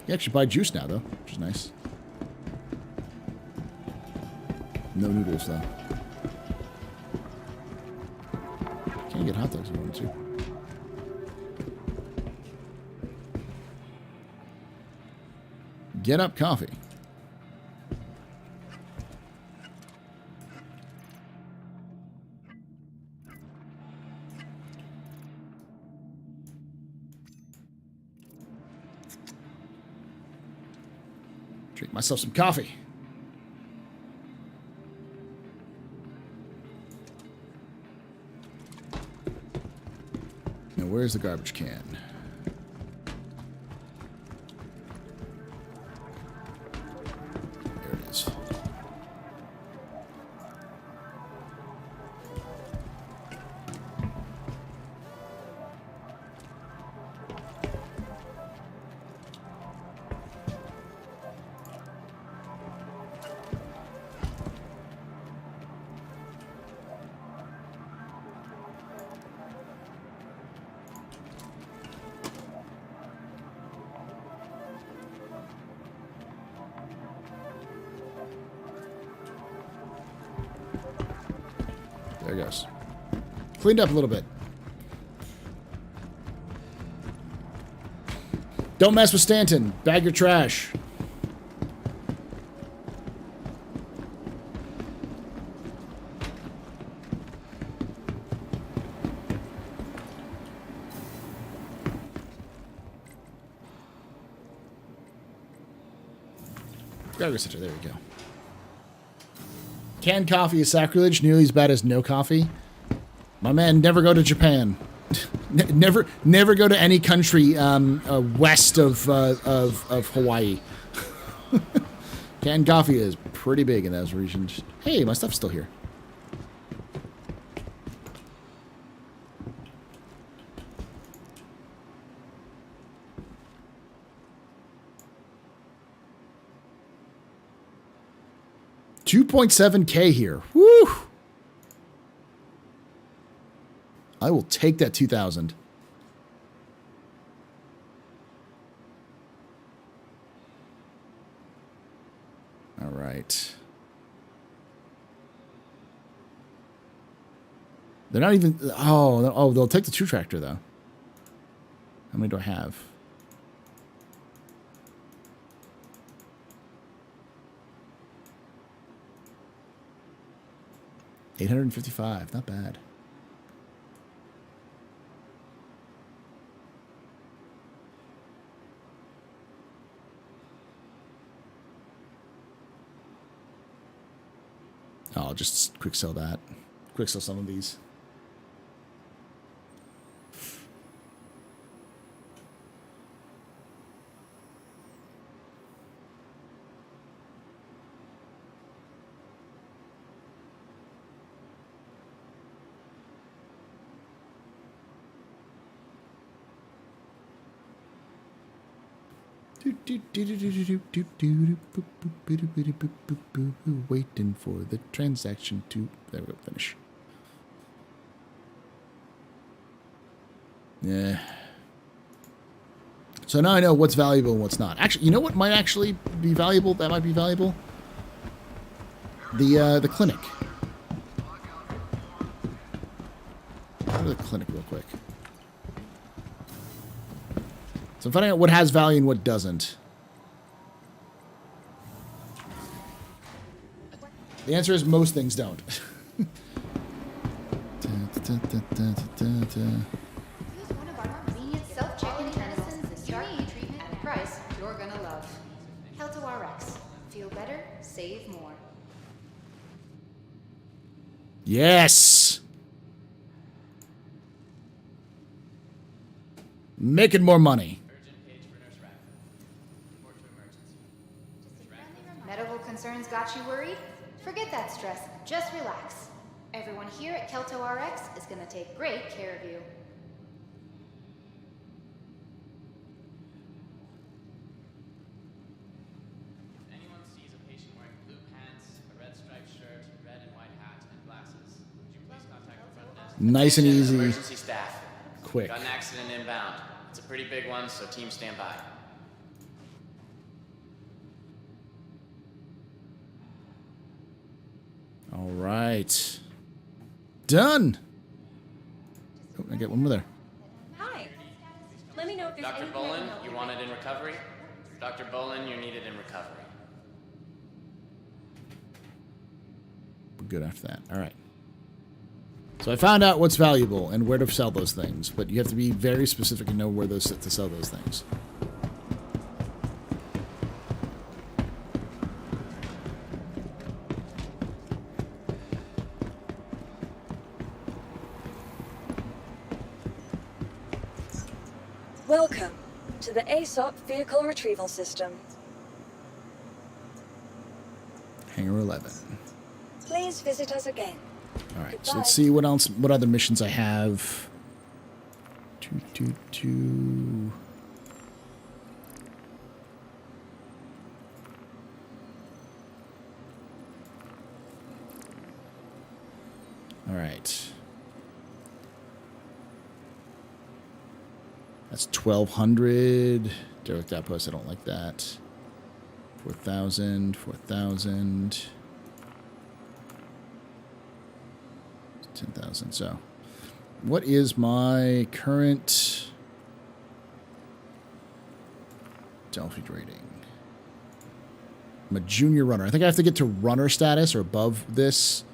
Speaker 1: You actually buy juice now, though, which is nice. No noodles, though. You get hot dogs if you want to. Get up coffee. Drink myself some coffee. Where's the garbage can? There it is. There it goes. Cleaned up a little bit. Don't mess with Stanton. Bag your trash. There we go. Canned coffee is sacrilege, nearly as bad as no coffee. My man, never go to Japan. never go to any country west of Hawaii. Canned coffee is pretty big in those regions. Hey, my stuff's still here. 2.7K here. Woo! I will take that 2,000. All right. They're not even... Oh, they'll take the true tractor, though. How many do I have? $855. Not bad. I'll just quick sell that. Quick sell some of these. Waiting for the transaction to... There we go, finish. Yeah. So now I know what's valuable and what's not. Actually, you know what might actually be valuable? That might be valuable? The clinic. Go to the clinic real quick. So I'm finding out what has value and what doesn't. The answer is most things don't.
Speaker 14: Use one of our convenient self-check-in medicines and start the treatment at a price you're gonna love. Kelto RX. Feel better, save more.
Speaker 1: Yes! Making more money.
Speaker 14: Medical concerns got you worried? Forget that stress. Just relax. Everyone here at Kelto RX is going to take great care of you.
Speaker 15: If anyone sees a patient wearing blue pants, a red striped shirt, red and white hat, and glasses, would you please contact the front desk?
Speaker 1: Nice and easy.
Speaker 15: Emergency staff.
Speaker 1: Quick.
Speaker 15: Got an accident inbound. It's a pretty big one, so team stand by.
Speaker 1: All right. Done. Oh, I get one more there.
Speaker 2: Hi. Let me know if there's
Speaker 15: Dr.
Speaker 2: anything I can
Speaker 15: Bolin,
Speaker 2: help
Speaker 15: you
Speaker 2: with.
Speaker 15: wanted in recovery? Dr. Bolin, you're needed in recovery.
Speaker 1: We're good after that. All right. So I found out what's valuable and where to sell those things, but you have to be very specific and know where those to sell those things.
Speaker 2: Welcome to the ASOP Vehicle Retrieval System.
Speaker 1: Hangar 11.
Speaker 2: Please visit us again.
Speaker 1: All right, so
Speaker 2: Goodbye.
Speaker 1: let's see what else, what other missions I have. 222. All right. That's 1,200. Derek Outpost, I don't like that. 4,000, 4,000. 10,000. So, what is my current Delphi rating? I'm a junior runner. I think I have to get to runner status or above this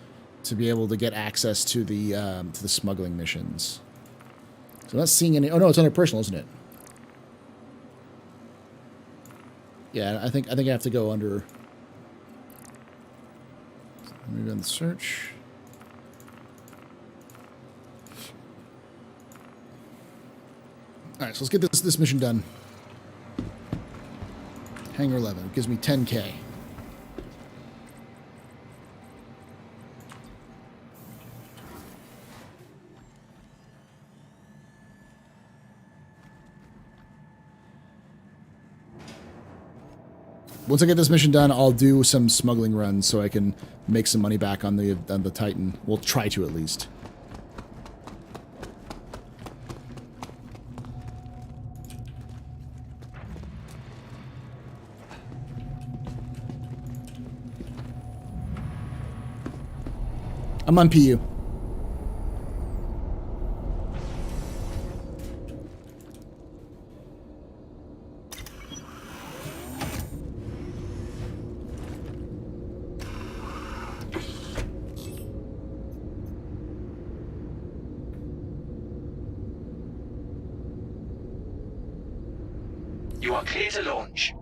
Speaker 1: to be able to get access to the smuggling missions. So I'm not seeing any. Oh no, it's under personal, isn't it? Yeah, I think I have to go under. Maybe on the search. All right, so let's get this mission done. Hangar 11 gives me 10K. Once I get this mission done, I'll do some smuggling runs so I can make some money back on the Titan. We'll try to at least. I'm on PU.
Speaker 4: You are clear to launch.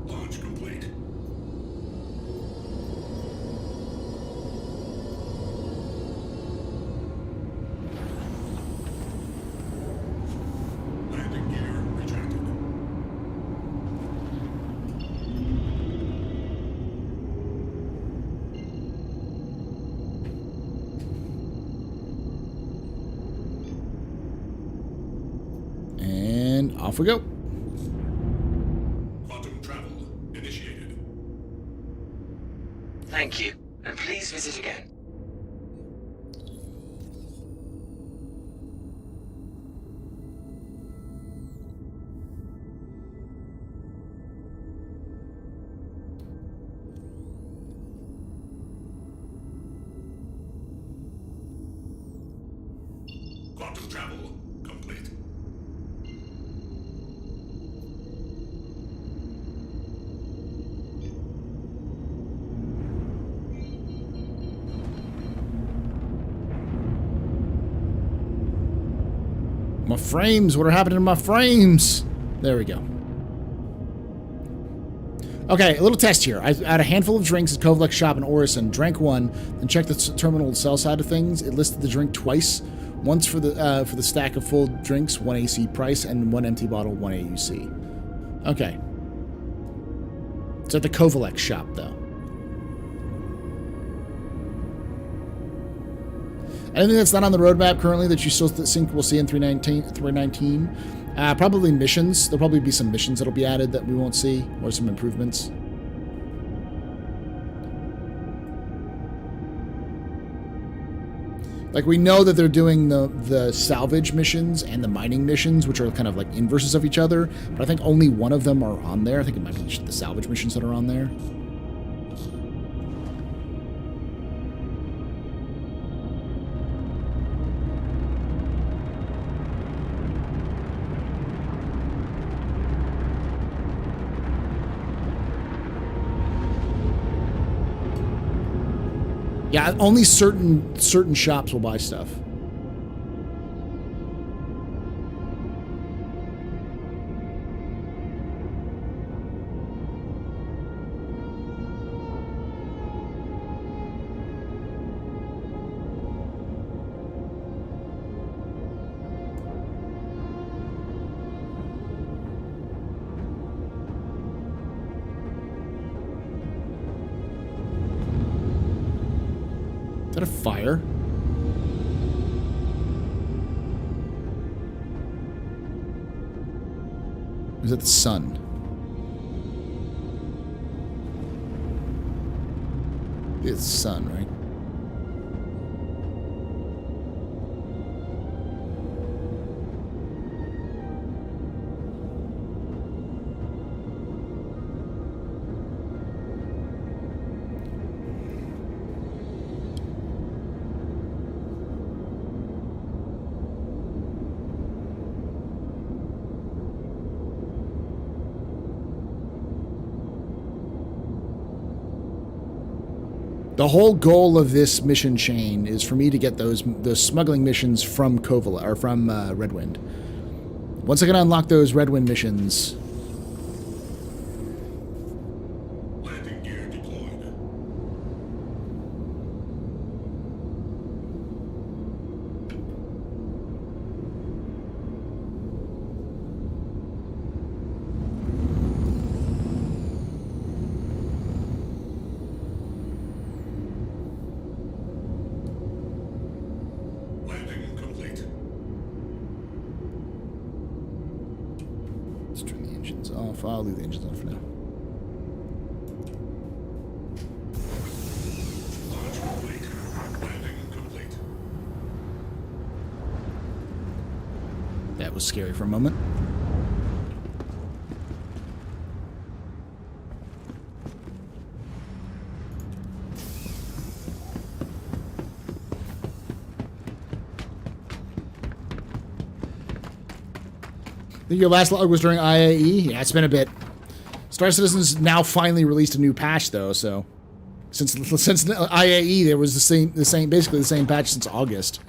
Speaker 8: Launch complete. Landing gear retracted.
Speaker 1: And off we go.
Speaker 8: Quantum travel initiated.
Speaker 4: Thank you, and please visit again.
Speaker 8: Quantum travel complete.
Speaker 1: My frames, what are happening to my frames? There we go. Okay, a little test here. I had a handful of drinks at Kovalex shop in Orison, drank one, and checked the terminal sell side of things. It listed the drink twice. Once for the stack of full drinks, 1 AC price, and 1 empty bottle, 1 AUC. Okay. It's at the Kovalex shop, though. Anything that's not on the roadmap currently that you still think we'll see in 319? Probably missions. There'll probably be some missions that'll be added that we won't see, or some improvements. Like, we know that they're doing the salvage missions and the mining missions, which are kind of like inverses of each other, but I think only one of them are on there. I think it might be the salvage missions that are on there. Yeah, only certain shops will buy stuff. Is that a fire? Or is that the sun? It's the sun, right? The whole goal of this mission chain is for me to get those smuggling missions from Kovala or from Redwind. Once I can unlock those Redwind missions,
Speaker 8: Landing gear deployed. Landing complete.
Speaker 1: I'll leave the engines on for now.
Speaker 8: Launch complete. Landing complete.
Speaker 1: That was scary for a moment. I think your last log was during IAE? Yeah, it's been a bit. Star Citizen's now finally released a new patch though, so since IAE there was basically the same patch since August.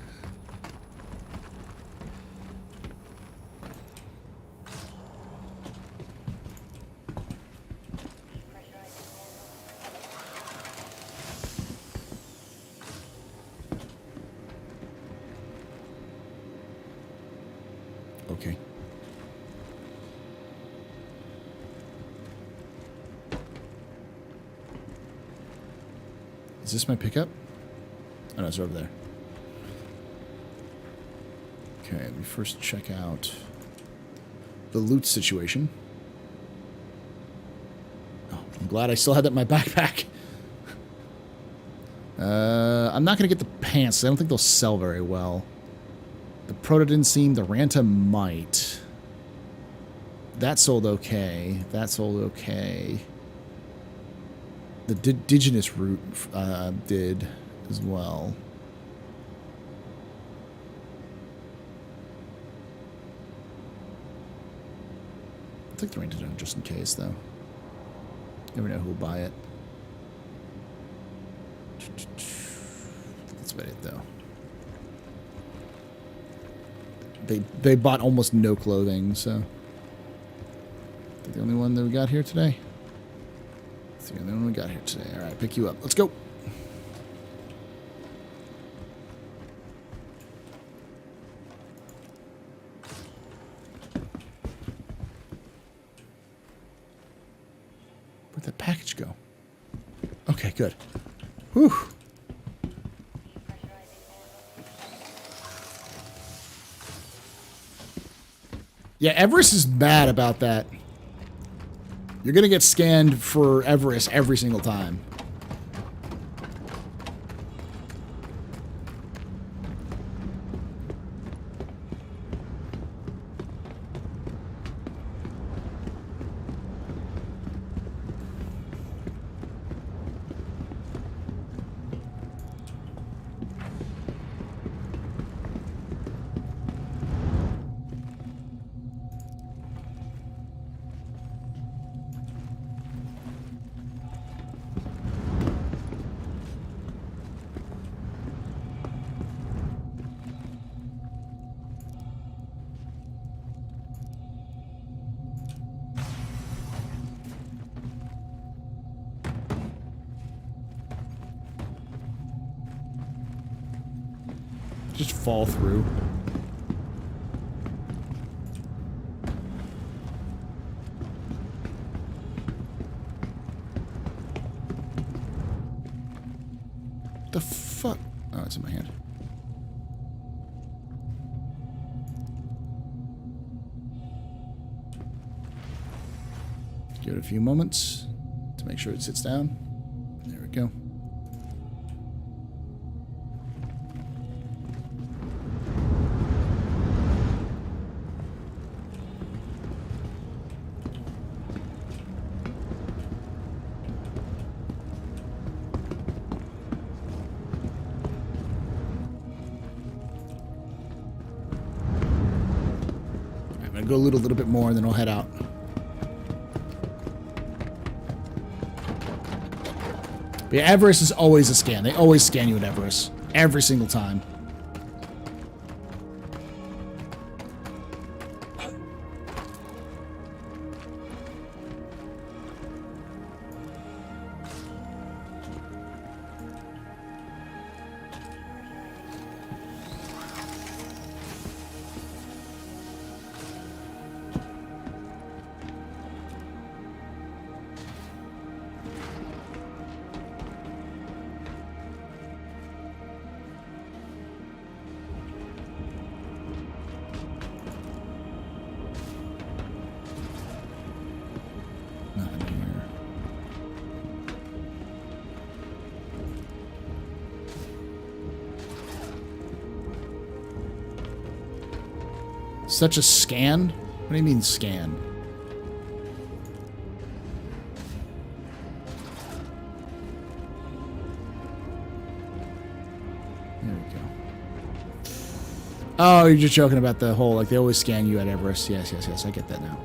Speaker 1: Okay. Is this my pickup? Oh no, it's over there. Okay, let me first check out the loot situation. Oh, I'm glad I still had that in my backpack. I'm not going to get the pants. I don't think they'll sell very well. The Proto didn't seem. The Ranta might. That sold okay. That sold okay. The Indigenous route did as well. I'll take the Ranta down just in case, though. Never know who will buy it. That's about it, though. They bought almost no clothing, so the only one that we got here today. That's the only one we got here today. All right, pick you up. Let's go. Where'd that package go? Okay, good. Whew. Yeah, Everest is mad about that. You're going to get scanned for Everest every single time. Just fall through. The fuck? Oh, it's in my hand. Give it a few moments to make sure it sits down. There we go. Go loot a little bit more and then we'll head out. But yeah, Everest is always a scan. They always scan you at Everest. Every single time. Such a scan? What do you mean scan? There we go. Oh, you're just joking about the whole, like, they always scan you at Everest. Yes, yes, yes, I get that now.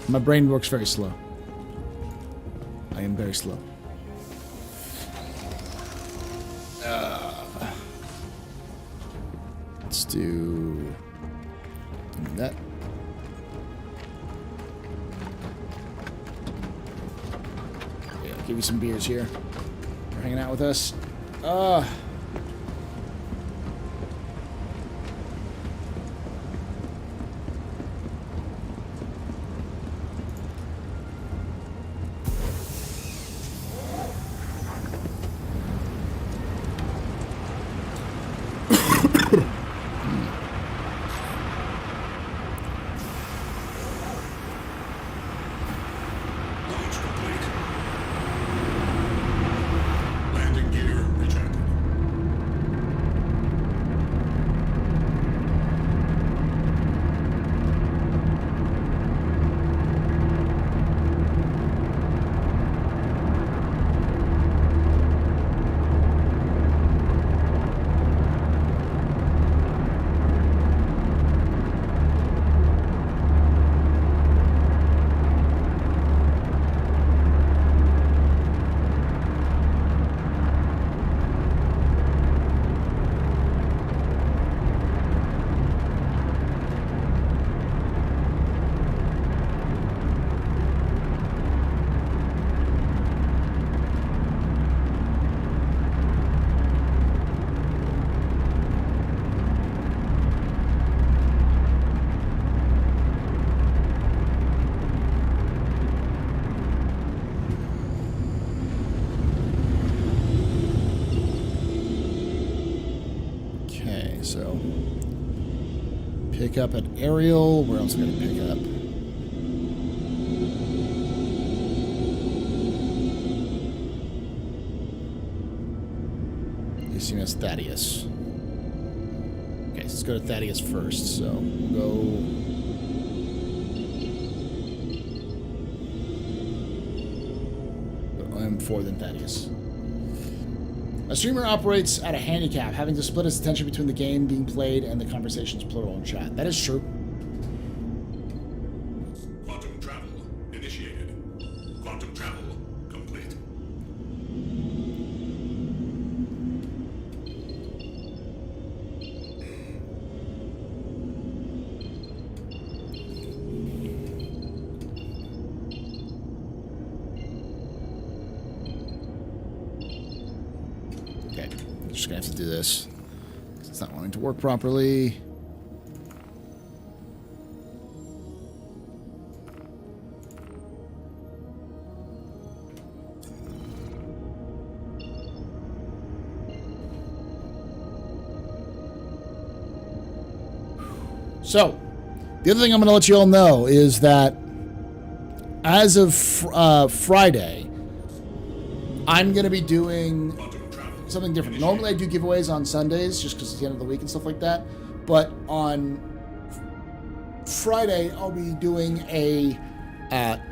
Speaker 1: My brain works very slow. I am very slow. Let's do that. Yeah, give you some beers here. You're hanging out with us.
Speaker 8: Landing gear rejected.
Speaker 1: Okay, so pick up at Ariel. Where else are we going to pick up? You see that's Thaddeus. Okay, so let's go to Thaddeus first. So we'll go M4 than Thaddeus. A streamer operates at a handicap, having to split his attention between the game being played and the conversations plural in chat. That is true.
Speaker 8: Quantum travel initiated. Quantum travel complete.
Speaker 1: Okay, I'm just gonna have to do this. It's not wanting to work properly. So, the other thing I'm going to let you all know is that as of Friday, I'm going to be doing something different. Normally I do giveaways on Sundays just because it's the end of the week and stuff like that. But on Friday, I'll be doing a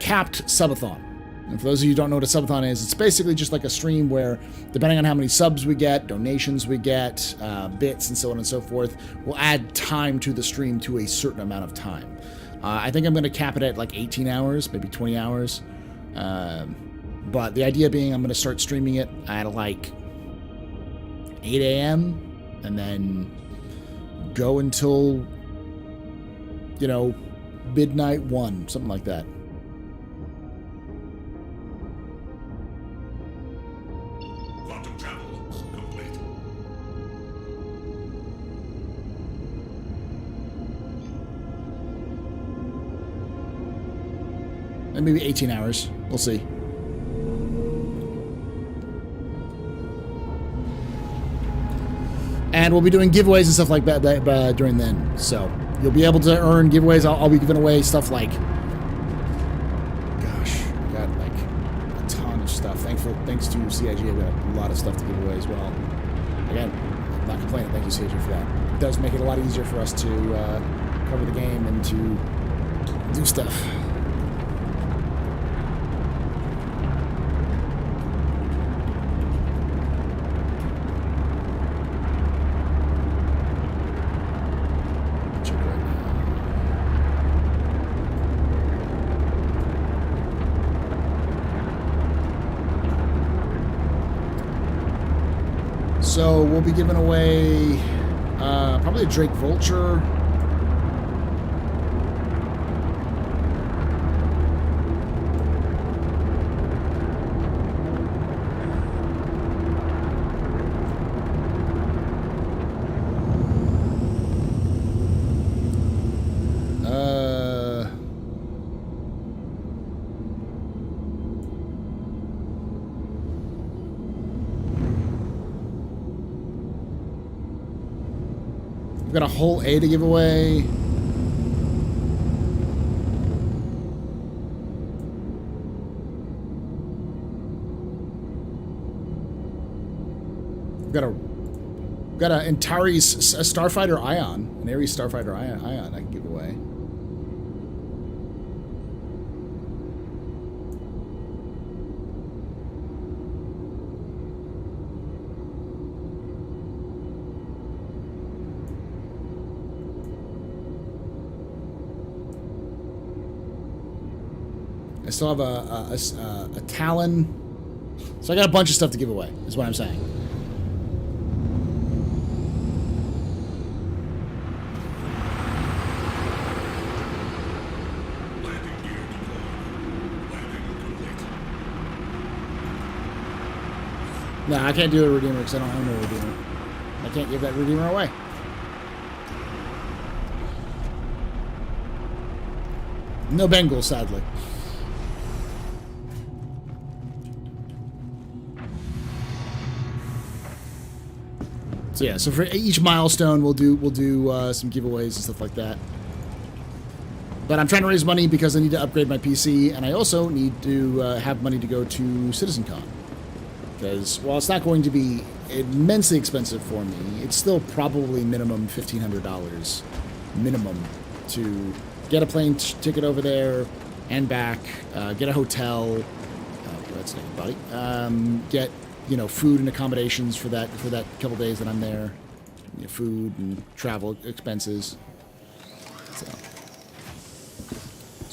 Speaker 1: capped subathon. And for those of you who don't know what a subathon is, it's basically just like a stream where, depending on how many subs we get, donations we get, bits, and so on and so forth, we'll add time to the stream to a certain amount of time. I think I'm going to cap it at like 18 hours, maybe 20 hours. But the idea being I'm going to start streaming it at like 8 a.m. and then go until, you know, midnight 1, something like that.
Speaker 8: Quantum travel complete.
Speaker 1: And maybe 18 hours. We'll see. And we'll be doing giveaways and stuff like that during then. So you'll be able to earn giveaways. I'll be giving away stuff like, gosh, I got like a ton of stuff. Thanks to CIG, I've got a lot of stuff to give away as well. Again, I'm not complaining. Thank you, CIG, for that. It does make it a lot easier for us to cover the game and to do stuff. Check right now. So we'll be giving away probably a Drake Vulture. We've got a whole A to give away. We've got an Antares Starfighter Ion, an Ares Starfighter Ion I can give away. I still have a Talon. So I got a bunch of stuff to give away, is what I'm saying. No, I can't do a Redeemer because I don't own a Redeemer. I can't give that Redeemer away. No Bengals, sadly. So yeah, so for each milestone, we'll do some giveaways and stuff like that. But I'm trying to raise money because I need to upgrade my PC, and I also need to have money to go to CitizenCon. Because while it's not going to be immensely expensive for me, it's still probably minimum $1,500 minimum to get a plane ticket over there and back, get a hotel. That's naked body. Get food and accommodations for that couple days that I'm there. Food and travel expenses. So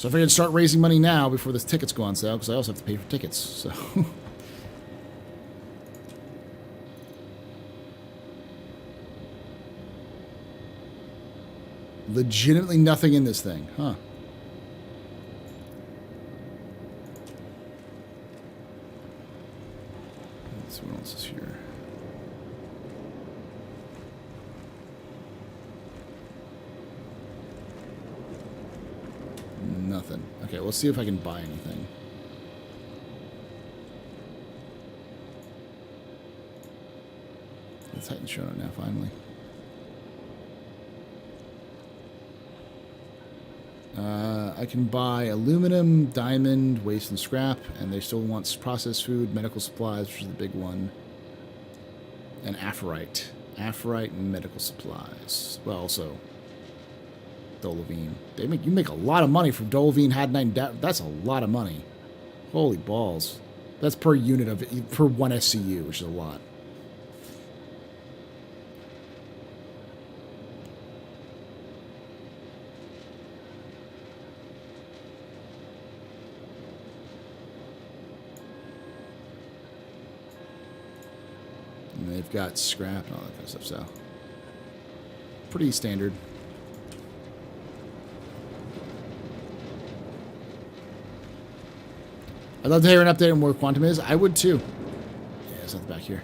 Speaker 1: I figured I'd start raising money now before the tickets go on sale, because I also have to pay for tickets. So. Legitimately nothing in this thing, huh? Let's see what else is here. Nothing. Okay, let's see if I can buy anything. The Titan showing up now, finally. I can buy aluminum, diamond, waste, and scrap, and they still want processed food, medical supplies, which is the big one, and aphrite. Aphrite and medical supplies. Well, also Dolivine. You make a lot of money from Dolivine, Hadnine. That's a lot of money. Holy balls. That's per unit of it, per one SCU, which is a lot. And they've got scrap and all that kind of stuff, so pretty standard. I'd love to hear an update on where Quantum is. I would too. Yeah, there's nothing back here.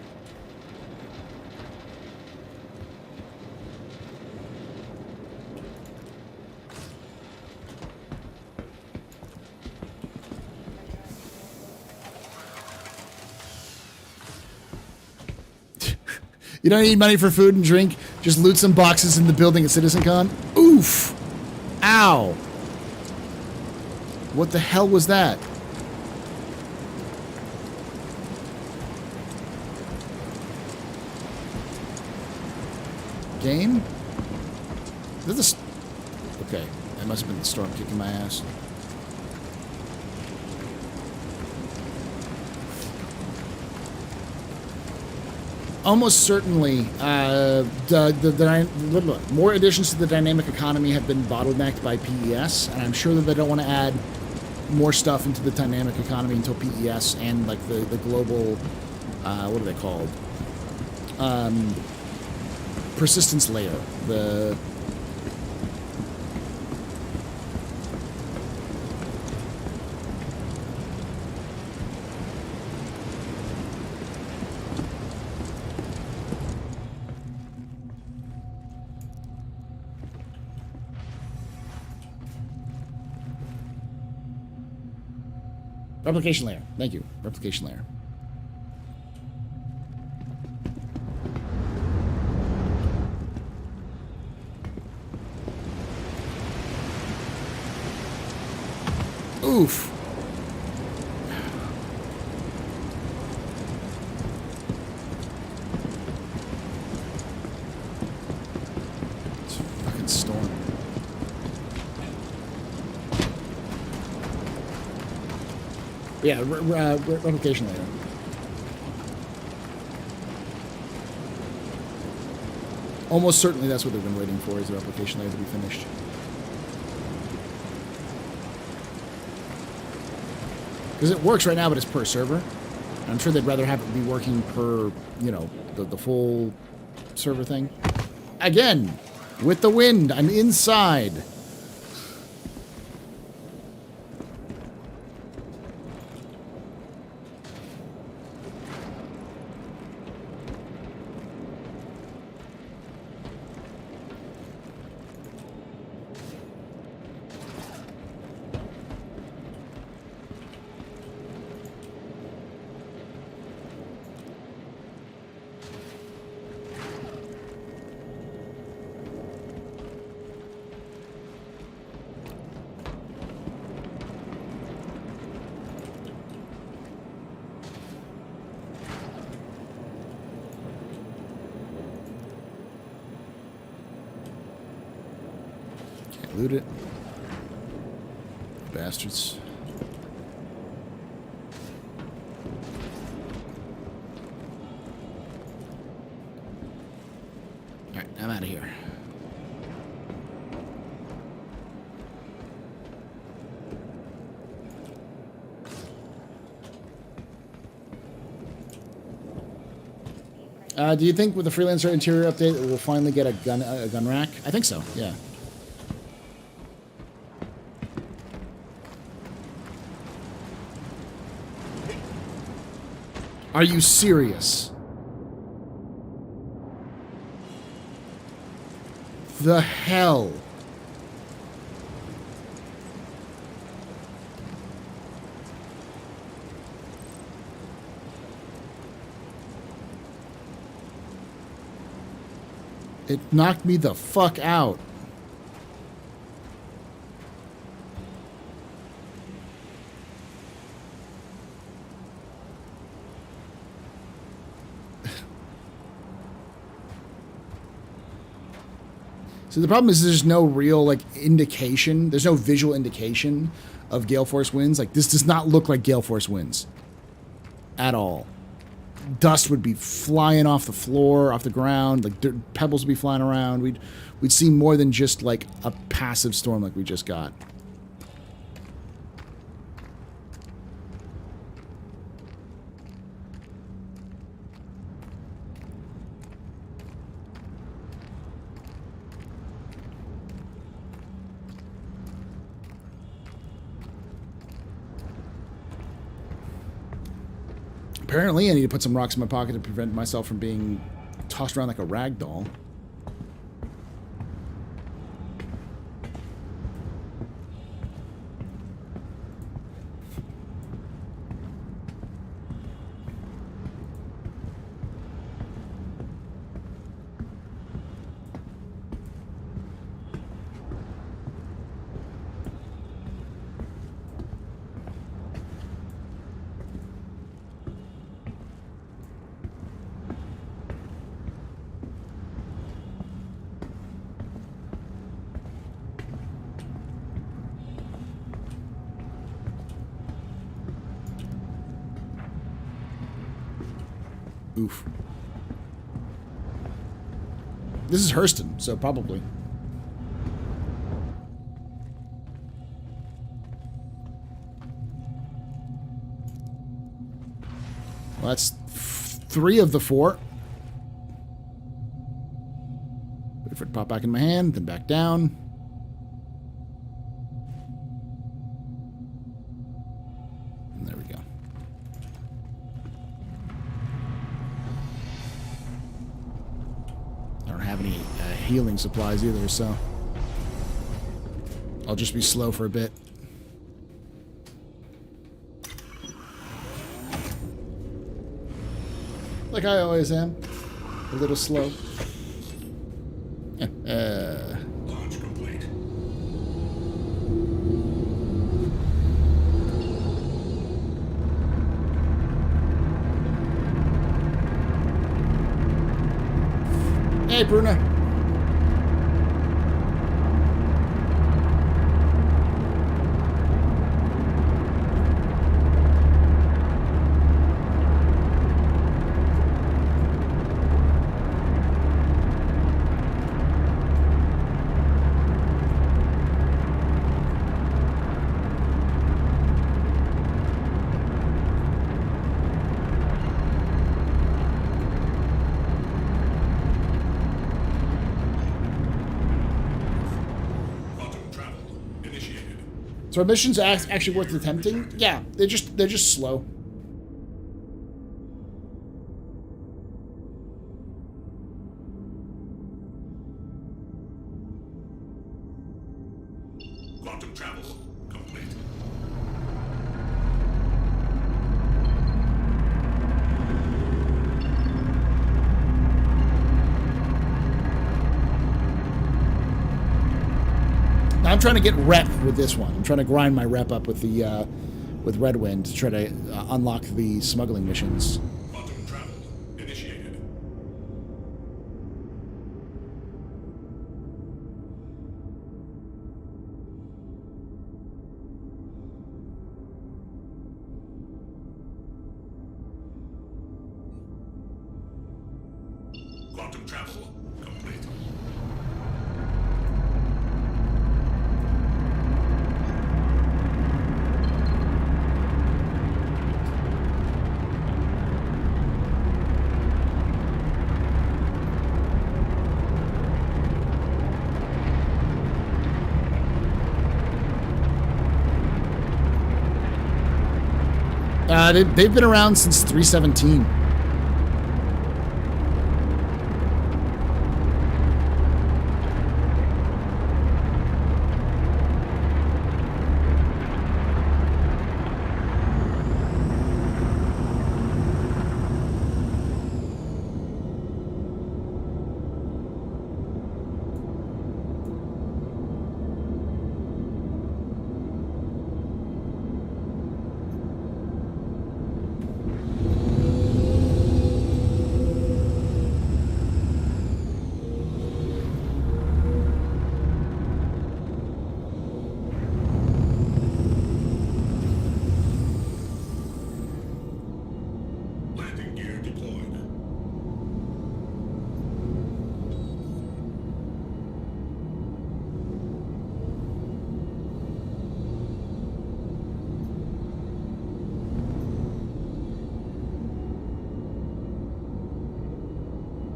Speaker 1: You don't need money for food and drink. Just loot some boxes in the building at CitizenCon. Oof. Ow. What the hell was that? Game? Is this a Okay, that must have been the storm kicking my ass. Almost certainly, more additions to the dynamic economy have been bottlenecked by PES, and I'm sure that they don't want to add more stuff into the dynamic economy until PES and like the global, what are they called? Persistence layer. The replication layer. Thank you. Replication layer. Oof. It's a fucking storm. Yeah, replication layer. Almost certainly that's what they've been waiting for, is the replication layer to be finished. Because it works right now, but it's per server. I'm sure they'd rather have it be working per, you know, the full server thing. Again, with the wind, I'm inside. Loot it. Bastards. Alright, I'm out of here. Do you think with the Freelancer interior update we'll finally get a gun rack? I think so, yeah. Are you serious? The hell? It knocked me the fuck out. So the problem is there's no real, like, indication. There's no visual indication of Gale Force winds. Like, this does not look like Gale Force winds. At all. Dust would be flying off the floor, off the ground. Like, pebbles would be flying around. We'd see more than just, like, a passive storm like we just got. Apparently, I need to put some rocks in my pocket to prevent myself from being tossed around like a rag doll. Oof. This is Hurston, so probably. Well, that's 3 of the 4. Wait for it to pop back in my hand, then back down. And there we go. I don't have any healing supplies either, so I'll just be slow for a bit. Like I always am. A little slow.
Speaker 8: Launch complete.
Speaker 1: Hey, Bruna. So are missions actually worth attempting? Yeah, they're just slow.
Speaker 8: Quantum travel complete.
Speaker 1: Now I'm trying to get rep with this one. I'm trying to grind my rep up with the with Red Wind to try to unlock the smuggling missions.
Speaker 8: Quantum travel initiated. Quantum travel complete.
Speaker 1: They've been around since 317.
Speaker 8: Landing gear deployed.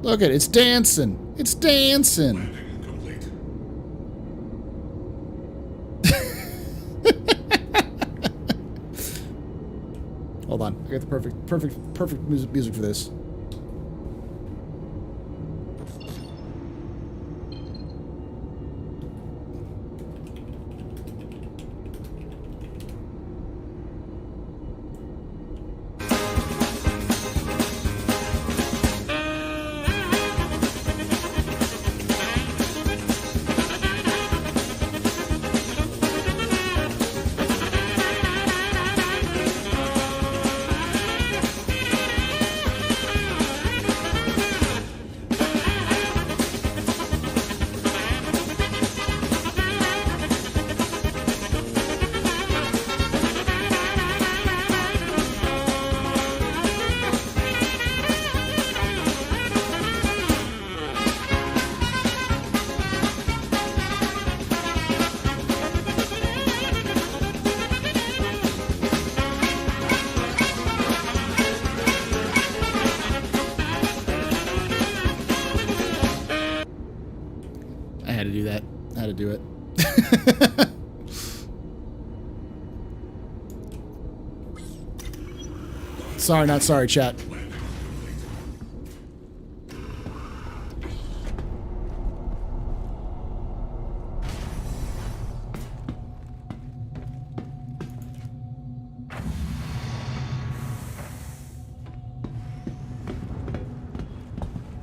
Speaker 1: Look at it, it's dancing. It's dancing.
Speaker 8: Landing complete.
Speaker 1: Hold on, I got the perfect music for this. how to do it. Sorry, not sorry, chat.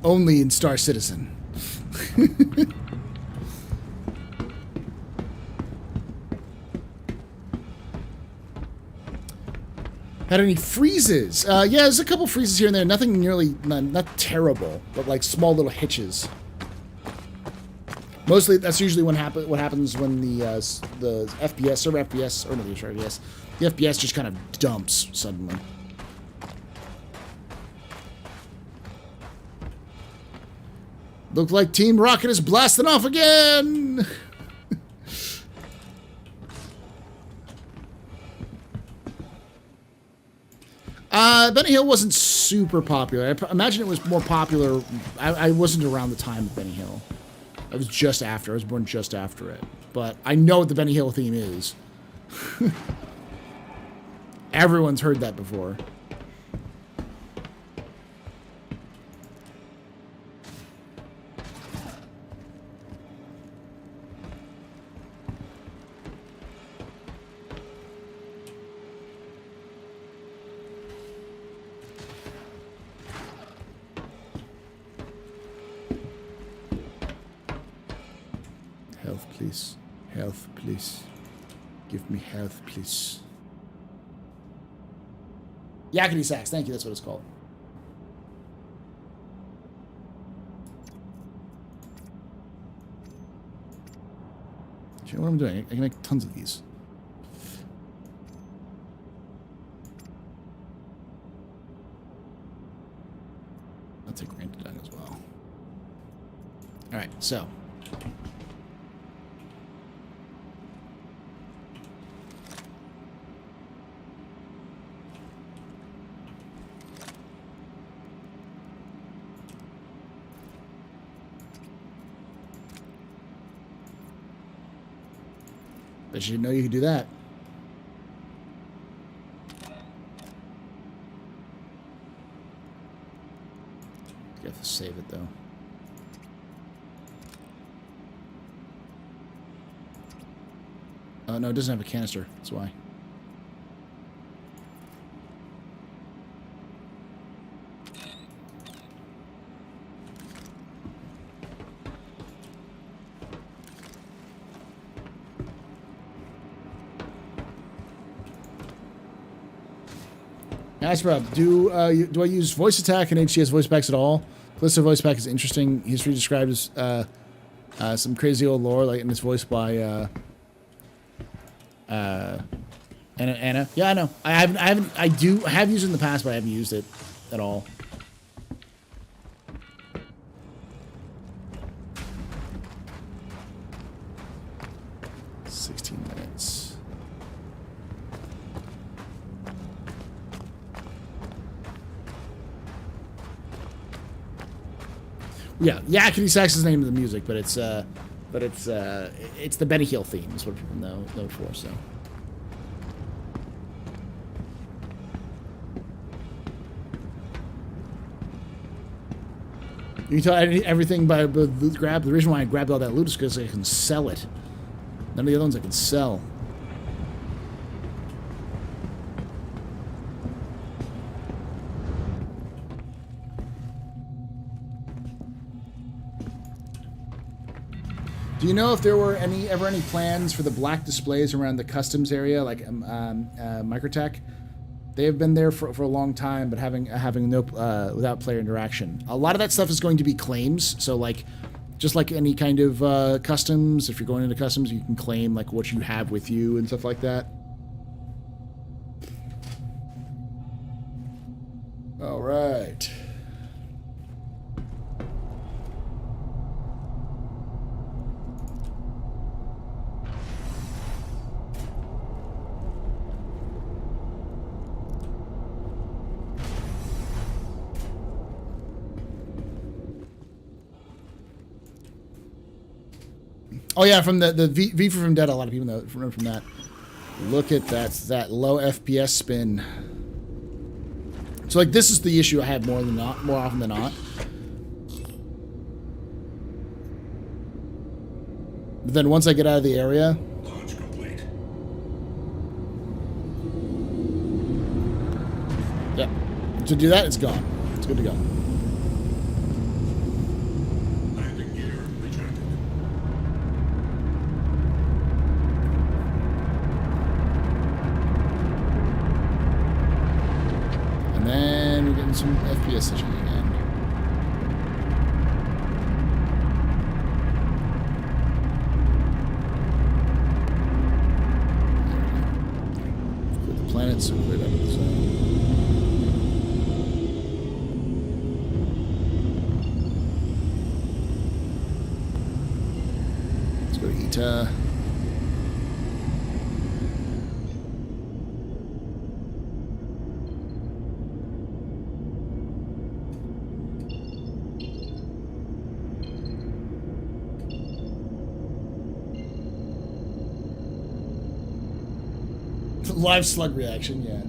Speaker 1: Only in Star Citizen. Had any freezes? Yeah, there's a couple freezes here and there. Nothing nearly, not terrible, but like small little hitches. Mostly, that's usually what happens when the FPS, server FPS, or not the FPS, the FPS just kind of dumps suddenly. Looked like Team Rocket is blasting off again! Benny Hill wasn't super popular. I imagine it was more popular. I wasn't around the time of Benny Hill. I was just after. I was born just after it. But I know what the Benny Hill theme is. Everyone's heard that before. Health, please. Health, please. Give me health, please. Yakety Sax. Thank you. That's what it's called. Do you know what I'm doing? I can make tons of these. I'll take granted done as well. All right, so. Bet you didn't know you could do that. You have to save it, though. Oh, no, it doesn't have a canister. That's why. AstroPub, do I use voice attack and HCS voice packs at all? Callisto voice pack is interesting. History described as some crazy old lore, like, and it's voiced by Anna. Yeah, I know. I have used it in the past, but I haven't used it at all. Yeah, Yakety Sax is the name of the music, but it's the Benny Hill theme is what people know it for. So. You can tell everything by loot grab. The reason why I grabbed all that loot is because I can sell it. None of the other ones I can sell. Do you know if there were ever any plans for the black displays around the customs area, like Microtech? They have been there for a long time, but having no without player interaction. A lot of that stuff is going to be claims. So like, just like any kind of customs, if you're going into customs, you can claim like what you have with you and stuff like that. All right. Oh yeah, from the V for from Dead. A lot of people know from that. Look at that low FPS spin. So like this is the issue I have more often than not. But then once I get out of the area,
Speaker 8: Launch complete.
Speaker 1: yeah, to do that, it's gone. It's good to go.
Speaker 8: Landing gear retracted.
Speaker 1: And then we're getting some FPS session again. Clear the planets and clear it out of the zone. Let's go to Ita. Live slug reaction, yeah.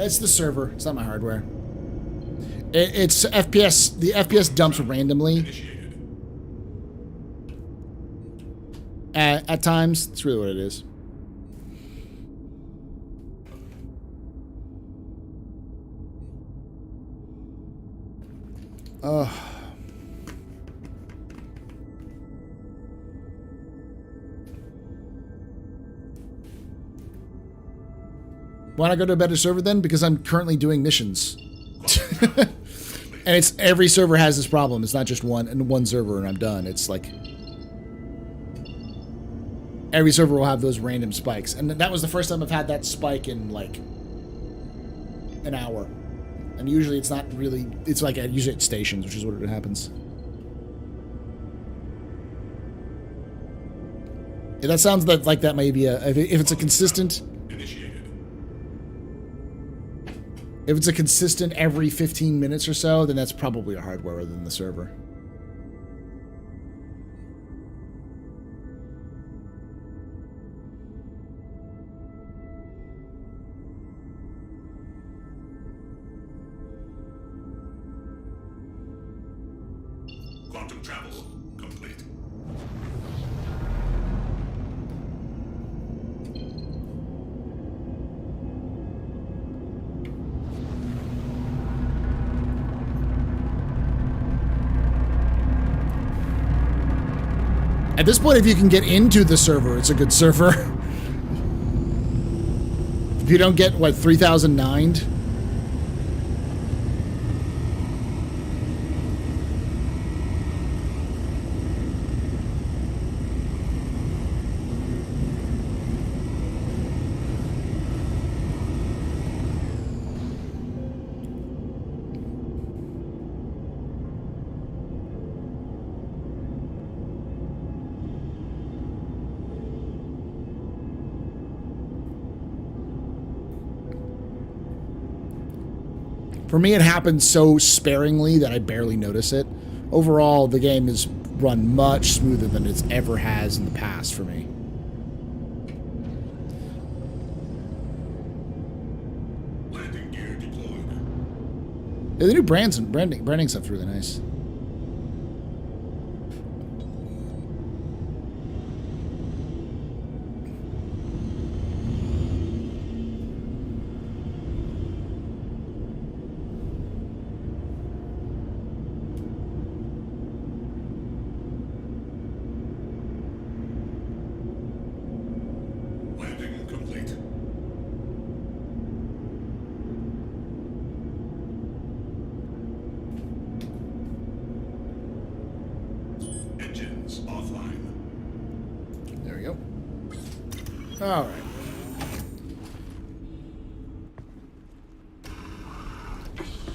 Speaker 1: It's the server. It's not my hardware. It's FPS. The FPS dumps randomly. At times, that's really what it is. Why not go to a better server then? Because I'm currently doing missions. And it's every server has this problem. It's not just one server and I'm done. It's like every server will have those random spikes. And that was the first time I've had that spike in like an hour. And usually it's not really, it's like usually at stations, which is what it happens. Yeah, that sounds like that may be if it's a consistent. If it's a consistent every 15 minutes or so, then that's probably a hardware rather than the server.
Speaker 8: Quantum travel complete.
Speaker 1: At this point, if you can get into the server, it's a good server. If you don't get, what, 3,009'd? For me, it happens so sparingly that I barely notice it. Overall, the game is run much smoother than it ever has in the past for me.
Speaker 8: Landing gear deployed.
Speaker 1: Yeah, the new brands and branding stuff's really nice.
Speaker 8: Landing complete. Engines offline.
Speaker 1: There we go. All right.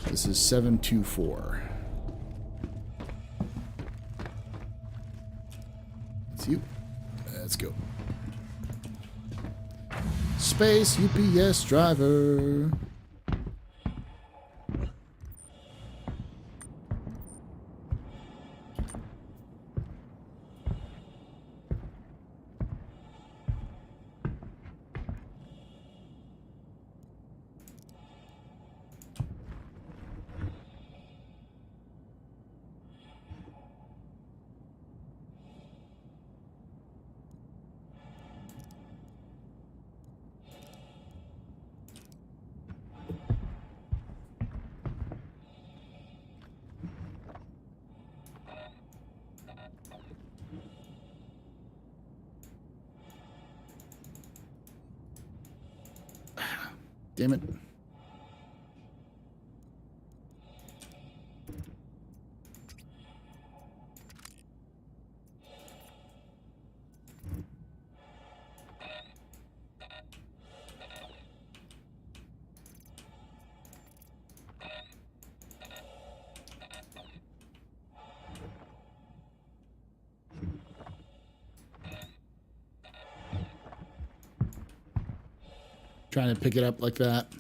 Speaker 1: This is 724. It's you. Let's go. Space UPS driver. Damn it. Trying to pick it up like that.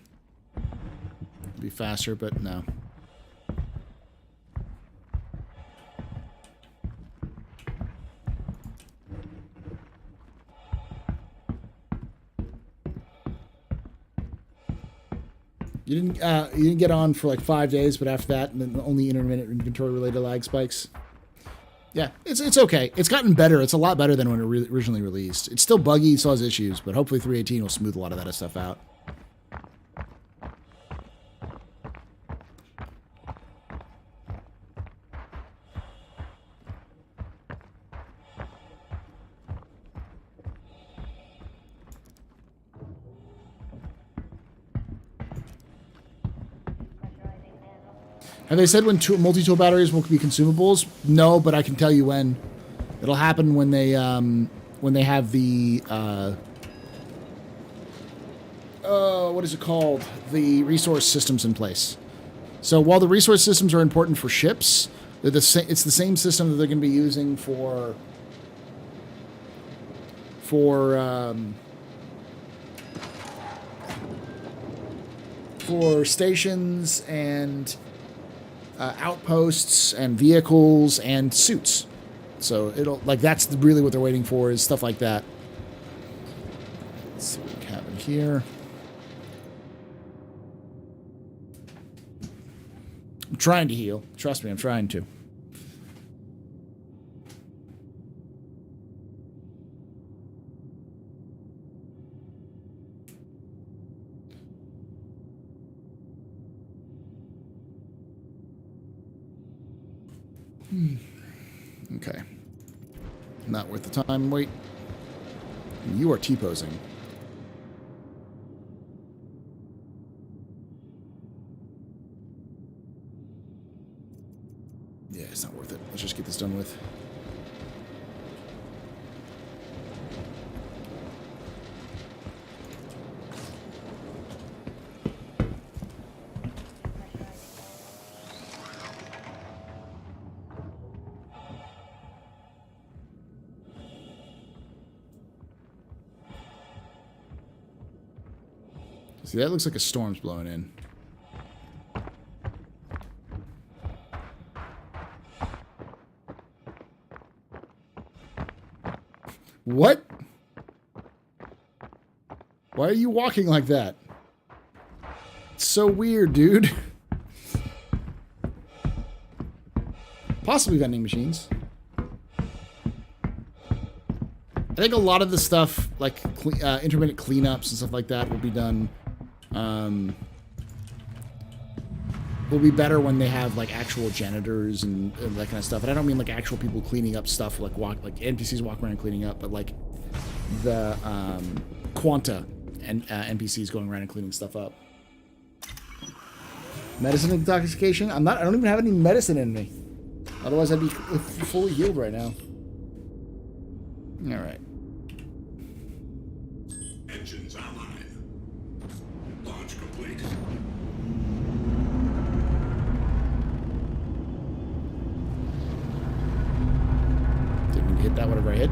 Speaker 1: It'd be faster, but no. You didn't get on for like 5 days, but after that, and then only intermittent inventory related lag spikes. Yeah, it's okay. It's gotten better. It's a lot better than when it originally released. It's still buggy, still has issues, but hopefully 3.18 will smooth a lot of that stuff out. Have they said when multi-tool batteries will be consumables? No, but I can tell you when. It'll happen when they have the what is it called? The resource systems in place. So while the resource systems are important for ships, they're it's the same system that they're going to be using for stations and outposts and vehicles and suits. So it'll that's really what they're waiting for, is stuff like that. Let's see what we have in here. I'm trying to heal. Trust me, I'm trying to. Okay. Not worth the time. Wait. You are T-posing. Yeah, it's not worth it. Let's just get this done with. See, that looks like a storm's blowing in. What? Why are you walking like that? It's so weird, dude. Possibly vending machines. I think a lot of the stuff, like intermittent cleanups and stuff like that, will be done. Will be better when they have like actual janitors and that kind of stuff. And I don't mean like actual people cleaning up stuff, like NPCs walking around cleaning up, but like the Quanta and NPCs going around and cleaning stuff up. Medicine intoxication? I don't even have any medicine in me. Otherwise I'd be fully healed right now. All right.
Speaker 8: Engines online. Launch complete.
Speaker 1: Didn't mean to hit that, whatever I hit.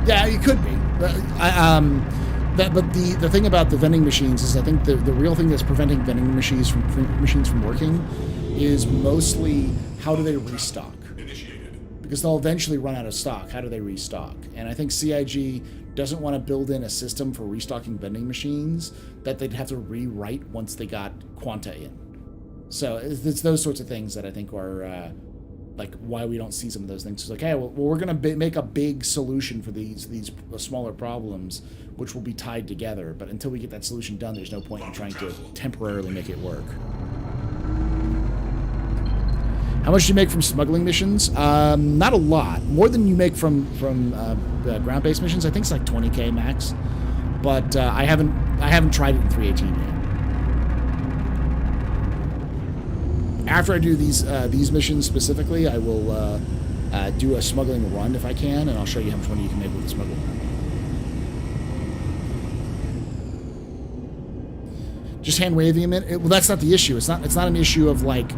Speaker 1: Yeah, you could be. But the thing about the vending machines is I think the real thing that's preventing vending machines from working is mostly how do they restock? Because they'll eventually run out of stock. How do they restock? And I think CIG doesn't want to build in a system for restocking vending machines that they'd have to rewrite once they got Quanta in. So it's those sorts of things that I think are like why we don't see some of those things. It's like, hey, well we're going to make a big solution for these smaller problems, which will be tied together. But until we get that solution done, there's no point in trying to temporarily make it work. How much do you make from smuggling missions? Not a lot. More than you make from ground-based missions. I think it's like 20k max. But I haven't tried it in 318 yet. After I do these missions specifically, I will do a smuggling run if I can, and I'll show you how much money you can make with the smuggling run. Just hand waving them in. Well, that's not the issue. It's not an issue of like,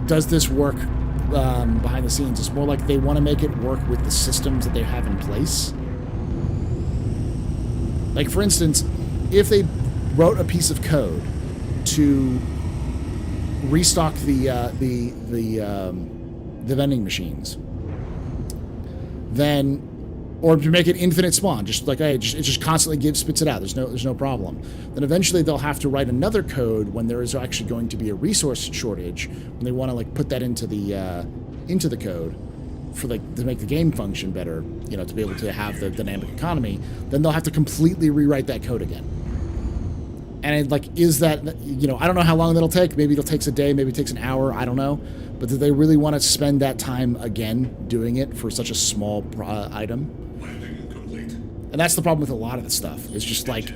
Speaker 1: does this work behind the scenes? It's more like they want to make it work with the systems that they have in place. Like, for instance, if they wrote a piece of code to restock the vending machines, then, or to make it infinite spawn, just like it just constantly spits it out. There's no problem. Then eventually they'll have to write another code when there is actually going to be a resource shortage, when they want to like put that into the code for like to make the game function better, you know, to be able to have the dynamic economy. Then they'll have to completely rewrite that code again. And like, is that, you know, I don't know how long that'll take. Maybe it'll take a day, maybe it takes an hour, I don't know. But do they really want to spend that time again doing it for such a small item? And that's the problem with a lot of the stuff. It's just like,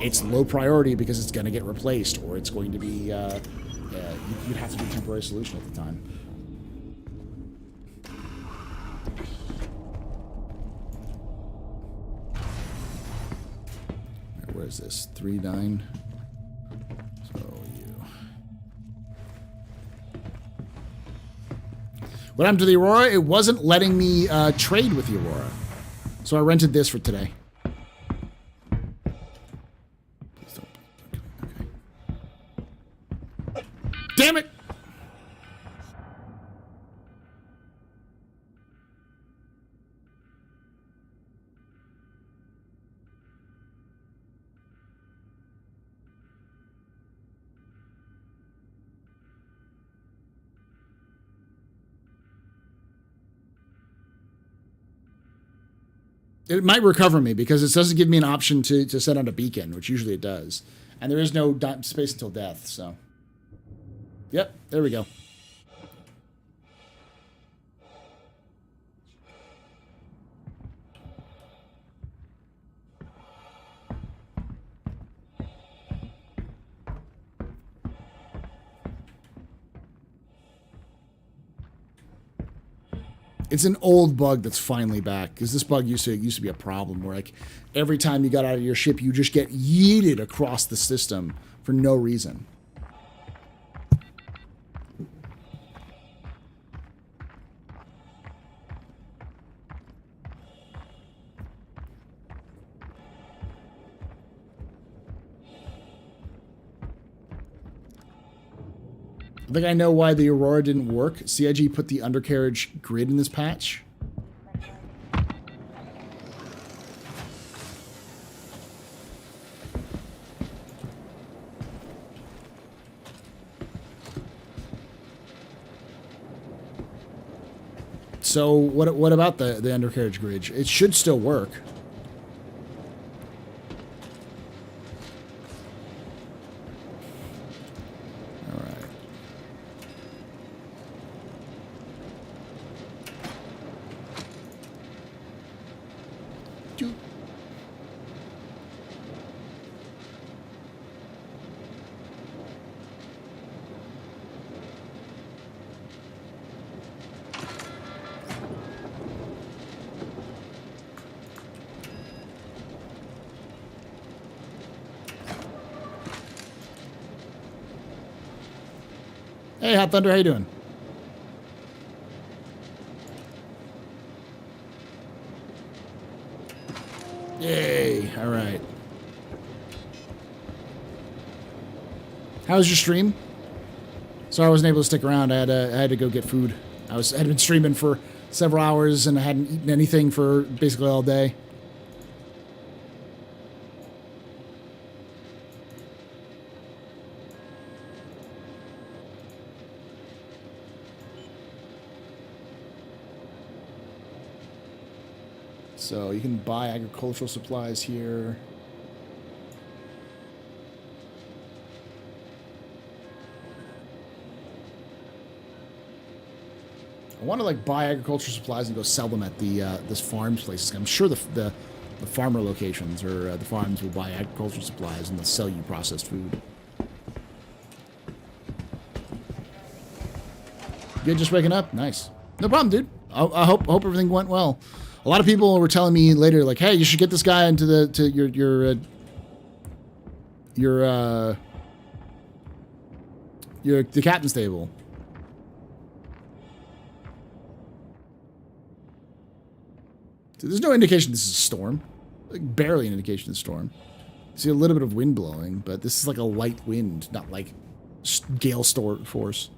Speaker 1: it's low priority because it's going to get replaced, or it's going to be, you'd have to do a temporary solution at the time. Where is this? 3-9. So you. What happened to the Aurora? It wasn't letting me trade with the Aurora. So I rented this for today. Okay. Damn it! It might recover me because it doesn't give me an option to set on a beacon, which usually it does. And there is no space until death, so. Yep, there we go. It's an old bug that's finally back, because this bug used to be a problem where, like, every time you got out of your ship, you just get yeeted across the system for no reason. I think I know why the Aurora didn't work. CIG put the undercarriage grid in this patch. So what about the undercarriage grid? It should still work. Hey, Hot Thunder, how you doing? Yay, all right. How's your stream? Sorry I wasn't able to stick around. I had to go get food. I had been streaming for several hours and I hadn't eaten anything for basically all day. So you can buy agricultural supplies here. I want to like buy agricultural supplies and go sell them at the this farms places. I'm sure the farmer locations or the farms will buy agricultural supplies and they'll sell you processed food. Good, just waking up. Nice. No problem, dude. I hope everything went well. A lot of people were telling me later, like, "Hey, you should get this guy into the captain's table." There's no indication this is a storm. Like, barely an indication of a storm. See a little bit of wind blowing, but this is like a light wind, not like gale force.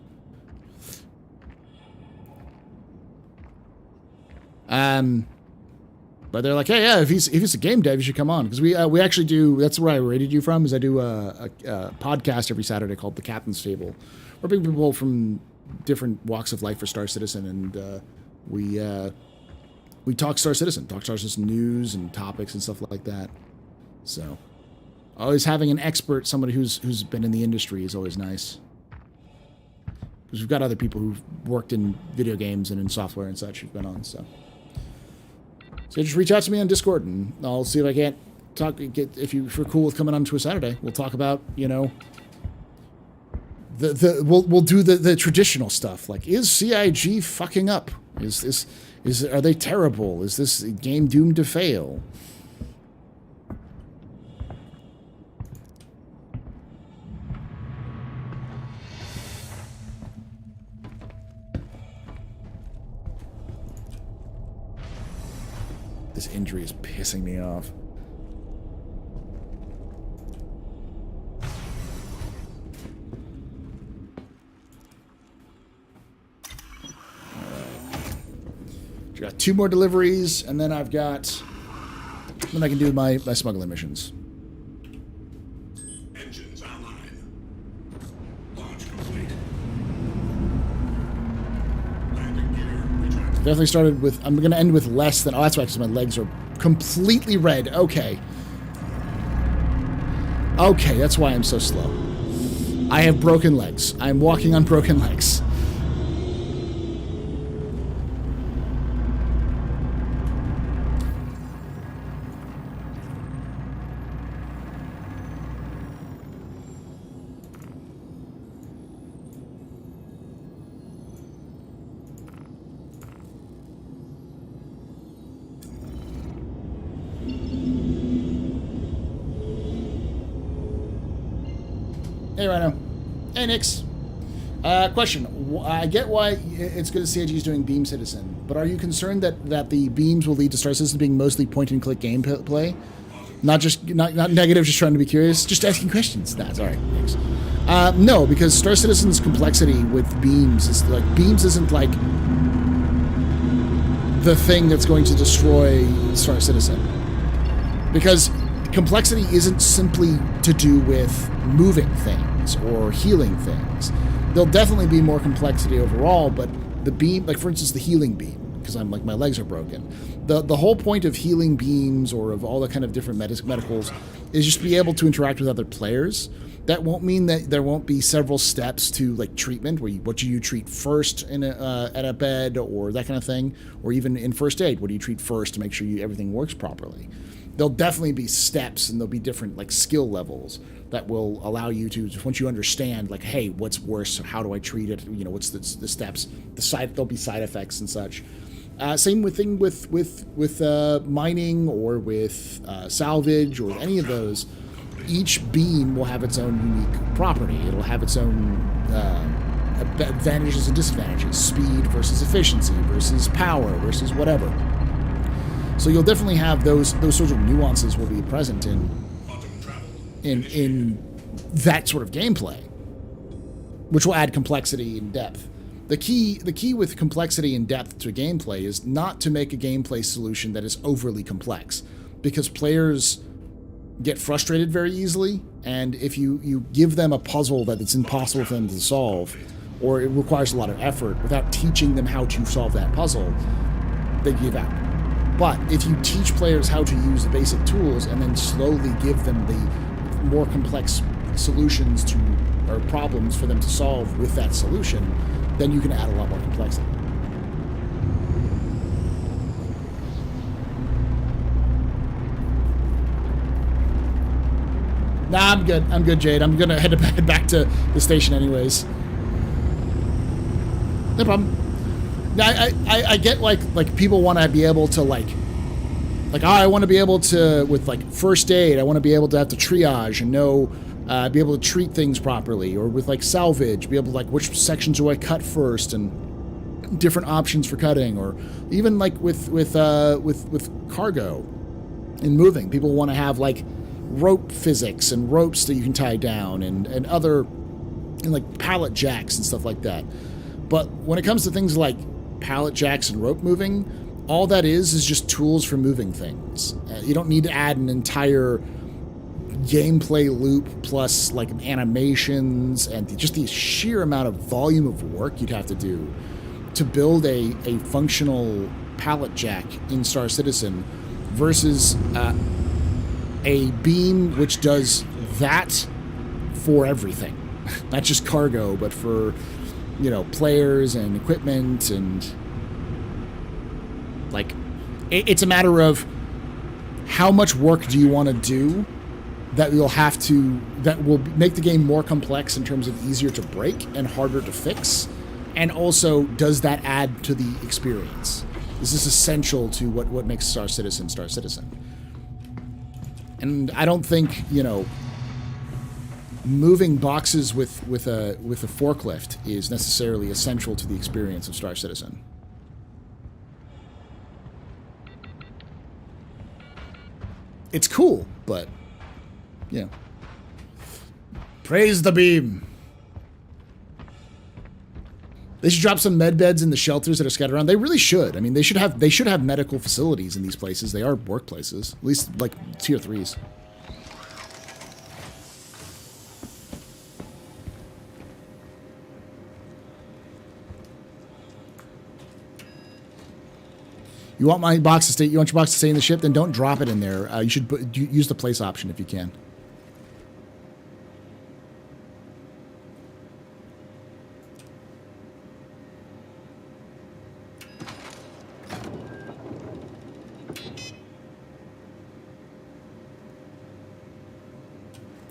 Speaker 1: But they're like, hey, yeah, if he's a game dev, you should come on, because we actually do. That's where I rated you from. Is I do a podcast every Saturday called The Captain's Table, where people from different walks of life for Star Citizen, and we talk Star Citizen news and topics and stuff like that. So, always having an expert, somebody who's been in the industry, is always nice. Because we've got other people who've worked in video games and in software and such who've been on. So just reach out to me on Discord, and I'll see if I can't talk. If you're cool with coming on to a Saturday, we'll talk about, you know, we'll do the traditional stuff, like, is CIG fucking up? Are they terrible? Is this game doomed to fail? This injury is pissing me off. Got 2 more deliveries, and then I can do my smuggling missions.
Speaker 8: Engines online. Launch complete. Landing gear retracted.
Speaker 1: Definitely started with. I'm gonna end with less than. Oh, that's right, because my legs are completely red. Okay. Okay, that's why I'm so slow. I have broken legs. I'm walking on broken legs. Hey, Rhino. Hey, Nix. Question. I get why it's good that CIG is doing Beam Citizen, but are you concerned that the beams will lead to Star Citizen being mostly point-and-click gameplay? Not negative, just trying to be curious? Just asking questions. Nah, it's all right. Thanks. No, because Star Citizen's complexity with beams is like... Beams isn't like the thing that's going to destroy Star Citizen. Because complexity isn't simply to do with moving things or healing things. There'll definitely be more complexity overall, but the beam, like for instance the healing beam, because I'm like, my legs are broken. The whole point of healing beams or of all the kind of different medicals is just to be able to interact with other players. That won't mean that there won't be several steps to like treatment, where what do you treat first in at a bed or that kind of thing, or even in first aid, what do you treat first to make sure everything works properly. There'll definitely be steps, and there'll be different like skill levels that will allow you to, once you understand, like, hey, what's worse? How do I treat it? You know, what's the steps? There'll be side effects and such. Same thing with mining or with salvage or any of those. Each beam will have its own unique property. It'll have its own advantages and disadvantages. Speed versus efficiency versus power versus whatever. So you'll definitely have those sorts of nuances will be present in that sort of gameplay. which will add complexity and depth. The key with complexity and depth to gameplay is not to make a gameplay solution that is overly complex, because players get frustrated very easily, and if you give them a puzzle that it's impossible for them to solve, or it requires a lot of effort without teaching them how to solve that puzzle, they give out. But if you teach players how to use the basic tools and then slowly give them the more complex solutions to or problems for them to solve with that solution, then you can add a lot more complexity. Nah, I'm good. I'm good, Jade. I'm gonna head back to the station anyways. No problem. Now, I get like people want to be able to like oh, I want to be able to, with like first aid, I want to be able to have to triage and know, be able to treat things properly, or with like salvage, be able to like which sections do I cut first, and different options for cutting, or even like with cargo and moving, people want to have like rope physics and ropes that you can tie down, and other, and like pallet jacks and stuff like that. But when it comes to things like pallet jacks and rope moving, all that is just tools for moving things. You don't need to add an entire gameplay loop plus like animations and just the sheer amount of volume of work you'd have to do to build a functional pallet jack in Star Citizen versus a beam which does that for everything. Not just cargo, but for, you know, players and equipment, and like it's a matter of how much work do you want to do that will make the game more complex in terms of easier to break and harder to fix, and also does that add to the experience? Is this essential to what makes Star Citizen Star Citizen? And I don't think, you know, moving boxes with a forklift is necessarily essential to the experience of Star Citizen. It's cool, but yeah. Praise the beam. They should drop some med beds in the shelters that are scattered around. They really should. I mean, they should have medical facilities in these places. They are workplaces, at least like tier 3s. You want my box to stay? You want your box to stay in the ship? Then don't drop it in there. You should use the place option if you can.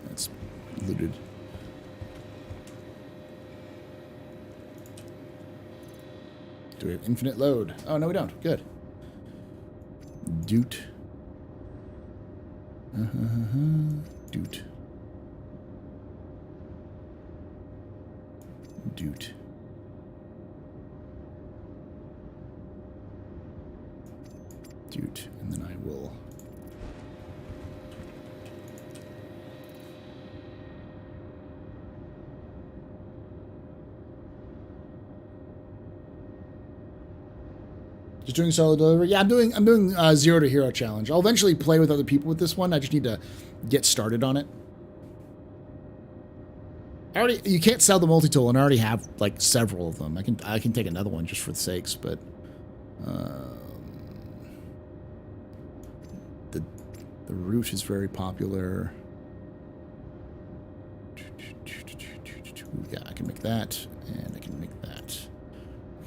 Speaker 1: That's looted. Do we have infinite load? Oh no, we don't. Good. Doot. Doot. Doot. Doot. And then I will... Just doing solo delivery. Yeah, I'm doing 0 to hero challenge. I'll eventually play with other people with this one. I just need to get started on it. You can't sell the multi-tool, and I already have like several of them. I can take another one just for the sakes, but the root is very popular. Yeah, I can make that, and I can make that.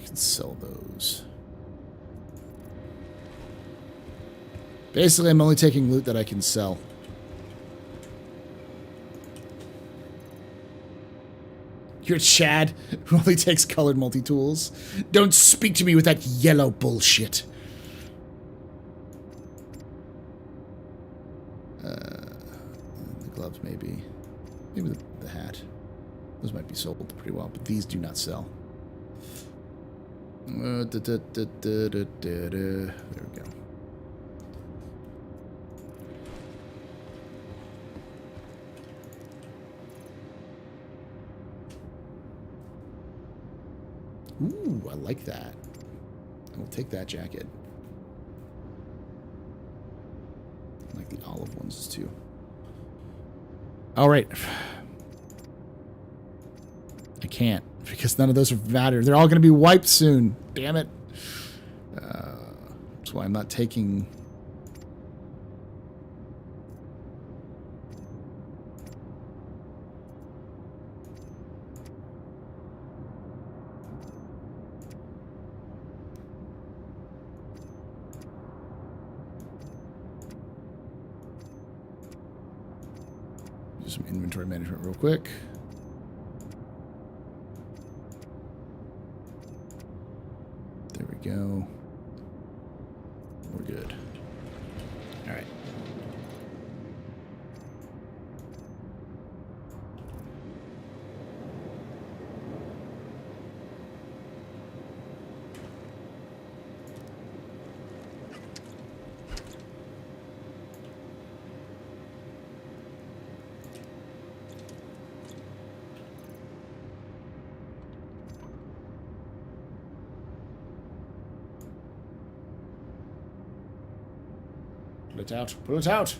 Speaker 1: I can sell those. Basically, I'm only taking loot that I can sell. You're Chad, who only takes colored multi-tools. Don't speak to me with that yellow bullshit. The gloves, maybe. Maybe the hat. Those might be sold pretty well, but these do not sell. There we go. Ooh, I like that. I will take that jacket. I like the olive ones too. All right. I can't because none of those matter. They're all going to be wiped soon. Damn it. That's why I'm not taking... Do some inventory management real quick. There we go. We're good. All right. Put it out. Put it out.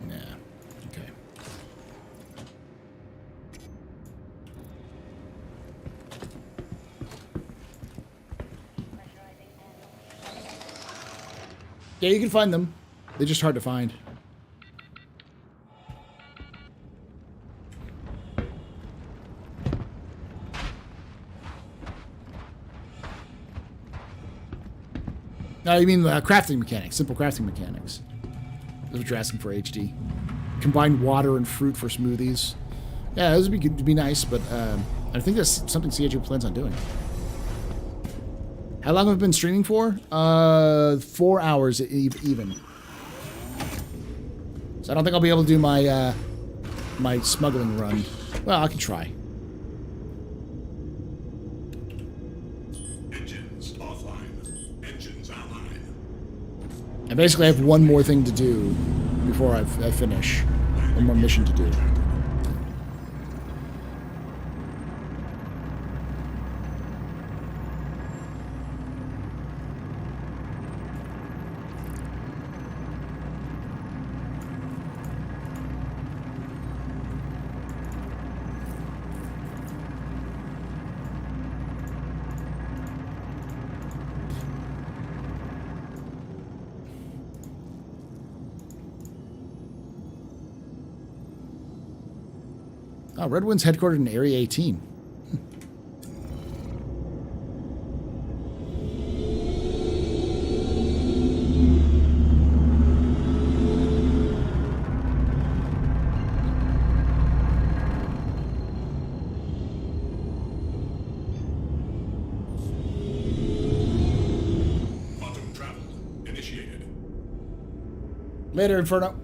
Speaker 1: Nah. Okay. Yeah, you can find them. They're just hard to find. No, you mean crafting mechanics, simple crafting mechanics. That's what you're asking for, HD. Combine water and fruit for smoothies. Yeah, those would be nice, but I think that's something CHU plans on doing. How long have I been streaming for? 4 hours even. So I don't think I'll be able to do my my smuggling run. Well, I can try.
Speaker 8: Engines offline. Engines online.
Speaker 1: I basically have one more thing to do before I finish. One more mission to do. Oh, Red Wind's headquartered in Area 18.
Speaker 8: Quantum travel initiated.
Speaker 1: Later, Inferno.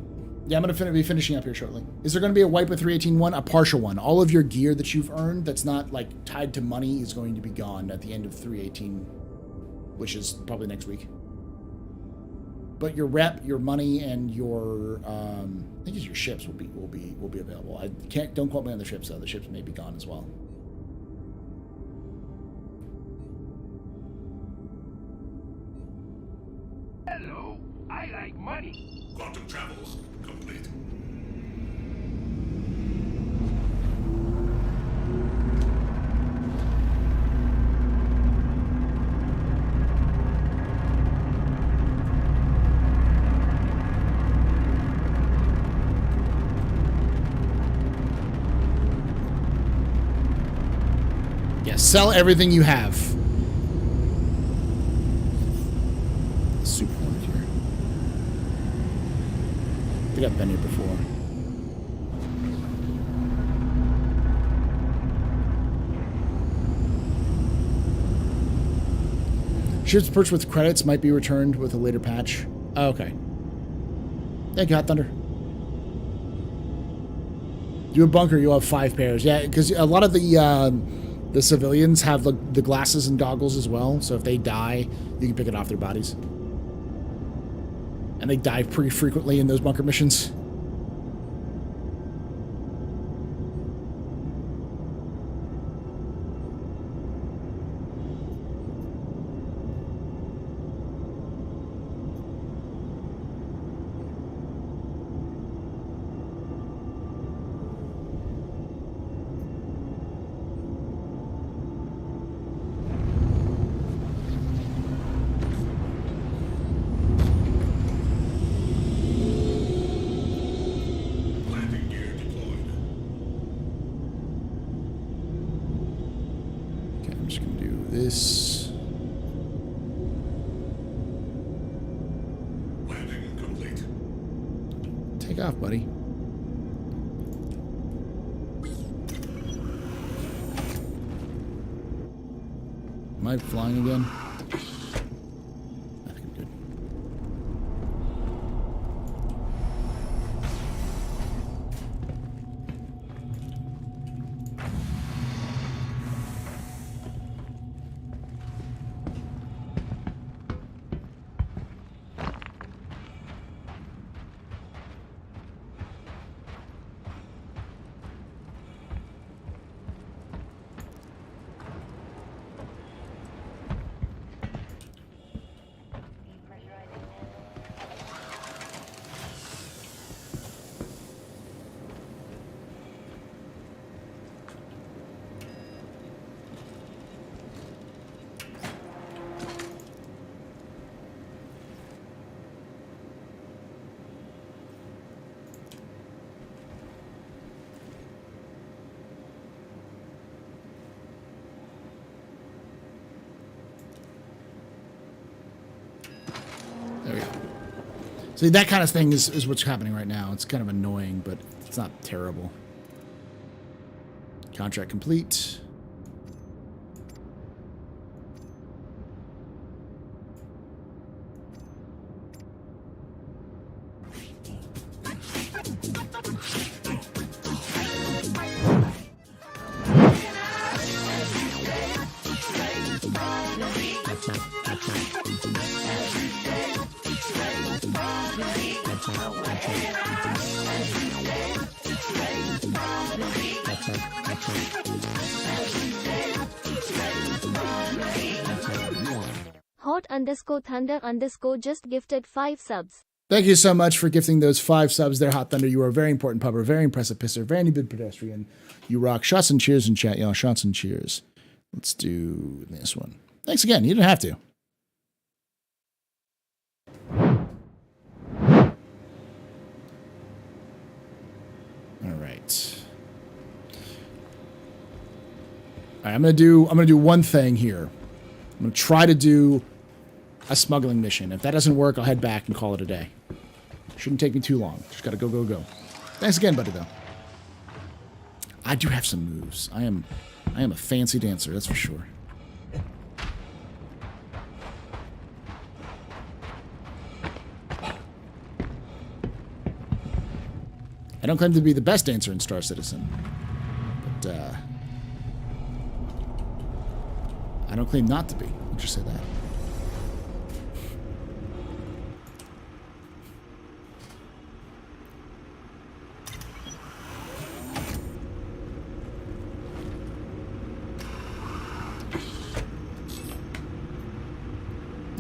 Speaker 1: Yeah, I'm going to be finishing up here shortly. Is there going to be a wipe of 318-1? A partial one. All of your gear that you've earned that's not, like, tied to money is going to be gone at the end of 318, which is probably next week. But your rep, your money, and your, I think it's your ships will be available. Don't quote me on the ships, though. The ships may be gone as well.
Speaker 13: Hello, I like money.
Speaker 8: Quantum travel complete.
Speaker 1: Yeah, sell everything you have. Super hornet here. I think I've been here before. Ships purchased with credits might be returned with a later patch. Oh, okay. Thank you, Hot Thunder. Do a bunker, you'll have 5 pairs. Yeah, because a lot of the The civilians have the glasses and goggles as well, so if they die, you can pick it off their bodies. And they die pretty frequently in those bunker missions. This.
Speaker 8: Landing complete.
Speaker 1: Take off, buddy. Am I flying again? I think I'm good. There we go. See, that kind of thing is what's happening right now. It's kind of annoying, but it's not terrible. Contract complete.
Speaker 10: Hot_Thunder_ just gifted 5 subs.
Speaker 1: Thank you so much for gifting those 5 subs there, Hot Thunder. You are a very important pupper, very impressive pisser, very good pedestrian. You rock. Shots and cheers in chat, y'all. Shots and cheers. Let's do this one. Thanks again. You didn't have to. All right. All right, I'm gonna do one thing here. I'm gonna try to do a smuggling mission. If that doesn't work, I'll head back and call it a day. Shouldn't take me too long. Just gotta go. Thanks again, buddy, though. I do have some moves. I am a fancy dancer, that's for sure. I don't claim to be the best dancer in Star Citizen, but I don't claim not to be. Let's just say that.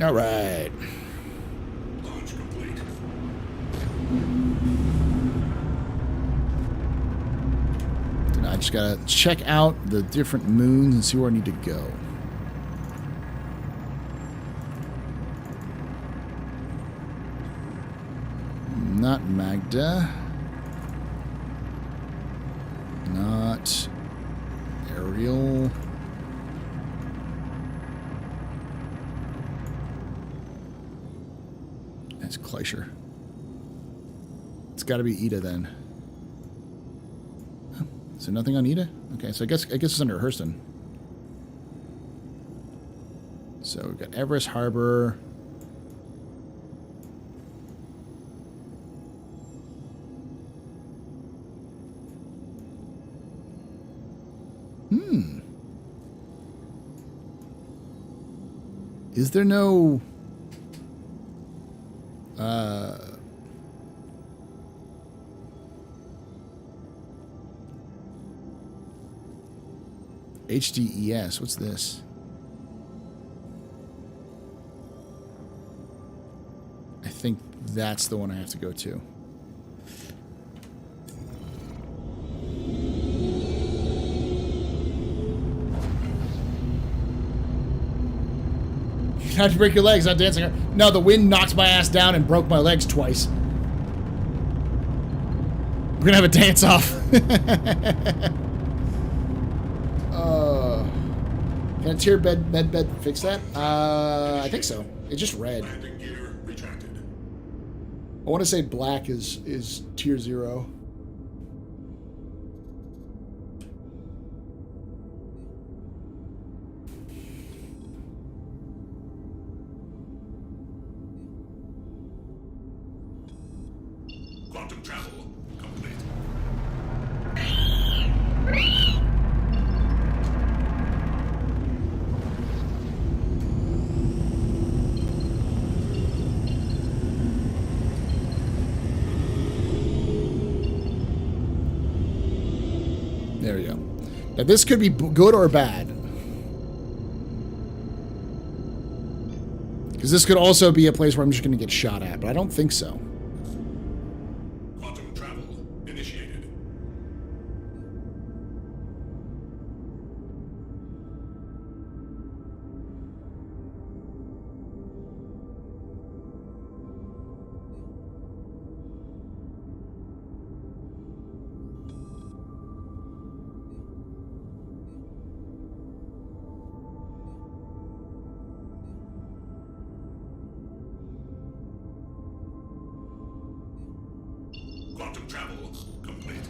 Speaker 1: All right.
Speaker 8: Launch complete.
Speaker 1: Then I just gotta check out the different moons and see where I need to go. Not Magda. Not Ariel. That's Kleischer. It's got to be Ida then. Oh, is there nothing on Ida? Okay, so I guess it's under Hurston. So we've got Everest Harbor. Is there no... HDES, what's this? I think that's the one I have to go to. How'd you break your legs? Not dancing. No, the wind knocked my ass down and broke my legs twice. We're gonna have a dance off. Can a tier bed fix that? I think so. It's just red. I want to say black is tier 0.
Speaker 8: Quantum travel complete.
Speaker 1: There we go. Now this could be good or bad. Because this could also be a place where I'm just going to get shot at, but I don't think so.
Speaker 8: Quantum travel initiated. Quantum travel complete.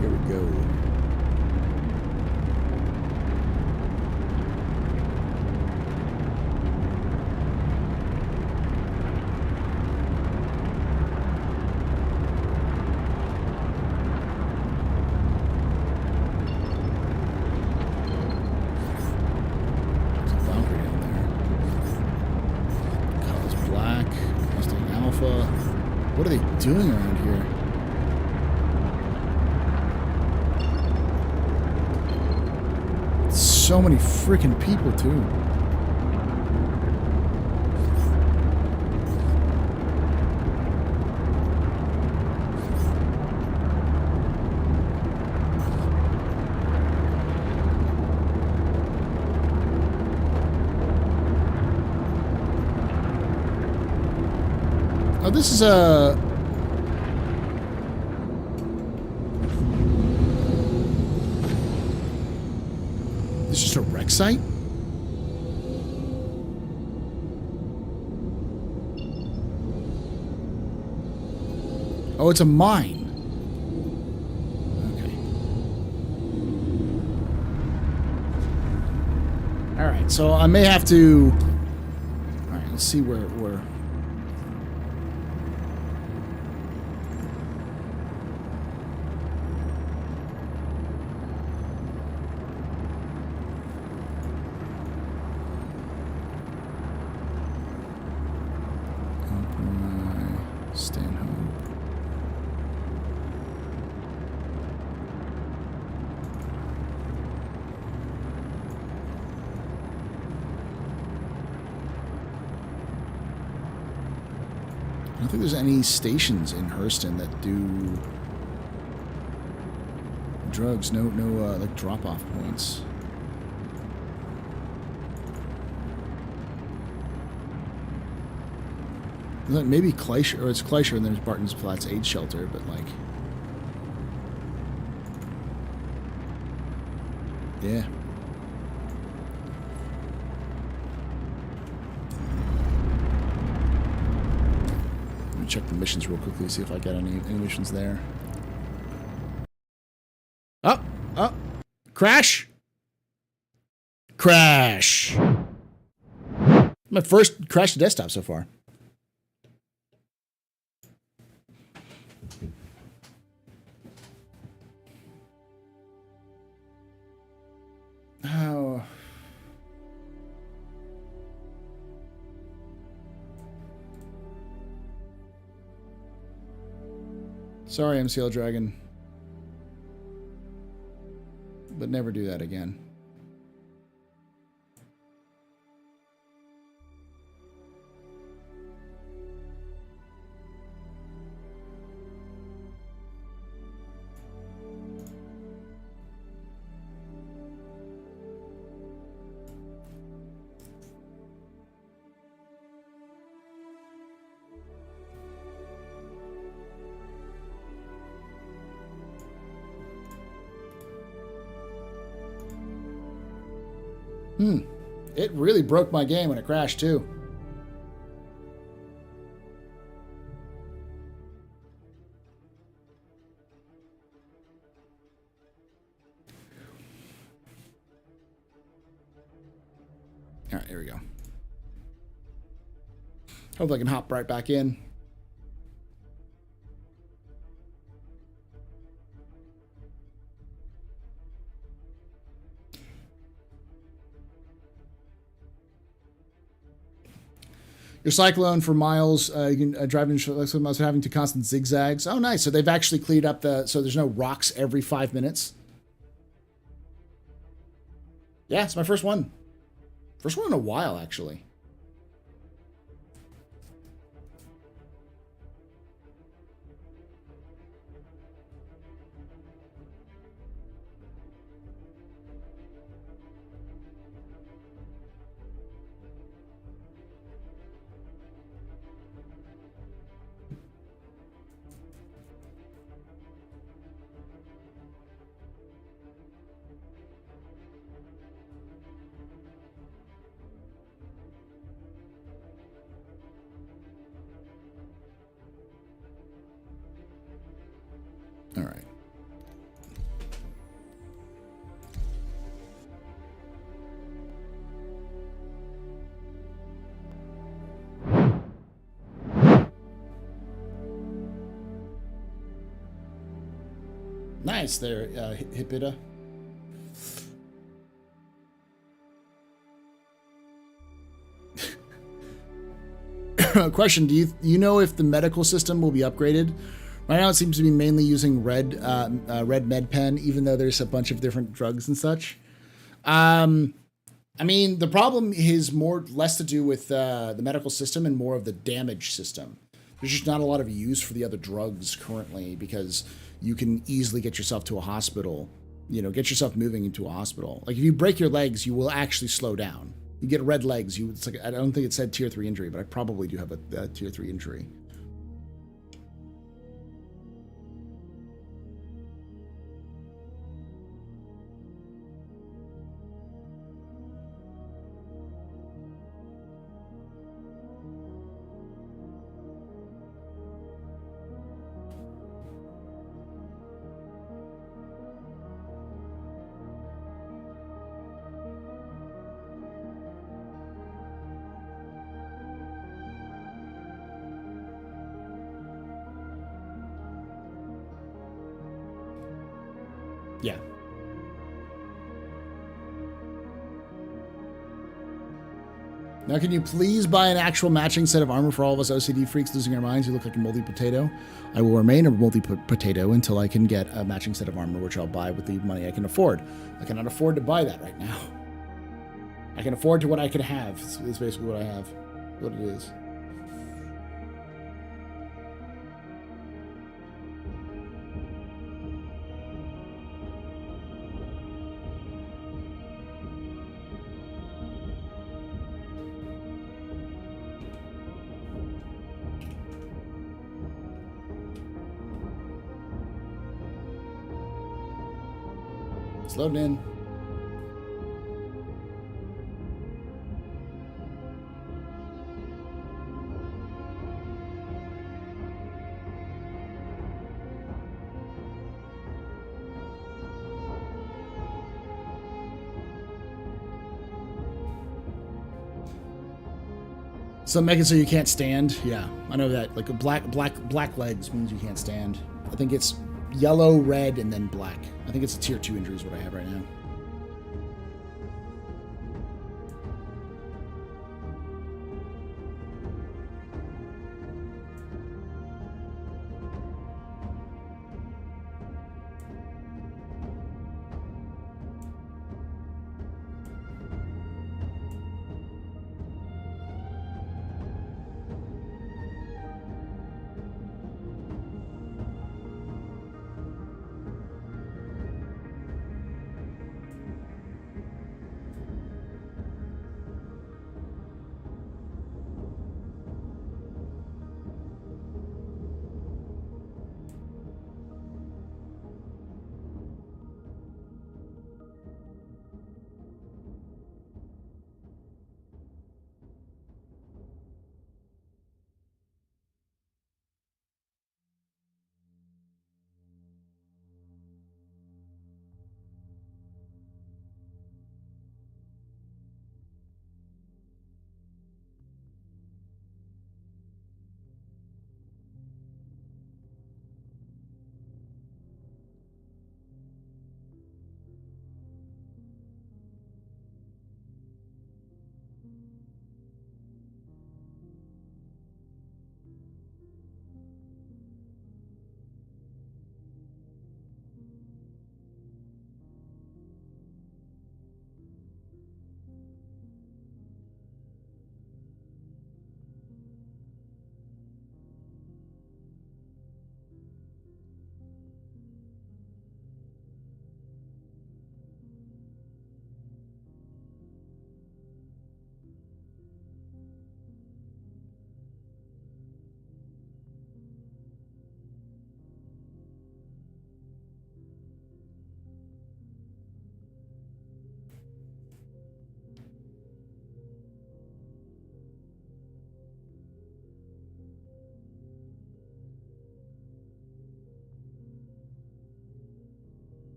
Speaker 1: Here we go. What are they doing around here? So many freaking people, too. Oh, this is a... This is just a wreck site? Oh, it's a mine. Okay. Alright, so I may have to... Alright, let's see where... I don't think there's any stations in Hurston that do drugs. No, like drop-off points. Maybe Kleischer, or it's Kleischer, and there's Barton's Flats AIDS Shelter, but like, yeah. Check the missions real quickly, see if I got any missions there. Oh! Crash! Crash! My first crash to desktop so far. Sorry, MCL Dragon. But never do that again. It really broke my game when it crashed, too. All right, here we go. Hope I can hop right back in. Your cyclone for miles, you can drive in miles having to constant zigzags. Oh, nice. So they've actually cleared up so there's no rocks every 5 minutes. Yeah, it's my first one. First one in a while, actually. All right. Nice there, Hipida. Question: Do you know if the medical system will be upgraded? Right now, it seems to be mainly using red med pen, even though there's a bunch of different drugs and such. I mean, the problem is less to do with the medical system and more of the damage system. There's just not a lot of use for the other drugs currently because you can easily get yourself to a hospital. You know, get yourself moving into a hospital. Like if you break your legs, you will actually slow down. You get red legs. It's like I don't think it said tier 3 injury, but I probably do have a tier 3 injury. Yeah. Now, can you please buy an actual matching set of armor for all of us OCD freaks losing our minds who look like a moldy potato? I will remain a moldy potato until I can get a matching set of armor, which I'll buy with the money I can afford. I cannot afford to buy that right now. I can afford to what I can have. It's basically what I have. What it is. It's loading in. So make it so you can't stand. Yeah, I know that. Like a black legs means you can't stand. I think it's yellow, red, and then black. I think it's a tier 2 injury is what I have right now.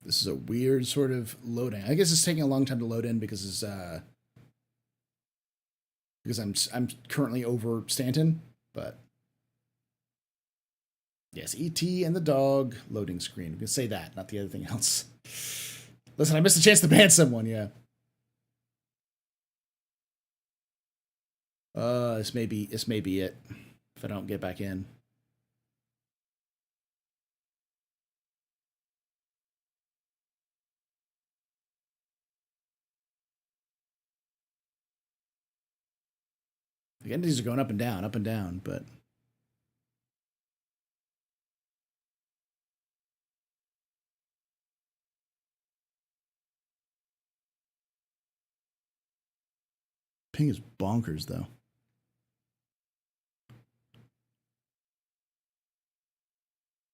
Speaker 1: This is a weird sort of loading. I guess it's taking a long time to load in because it's because I'm currently over Stanton, but yes, ET and the dog loading screen. We can say that, not the other thing else. Listen, I missed a chance to ban someone. Yeah. This may be it. If I don't get back in. The entities are going up and down, but ping is bonkers though.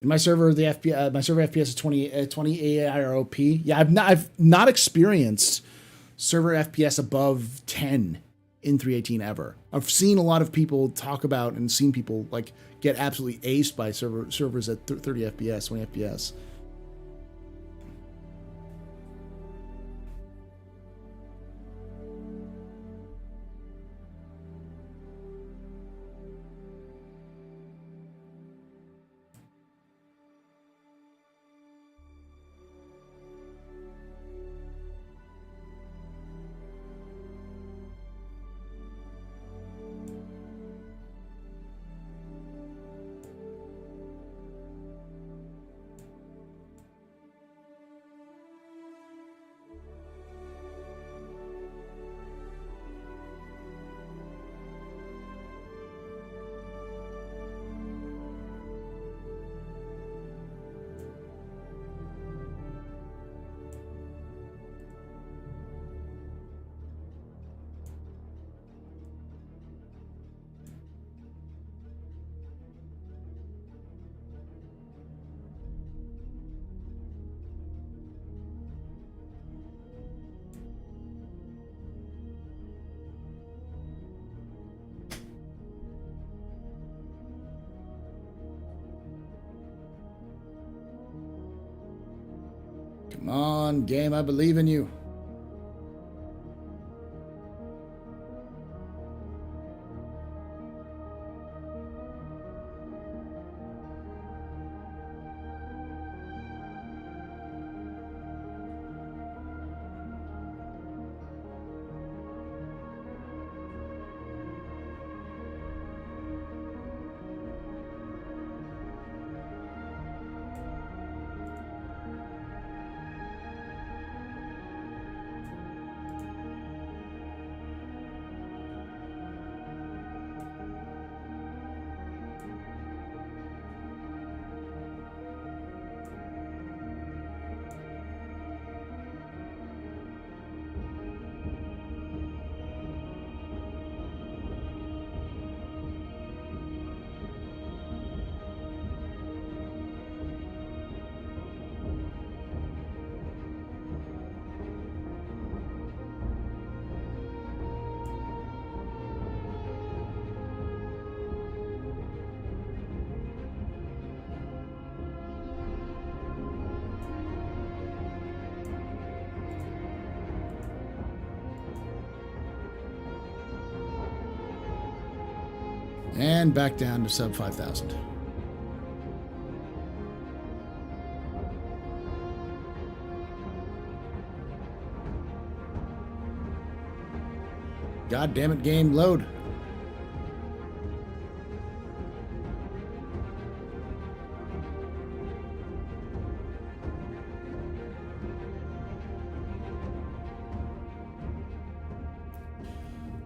Speaker 1: In my server, the my server FPS is 20 AIROP. Yeah, I've not experienced server FPS above 10 in 318 ever. I've seen a lot of people talk about and seen people like get absolutely aced by servers at 30 FPS, 20 FPS. Come on, game, I believe in you. And back down to sub 5,000. God damn it, game, load.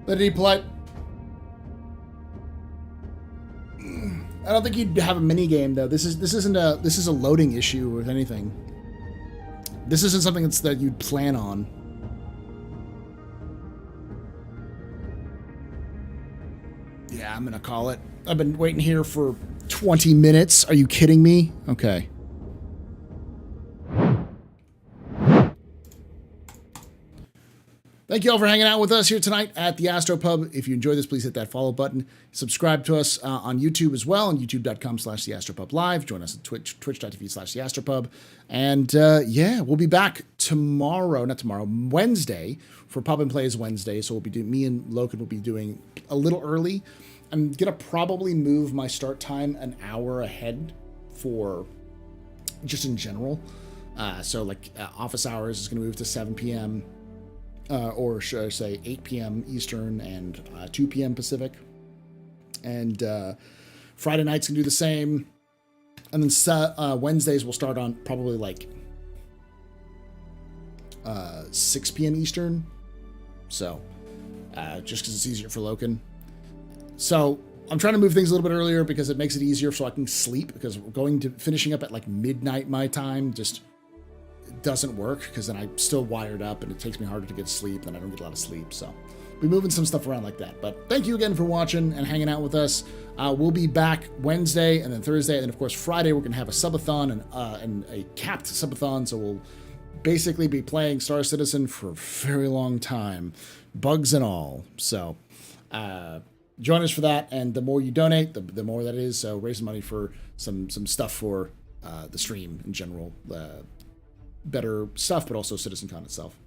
Speaker 1: Let it be polite. I don't think you'd have a mini game though. This is a loading issue with anything. This isn't something that you'd plan on. Yeah, I'm gonna call it. I've been waiting here for 20 minutes. Are you kidding me? Okay. Thank you all for hanging out with us here tonight at the AstroPub. If you enjoyed this, please hit that follow button. Subscribe to us on YouTube as well, on youtube.com/TheAstroPub Live. Join us at twitch.tv/TheAstroPub. And yeah, we'll be back Wednesday for Pub and Plays Wednesday. So we'll be doing, me and Logan will be doing a little early. I'm going to probably move my start time an hour ahead for just in general. So like office hours is going to move to 7 p.m. Or should I say 8 p.m. Eastern and 2 p.m. Pacific. And Friday nights can do the same. And then Wednesdays will start on probably like 6 p.m. Eastern. So just because it's easier for Loken. So I'm trying to move things a little bit earlier because it makes it easier so I can sleep, because finishing up at like midnight my time just doesn't work, because then I'm still wired up and it takes me harder to get sleep and I don't get a lot of sleep. So we're moving some stuff around like that. But thank you again for watching and hanging out with us. We'll be back Wednesday and then Thursday. And then of course, Friday, we're going to have a subathon and a capped subathon. So we'll basically be playing Star Citizen for a very long time, bugs and all. So, join us for that, and the more you donate, the more that is. So raising money for some stuff for the stream in general, better stuff, but also CitizenCon itself.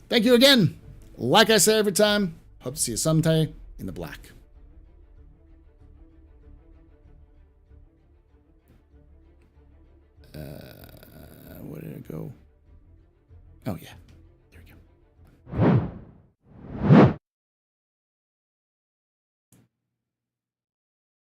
Speaker 1: Thank you again. Like I say every time, hope to see you someday in the black. Where did it go? Oh yeah.